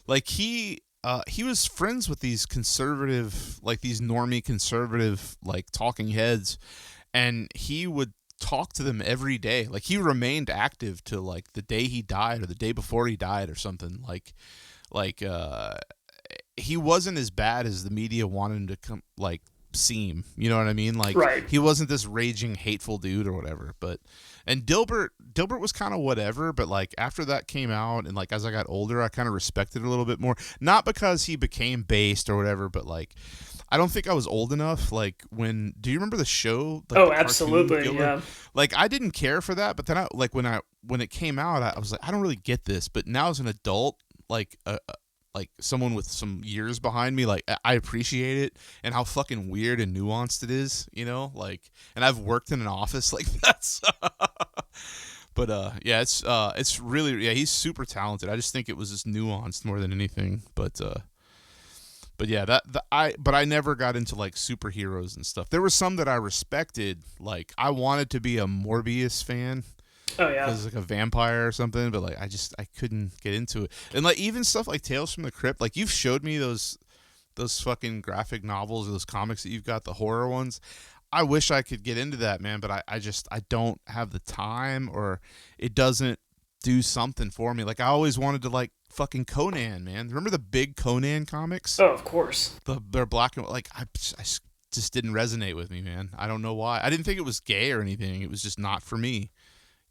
Like he was friends with these conservative, like these normie conservative, like talking heads, and he would talk to them every day. Like he remained active to like the day he died or the day before he died or something. Like he wasn't as bad as the media wanted him to come like seem. You know what I mean? Like Right. he wasn't this raging hateful dude or whatever. But and Dilbert was kind of whatever, but like after that came out and like as I got older, I kind of respected it a little bit more. Not because he became based or whatever, but like I don't think I was old enough. Like when do you remember the show? Like Oh, the absolutely. Gilbert? Yeah. Like I didn't care for that, but then when it came out, I was like I don't really get this. But now as an adult, like someone with some years behind me, like I appreciate it and how fucking weird and nuanced it is, you know, like, and I've worked in an office like that. But yeah, it's really, yeah, he's super talented. I just think it was just nuanced more than anything. But yeah, but I never got into like superheroes and stuff. There were some that I respected. Like I wanted to be a Morbius fan Oh yeah. because like a vampire or something, but like I couldn't get into it. And like even stuff like Tales from the Crypt, like you've showed me those fucking graphic novels or those comics that you've got, the horror ones. I wish I could get into that, man, but I don't have the time, or it doesn't do something for me. Like I always wanted to like fucking Conan, man. Remember the big Conan comics? Oh, of course. They're black and white. Like I just didn't resonate with me, man. I don't know why. I didn't think it was gay or anything. It was just not for me,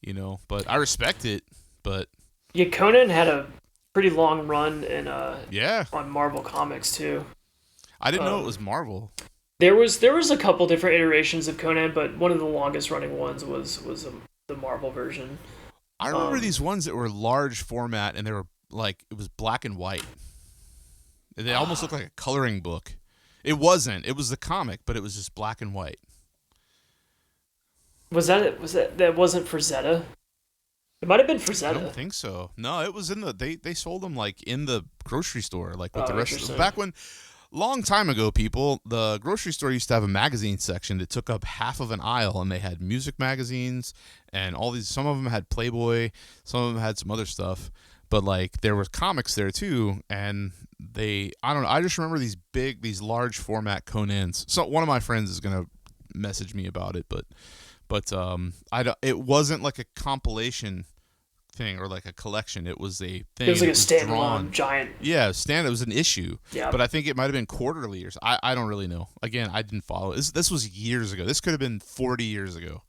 you know. But I respect it. But Yeah, Conan had a pretty long run in yeah, on Marvel Comics too. I didn't know it Um, was Marvel. there was a couple different iterations of Conan, but one of the longest running ones was the Marvel version. I remember Um, these ones that were large format and they were like it was black and white. They almost looked like a coloring book. It wasn't. It was the comic, but it was just black and white. was that it? Was that wasn't for Zeta? It might have been for I don't Zeta. think so. No, it was in the they sold them like in the grocery store, like with the Oh, rest of interesting. back when long time ago, people, the grocery store used to have a magazine section that took up half of an aisle, and they had music magazines and all these. Some of them had Playboy, some of them had some other stuff, but like there was comics there too. And I don't know. I just remember these large format Conans. So one of my friends is gonna message me about it, but I don't. It wasn't like a compilation thing or like a collection. It was a It thing, was and like a it was standalone drawn. giant. Yeah, it was an issue, Yeah. but I think it might have been quarterly or I don't really know. Again, I didn't follow. This was years ago. This could have been 40 years ago.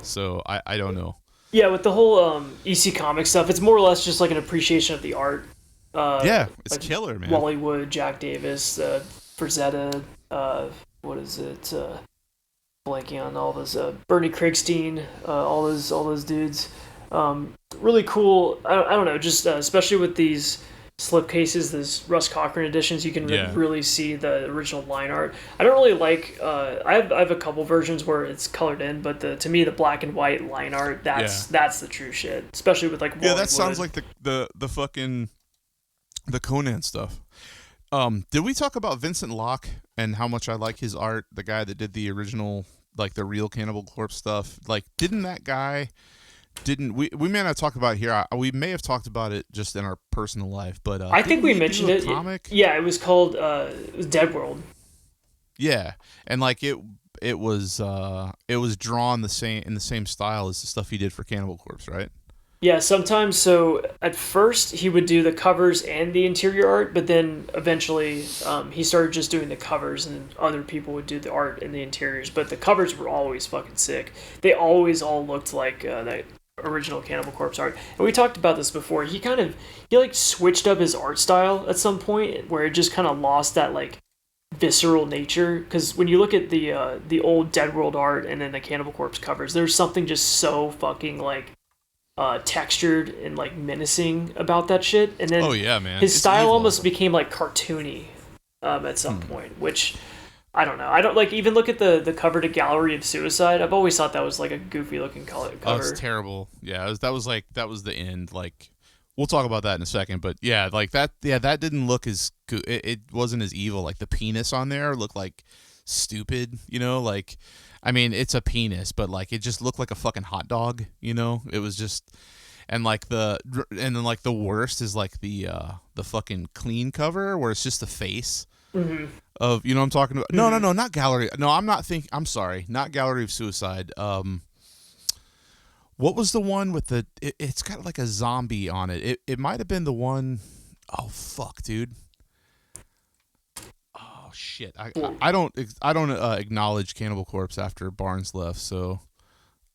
So I don't know. Yeah, with the whole EC comic stuff, it's more or less just like an appreciation of the art. Yeah, it's Like killer, man. Wally Wood, Jack Davis, Frazetta, what is it? Blanking on all those. Bernie Krigstein, all those dudes. Really cool. I don't know, just especially with these slipcases, these Russ Cochran editions, you can Yeah. really see the original line art. I don't really like. I have a couple versions where it's colored in, but to me the black and white line art that's the true shit. Especially with like Yeah, Wally that sounds Wood. like the fucking the Conan stuff. Did we talk about Vincent Locke and how much I like his art? The guy that did the original, like the real Cannibal Corpse stuff. Like, didn't that guy? Didn't we may not talk about it here. We may have talked about it just in our personal life, but I think didn't we he mentioned do a it. comic? Yeah, it was called it was Dead World. Yeah, and like it was drawn the same in the same style as the stuff he did for Cannibal Corpse, right? Yeah, sometimes. So at first he would do the covers and the interior art, but then eventually he started just doing the covers, and other people would do the art and the interiors. But the covers were always fucking sick. They always all looked like that original Cannibal Corpse art. And we talked about this before. He like switched up his art style at some point, where it just kind of lost that like visceral nature. Because when you look at the old Dead World art and then the Cannibal Corpse covers, there's something just so fucking like textured and like menacing about that shit. And then Oh yeah, man. his It's style evil. almost became like cartoony at some point, which I don't know. I don't like even look at the cover to Gallery of Suicide. I've always thought that was like a goofy looking Oh, cover. it's terrible. Yeah, that was the end. Like, we'll talk about that in a second. But yeah, like that. Yeah, that didn't look as good. It wasn't as evil. Like the penis on there looked like stupid. You know, like I mean, it's a penis, but like it just looked like a fucking hot dog. You know, it was just. and then like the worst is like the fucking clean cover where it's just the face of, you know what I'm talking about. No, not Gallery. No, I'm sorry, not Gallery of Suicide. What was the one with it's got like a zombie on it. It might have been the one. Oh fuck, dude. Oh shit. I don't acknowledge Cannibal Corpse after Barnes left. So,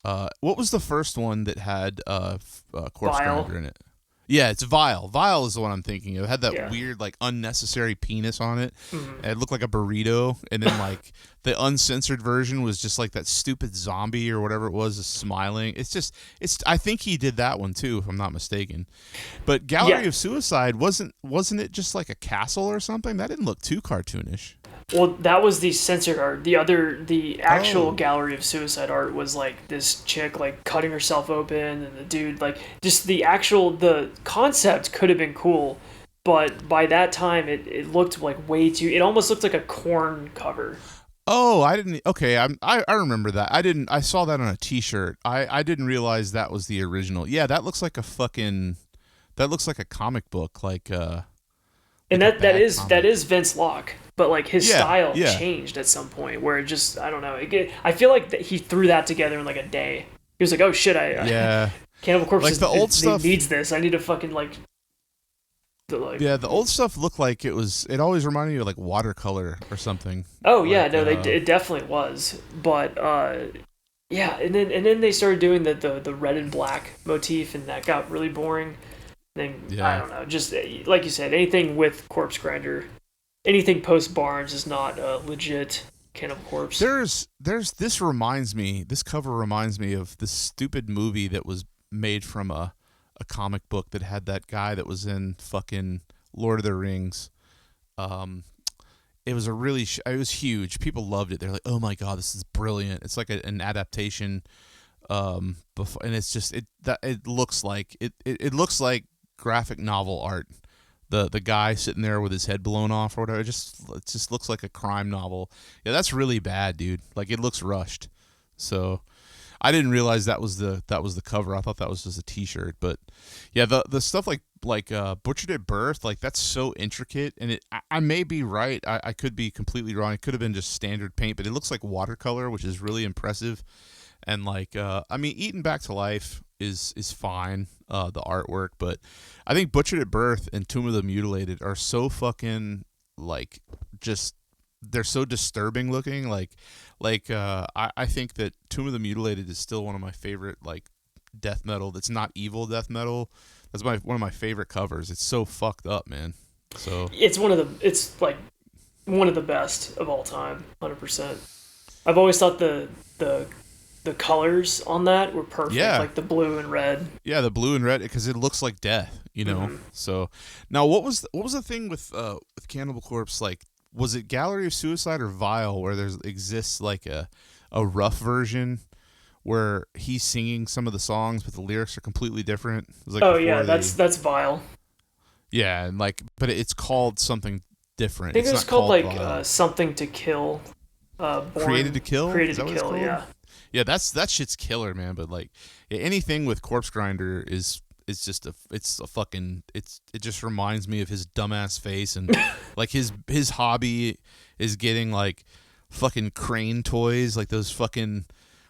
what was the first one that had Corpse Grinder in it? Yeah, it's Vile. Vile is the one I'm thinking of. It had that weird, like, unnecessary penis on it. Mm-hmm. It looked like a burrito. And then, like, the uncensored version was just, like, that stupid zombie or whatever it was, just smiling. I think he did that one, too, if I'm not mistaken. But Gallery of Suicide, wasn't it just, like, a castle or something? That didn't look too cartoonish. Well, that was the censored art. The actual Gallery of Suicide art was like this chick like cutting herself open, and the dude like just the concept could have been cool, but by that time it looked like way too. It almost looked like a Korn cover. Oh, I didn't. Okay, I remember that. I saw that on a T-shirt. I didn't realize that was the original. Yeah, that looks like a comic book, like. And that is Vince Locke. But like his style changed at some point where it just, I don't know. I feel like he threw that together in like a day. He was like, oh shit, Cannibal Corpse like the old stuff needs this. I need to fucking like. The old stuff looked like it always reminded me of like watercolor or something. Oh yeah, no, it definitely was. But yeah, and then they started doing the red and black motif, and that got really boring. Then I don't know, just like you said, anything with Corpse Grinder. Anything post Barnes is not a legit Cannibal Corpse. This cover reminds me of this stupid movie that was made from a comic book that had that guy that was in fucking Lord of the Rings. It was it was huge. People loved it. They're like, oh my god, this is brilliant. It's like an adaptation. And it's just it looks like it looks like graphic novel art. The guy sitting there with his head blown off or whatever, it just looks like a crime novel. Yeah, that's really bad, dude. Like, it looks rushed. So I didn't realize that was the cover. I thought that was just a T-shirt. But yeah, the stuff like Butchered at Birth, like, that's so intricate, and I may be right. I could be completely wrong. It could have been just standard paint, but it looks like watercolor, which is really impressive. And like, I mean, Eaten Back to Life is fine, the artwork, but I think Butchered at Birth and Tomb of the Mutilated are so fucking like they're so disturbing looking. Like I think that Tomb of the Mutilated is still one of my favorite like death metal. That's not evil death metal. That's one of my favorite covers. It's so fucked up, man. So it's like one of the best of all time, 100%. I've always thought the colors on that were perfect, like the blue and red. Yeah, the blue and red, because it looks like death, you know. Mm-hmm. So now, what was the thing with Cannibal Corpse? Like, was it Gallery of Suicide or Vile, where there exists like a rough version where he's singing some of the songs, but the lyrics are completely different? Like that's Vile. Yeah, and like, but it's called something different. I think it's called like Something to Kill. Created to Kill. Created to Kill. Yeah. Yeah, that shit's killer, man. But like anything with Corpse Grinder is just it just reminds me of his dumbass face, and like his hobby is getting like fucking crane toys, like those fucking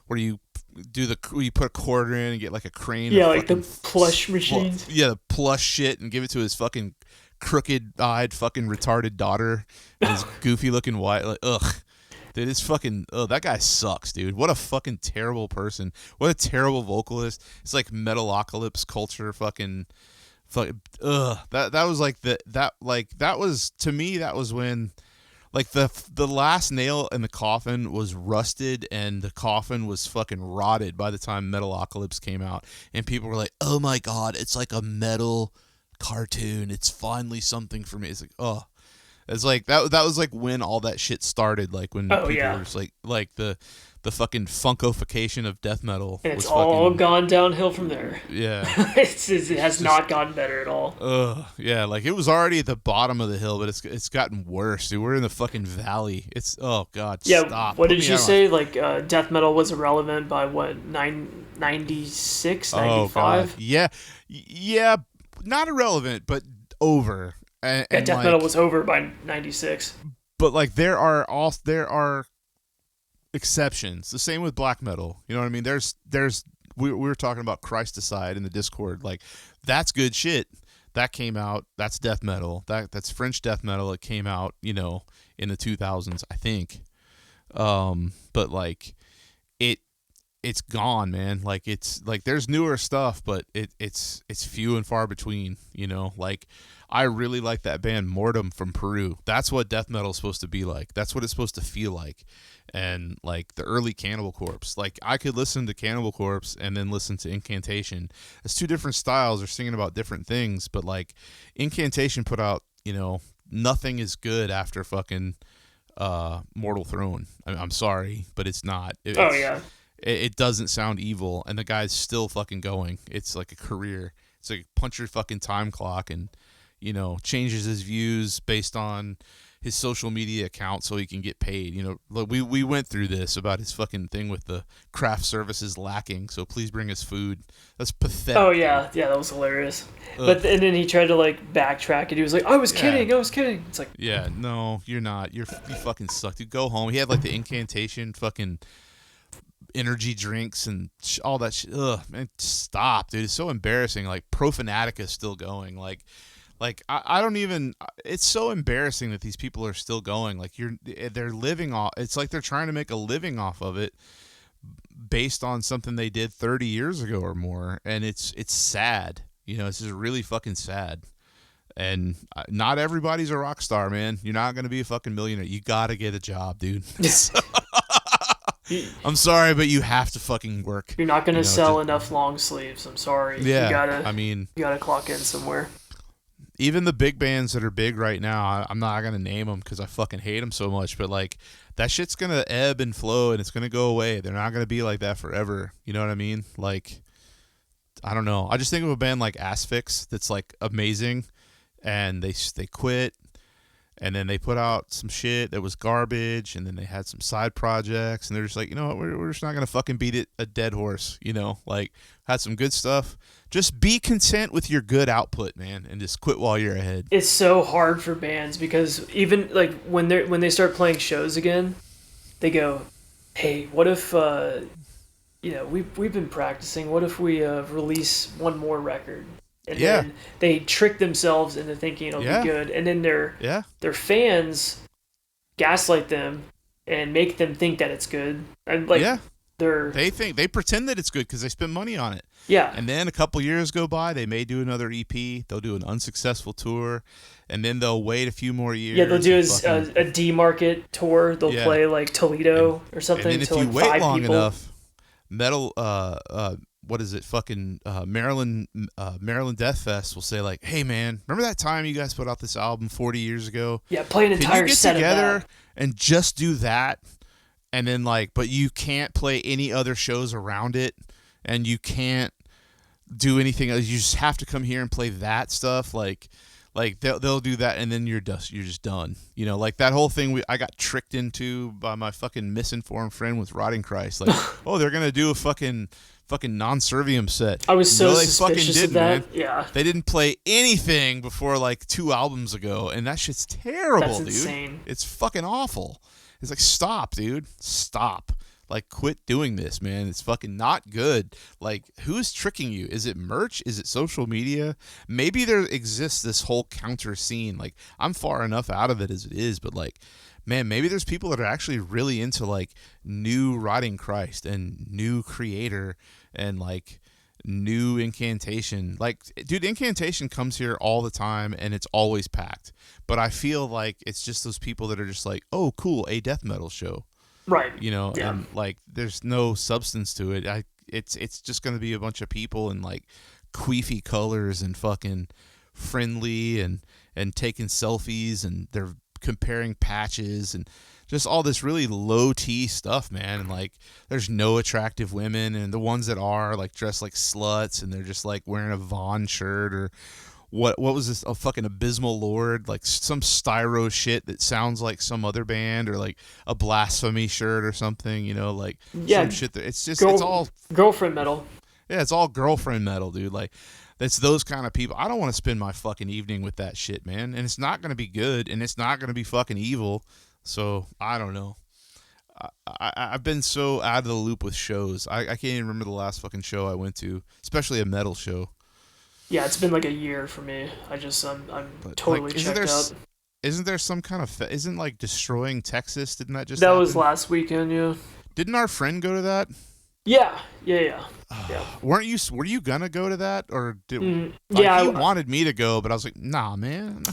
where you put a quarter in and get like a crane. Yeah, like the plush machines. Yeah, the plush shit, and give it to his fucking crooked-eyed fucking retarded daughter and his goofy looking wife. Like, ugh. Dude, it's fucking... Oh, that guy sucks, dude. What a fucking terrible person. What a terrible vocalist. It's like Metalocalypse culture fucking... Ugh. That was like... That was... To me, that was when... Like, the last nail in the coffin was rusted, and the coffin was fucking rotted by the time Metalocalypse came out. And people were like, oh my god, it's like a metal cartoon. It's finally something for me. It's like, oh... It's like that was like when all that shit started, like when people were just like the fucking funkofication of death metal. And it's all gone downhill from there. Yeah. It has not gotten better at all. Yeah, like it was already at the bottom of the hill, but it's gotten worse, dude. We're in the fucking valley. It's, oh god, yeah, stop. What did you say? Like death metal was irrelevant by what, 96, Oh God, 95. yeah, not irrelevant, but over. Yeah, And death metal like, was over by 96. but like there are exceptions. The same with black metal. You know what I mean? We were talking about Christicide in the Discord. Like, that's good shit. That came out. That's death metal. That's French death metal. It came out, in the 2000s, I think. But like it it's gone, man. Like, it's like there's newer stuff, but it's few and far between. Like, I really like that band Mortem from Peru. That's what death metal is supposed to be like. That's what it's supposed to feel like. And like the early Cannibal Corpse, like I could listen to Cannibal Corpse and then listen to Incantation. It's two different styles. They're singing about different things, but like Incantation put out, nothing is good after fucking Mortal Throne. I'm sorry, but it's not. Oh yeah. It doesn't sound evil, and the guy's still fucking going. It's like a career. It's like punch your fucking time clock, and changes his views based on his social media account so he can get paid. Look, we went through this about his fucking thing with the craft services lacking, so please bring us food. That's pathetic. Oh yeah, yeah, that was hilarious. And then he tried to like backtrack it. He was like, I was kidding. It's like, yeah, no, you're not. You fucking suck, dude. Go home. He had like the Incantation fucking energy drinks and all that shit. Ugh, man, stop, dude. It's so embarrassing. Like, Profanatica is still going. Like I don't even. It's so embarrassing that these people are still going. Like, they're living off. It's like they're trying to make a living off of it, based on something they did 30 years ago or more, and it's sad. It's just really fucking sad. And not everybody's a rock star, man. You're not gonna be a fucking millionaire. You gotta get a job, dude. I'm sorry, but you have to fucking work. You're not gonna sell enough long sleeves. I'm sorry. Yeah, you gotta clock in somewhere. Even the big bands that are big right now, I'm not going to name them because I fucking hate them so much, but like, that shit's going to ebb and flow and it's going to go away. They're not going to be like that forever. You know what I mean? Like, I don't know. I just think of a band like Asphyx that's like amazing, and they quit, and then they put out some shit that was garbage, and then they had some side projects, and they're just like, you know what, we're just not going to fucking beat it a dead horse, like, had some good stuff. Just be content with your good output, man, and just quit while you're ahead. It's so hard for bands because even like when they start playing shows again, they go, hey, what if we've been practicing, what if we release one more record? And then they trick themselves into thinking it'll be good, and then their fans gaslight them and make them think that it's good. And like they pretend that it's good because they spend money on it. Yeah. And then a couple years go by, they may do another EP, they'll do an unsuccessful tour, and then they'll wait a few more years. Yeah, they'll do a D-Market tour. They'll play like Toledo or something. And then if you wait long enough, metal what is it? Fucking Maryland Death Fest will say like, "Hey man, remember that time you guys put out this album 40 years ago? Yeah, play an entire set of that. Can you get together and just do that?" And then like, but you can't play any other shows around it, and you can't do anything else. You just have to come here and play that stuff. Like they'll do that, and then you're just done. Like that whole thing I got tricked into by my fucking misinformed friend with Rotting Christ. Like, oh, they're gonna do a fucking non-servium set. I was so suspicious of that. Man. Yeah, they didn't play anything before like 2 albums ago, and that shit's terrible. That's dude. Insane. It's fucking awful. It's like, stop, dude, stop. Like, quit doing this, man. It's fucking not good. Like, who's tricking you? Is it merch? Is it social media? Maybe there exists this whole counter scene. Like, I'm far enough out of it as it is, but like, man, maybe there's people that are actually really into like new Rotting Christ and new Creator and like new Incantation. Like, dude, Incantation comes here all the time and it's always packed. But I feel like it's just those people that are just like, oh, cool, a death metal show. Right. And like there's no substance to it. It's just going to be a bunch of people in like queefy colors and fucking friendly and taking selfies, and they're comparing patches and just all this really low T stuff, man. And like there's no attractive women, and the ones that are like dressed like sluts, and they're just like wearing a Vaughn shirt or what was this? A fucking Abysmal Lord, like some styro shit that sounds like some other band, or like a Blasphemy shirt or something, you know, like some shit that it's just it's all girlfriend metal. Yeah, it's all girlfriend metal, dude. Like it's those kind of people. I don't want to spend my fucking evening with that shit, man. And it's not gonna be good, and it's not gonna be fucking evil. So I don't know. I've been so out of the loop with shows. I can't even remember the last fucking show I went to, especially a metal show. Yeah, it's been like a year for me. I'm totally checked out. Isn't there some kind of isn't like Destroying Texas? Didn't that just that happen? Was last weekend? Yeah. Didn't our friend go to that? Yeah. Were you gonna go to that, or did? Yeah, he wanted me to go, but I was like, nah, man.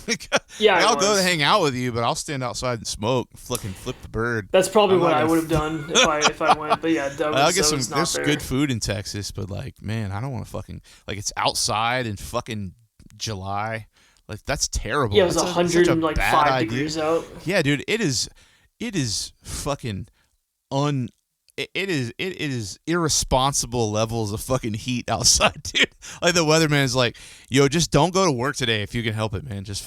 Yeah, I'll go to hang out with you, but I'll stand outside and smoke, fucking flip the bird. That's probably what I would have done if I went. But yeah, I'll get some. There's good food in Texas, but like, man, I don't want to fucking like it's outside in fucking July. Like that's terrible. Yeah, it was 105 degrees out. Yeah, dude, it is fucking It is irresponsible levels of fucking heat outside, dude. Like the weatherman's like, yo, just don't go to work today if you can help it, man. Just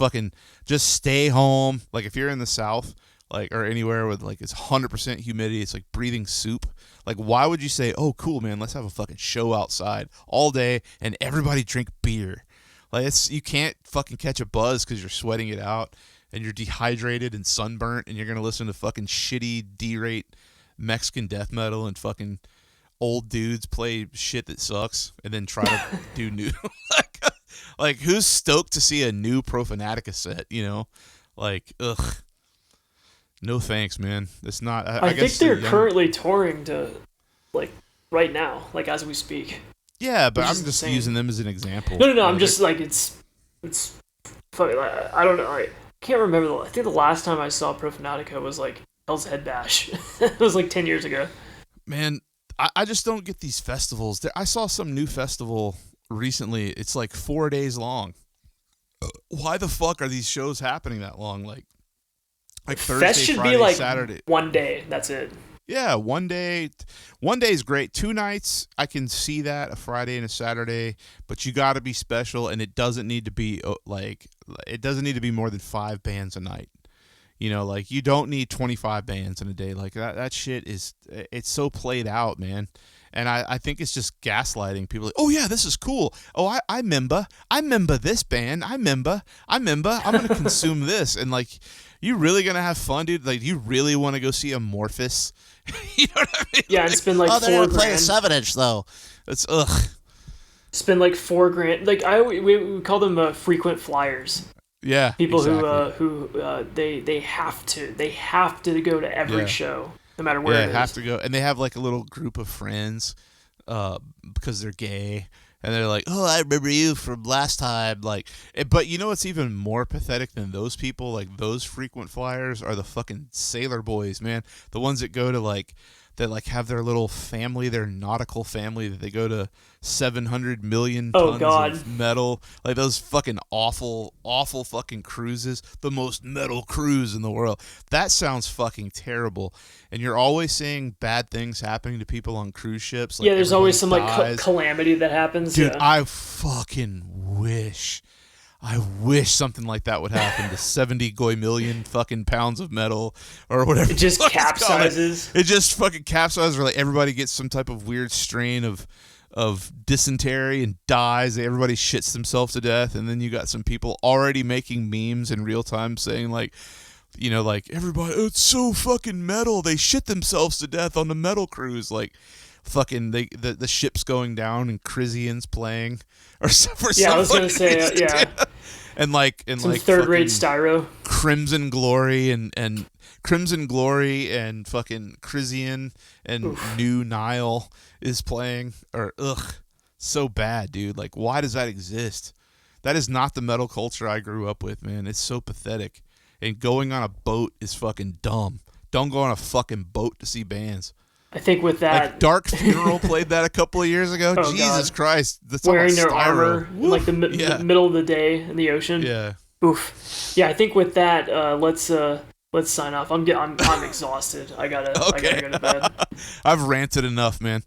stay home. Like if you're in the South, like or anywhere with like it's 100% humidity, it's like breathing soup. Like why would you say, oh cool, man, let's have a fucking show outside all day and everybody drink beer? Like you can't fucking catch a buzz because you're sweating it out and you're dehydrated and sunburnt and you're gonna listen to fucking shitty D-rate Mexican death metal and fucking old dudes play shit that sucks and then try to do new like who's stoked to see a new Profanatica set, you know? Like ugh. No thanks, man. It's not I think they're currently touring to like right now, like as we speak. Yeah, but I'm just using them as an example. No, I'm just like it's funny. Like, I don't know. I can't remember. I think the last time I saw Profanatica was like Hell's Head Bash. It was like 10 years ago. Man, I just don't get these festivals. I saw some new festival recently. It's like 4 days long. Why the fuck are these shows happening that long? Like Thursday, Fest should Friday, be like Saturday. One day. That's it. Yeah, one day is great. 2 nights, I can see that, a Friday and a Saturday, but you got to be special, and it doesn't need to be more than 5 bands a night. You know, like you don't need 25 bands in a day. Like that shit it's so played out, man. And I think it's just gaslighting people. Like, oh yeah, this is cool. Oh, I remember this band. I remember. I'm gonna consume this. And like, you really gonna have fun, dude? Like, you really want to go see Amorphous? You know what I mean? Yeah, and spend like $4,000. They're gonna play a 7-inch though. It's ugh. Spend like $4,000. Like we call them frequent flyers. Yeah, people exactly. who they have to go to every show, no matter where it is. Yeah, have to go, and they have like a little group of friends, because they're gay, and they're like, "Oh, I remember you from last time." Like, but you know what's even more pathetic than those people? Like those frequent flyers are the fucking sailor boys, man. The ones that go to like. That like have their little family, their nautical family, that they go to 700 million tons of metal, like those fucking awful fucking cruises, the most metal cruise in the world. That sounds fucking terrible. And you're always seeing bad things happening to people on cruise ships. Like there's always some like calamity that happens. Dude, I fucking wish something like that would happen to 70 million fucking pounds of metal or whatever. It just capsizes. It just fucking capsizes, or like everybody gets some type of weird strain of dysentery and dies. Everybody shits themselves to death, and then you got some people already making memes in real time saying like, you know, like everybody, it's so fucking metal. They shit themselves to death on the metal cruise. Like, fucking the ship's going down and Chrysian's playing or for I was gonna say and some third-rate styro, Crimson Glory and fucking Chrysian and New Nile is playing, or so bad, dude. Like, why does that exist? That is not the metal culture I grew up with, man. It's so pathetic. And going on a boat is fucking dumb. Don't go on a fucking boat to see bands. I think with that, like Dark Funeral played that a couple of years ago. Oh, Jesus God. Christ, that's wearing their armor in like the middle of the day in the ocean. Yeah. Oof. Yeah, I think with that, let's sign off. I'm exhausted. I gotta go to bed. I've ranted enough, man.